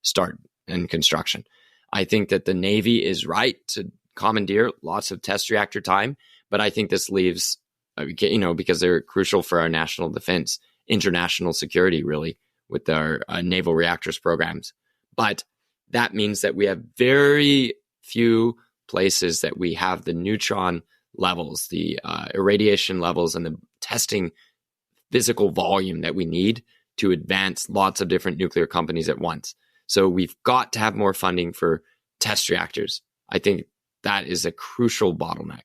start in construction. I think that the Navy is right to commandeer lots of test reactor time, but I think this leaves, because they're crucial for our national defense, international security, really, with our naval reactors programs. But that means that we have very few places that we have the neutron levels, the irradiation levels, and the testing physical volume that we need to advance lots of different nuclear companies at once. So we've got to have more funding for test reactors. I think that is a crucial bottleneck.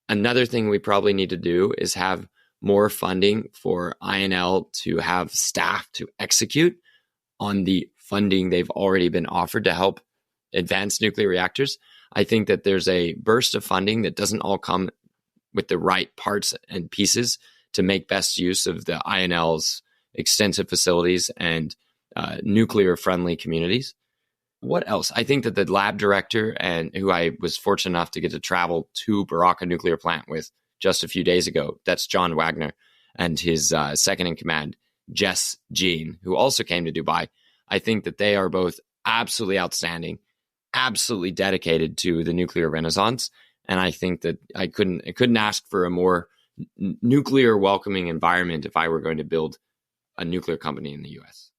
Another thing we probably need to do is have more funding for INL to have staff to execute on the funding they've already been offered to help advance nuclear reactors. I think that there's a burst of funding that doesn't all come with the right parts and pieces to make best use of the INL's extensive facilities and nuclear-friendly communities. What else? I think that the lab director, and who I was fortunate enough to get to travel to Baraka nuclear plant with just a few days ago, that's John Wagner, and his second in command, Jess Jean, who also came to Dubai. I think that they are both absolutely outstanding, absolutely dedicated to the nuclear renaissance. And I think that I couldn't ask for a more nuclear welcoming environment if I were going to build a nuclear company in the U.S.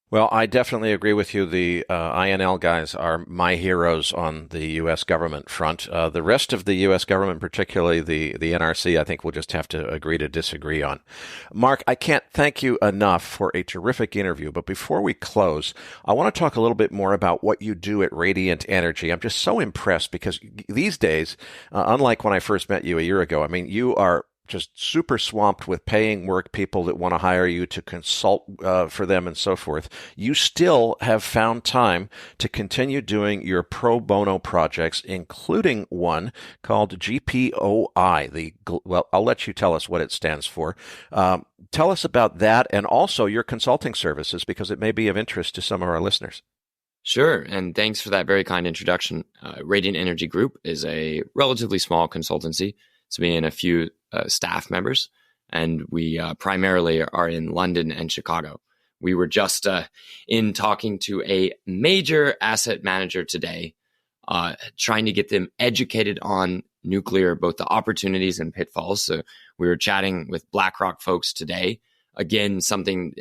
Well, I definitely agree with you. The INL guys are my heroes on the U.S. government front. The rest of the U.S. government, particularly the NRC, I think we'll just have to agree to disagree on. Mark, I can't thank you enough for a terrific interview. But before we close, I want to talk a little bit more about what you do at Radiant Energy. I'm just so impressed because these days, unlike when I first met you a year ago, I mean, you are just super swamped with paying work, people that want to hire you to consult for them and so forth. You still have found time to continue doing your pro bono projects, including one called GPOI. Well, I'll let you tell us what it stands for. Tell us about that and also your consulting services, because it may be of interest to some of our listeners. Sure, and thanks for that very kind introduction. Radiant Energy Group is a relatively small consultancy. It's me and a few staff members, and we primarily are in London and Chicago. We were just in talking to a major asset manager today, trying to get them educated on nuclear, both the opportunities and pitfalls. So we were chatting with BlackRock folks today. Again, something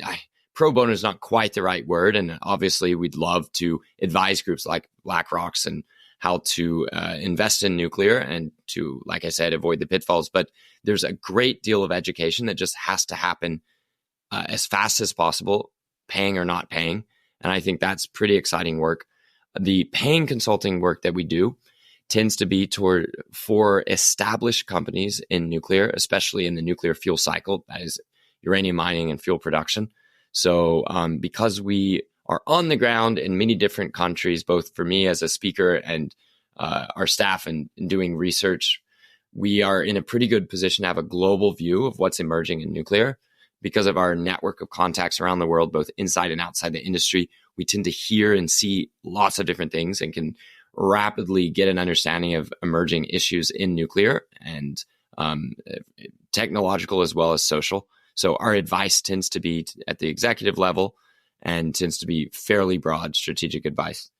pro bono is not quite the right word, and obviously we'd love to advise groups like BlackRock's and how to invest in nuclear and to, like I said, avoid the pitfalls. But there's a great deal of education that just has to happen as fast as possible, paying or not paying. And I think that's pretty exciting work. The paying consulting work that we do tends to be for established companies in nuclear, especially in the nuclear fuel cycle, that is uranium mining and fuel production. So because we are on the ground in many different countries, both for me as a speaker and our staff and doing research, we are in a pretty good position to have a global view of what's emerging in nuclear. Because of our network of contacts around the world, both inside and outside the industry, we tend to hear and see lots of different things and can rapidly get an understanding of emerging issues in nuclear and technological as well as social. So our advice tends to be at the executive level and tends to be fairly broad strategic advice.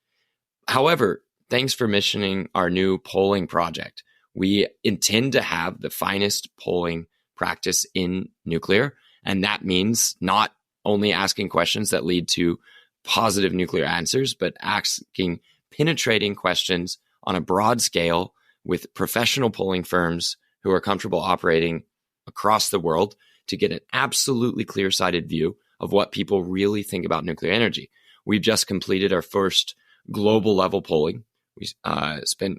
However, thanks for mentioning our new polling project. We intend to have the finest polling practice in nuclear, and that means not only asking questions that lead to positive nuclear answers, but asking penetrating questions on a broad scale with professional polling firms who are comfortable operating across the world to get an absolutely clear-sighted view of what people really think about nuclear energy. We've just completed our first global level polling. We spent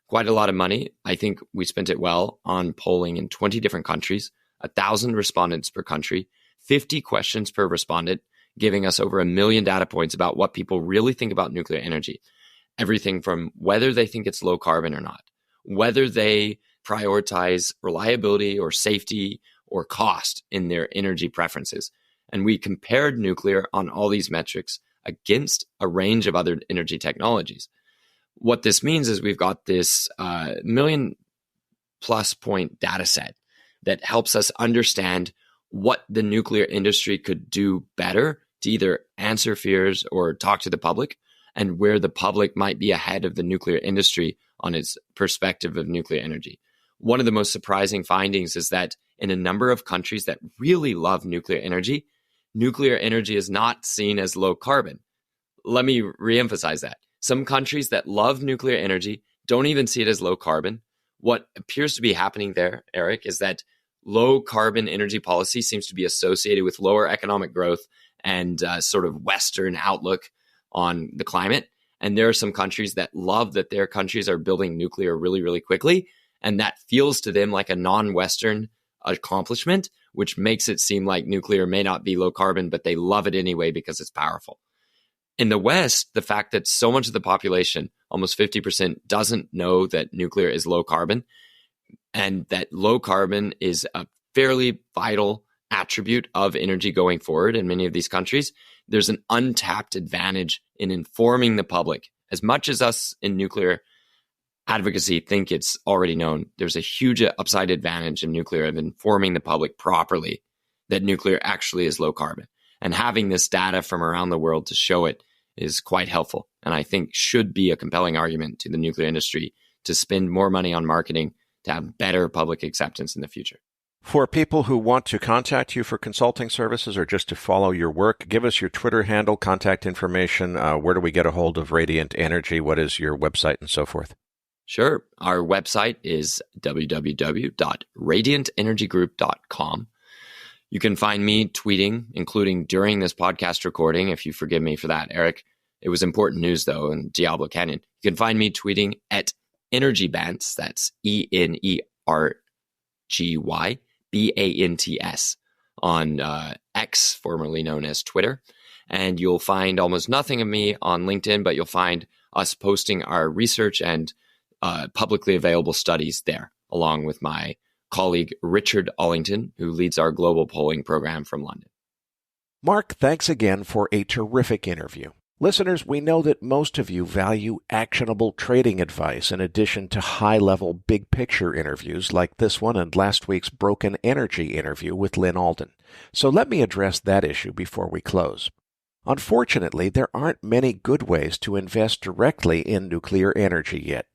quite a lot of money. I think we spent it well on polling in 20 different countries, 1,000 respondents per country, 50 questions per respondent, giving us over 1 million data points about what people really think about nuclear energy. Everything from whether they think it's low carbon or not, whether they prioritize reliability or safety or cost in their energy preferences. And we compared nuclear on all these metrics against a range of other energy technologies. What this means is we've got this 1 million plus point data set that helps us understand what the nuclear industry could do better to either answer fears or talk to the public, and where the public might be ahead of the nuclear industry on its perspective of nuclear energy. One of the most surprising findings is that in a number of countries that really love nuclear energy is not seen as low carbon. Let me reemphasize that. Some countries that love nuclear energy don't even see it as low carbon. What appears to be happening there, Eric, is that low carbon energy policy seems to be associated with lower economic growth and sort of Western outlook on the climate. And there are some countries that love that their countries are building nuclear really, really quickly. And that feels to them like a non-Western accomplishment, which makes it seem like nuclear may not be low carbon, but they love it anyway because it's powerful. In the West, the fact that so much of the population, almost 50%, doesn't know that nuclear is low carbon, and that low carbon is a fairly vital attribute of energy going forward in many of these countries, there's an untapped advantage in informing the public. As much as us in nuclear advocacy think it's already known, there's a huge upside advantage in nuclear of informing the public properly that nuclear actually is low carbon. And having this data from around the world to show it is quite helpful. And I think should be a compelling argument to the nuclear industry to spend more money on marketing to have better public acceptance in the future. For people who want to contact you for consulting services or just to follow your work, give us your Twitter handle, contact information. Where do we get a hold of Radiant Energy? What is your website and so forth? Sure. Our website is www.radiantenergygroup.com. You can find me tweeting, including during this podcast recording, if you forgive me for that, Eric. It was important news, though, in Diablo Canyon. You can find me tweeting at EnergyBants, that's EnergyBants, on X, formerly known as Twitter. And you'll find almost nothing of me on LinkedIn, but you'll find us posting our research and publicly available studies there, along with my colleague Richard Allington, who leads our global polling program from London. Mark, thanks again for a terrific interview. Listeners, we know that most of you value actionable trading advice in addition to high-level big-picture interviews like this one and last week's Broken Energy interview with Lynn Alden. So let me address that issue before we close. Unfortunately, there aren't many good ways to invest directly in nuclear energy yet.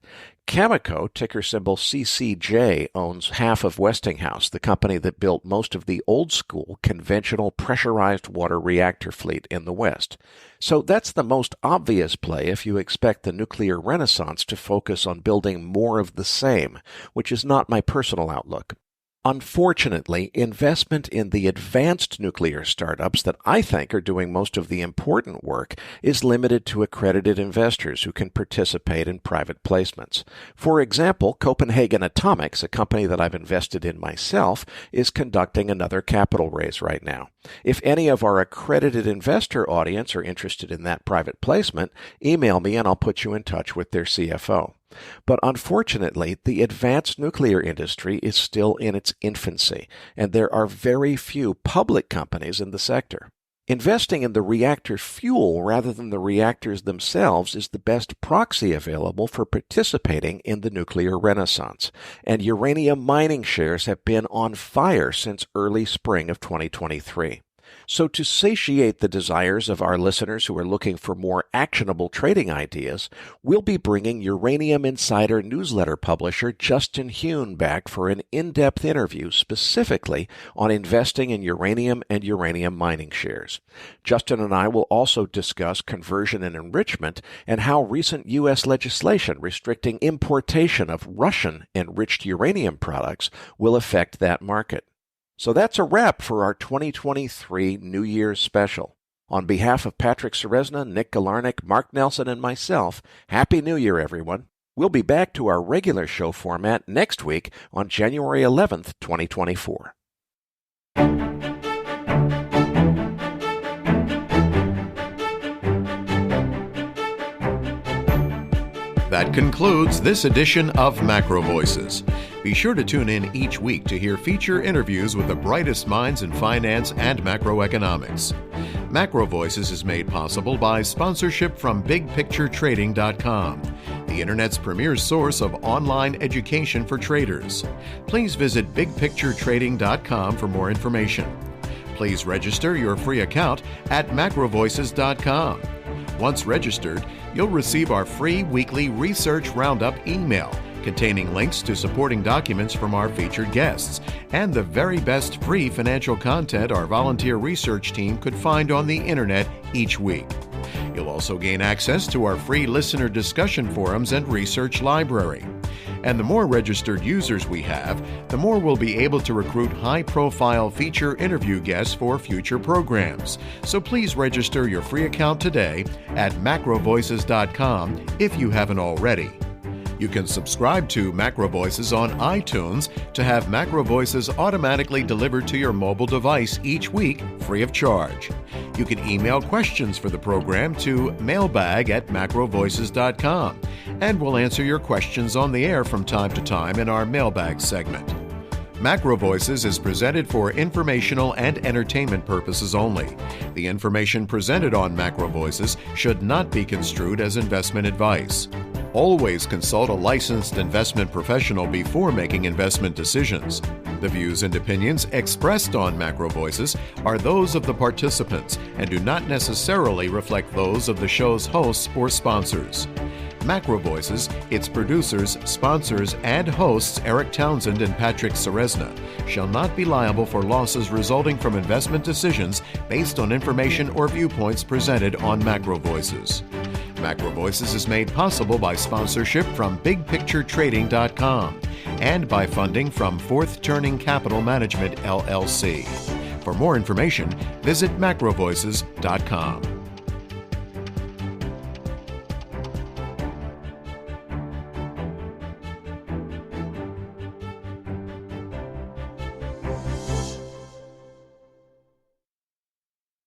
Cameco, ticker symbol CCJ, owns half of Westinghouse, the company that built most of the old-school conventional pressurized water reactor fleet in the West. So that's the most obvious play if you expect the nuclear renaissance to focus on building more of the same, which is not my personal outlook. Unfortunately, investment in the advanced nuclear startups that I think are doing most of the important work is limited to accredited investors who can participate in private placements. For example, Copenhagen Atomics, a company that I've invested in myself, is conducting another capital raise right now. If any of our accredited investor audience are interested in that private placement, email me and I'll put you in touch with their CFO. But unfortunately, the advanced nuclear industry is still in its infancy, and there are very few public companies in the sector. Investing in the reactor fuel rather than the reactors themselves is the best proxy available for participating in the nuclear renaissance, and uranium mining shares have been on fire since early spring of 2023. So to satiate the desires of our listeners who are looking for more actionable trading ideas, we'll be bringing Uranium Insider newsletter publisher Justin Hune back for an in-depth interview specifically on investing in uranium and uranium mining shares. Justin and I will also discuss conversion and enrichment and how recent U.S. legislation restricting importation of Russian enriched uranium products will affect that market. So that's a wrap for our 2023 New Year's special. On behalf of Patrick Ceresna, Nick Galarnik, Mark Nelson, and myself, Happy New Year, everyone. We'll be back to our regular show format next week on January 11th, 2024. That concludes this edition of MacroVoices. Be sure to tune in each week to hear feature interviews with the brightest minds in finance and macroeconomics. MacroVoices is made possible by sponsorship from BigPictureTrading.com, the Internet's premier source of online education for traders. Please visit BigPictureTrading.com for more information. Please register your free account at MacroVoices.com. Once registered, you'll receive our free weekly Research Roundup email containing links to supporting documents from our featured guests and the very best free financial content our volunteer research team could find on the internet each week. You'll also gain access to our free listener discussion forums and research library. And the more registered users we have, the more we'll be able to recruit high-profile feature interview guests for future programs. So please register your free account today at macrovoices.com if you haven't already. You can subscribe to MacroVoices on iTunes to have MacroVoices automatically delivered to your mobile device each week free of charge. You can email questions for the program to mailbag@macrovoices.com, and we'll answer your questions on the air from time to time in our mailbag segment. MacroVoices is presented for informational and entertainment purposes only. The information presented on MacroVoices should not be construed as investment advice. Always consult a licensed investment professional before making investment decisions. The views and opinions expressed on MacroVoices are those of the participants and do not necessarily reflect those of the show's hosts or sponsors. MacroVoices, its producers, sponsors, and hosts Eric Townsend and Patrick Ceresna shall not be liable for losses resulting from investment decisions based on information or viewpoints presented on MacroVoices. MacroVoices is made possible by sponsorship from BigPictureTrading.com and by funding from Fourth Turning Capital Management, LLC. For more information, visit MacroVoices.com.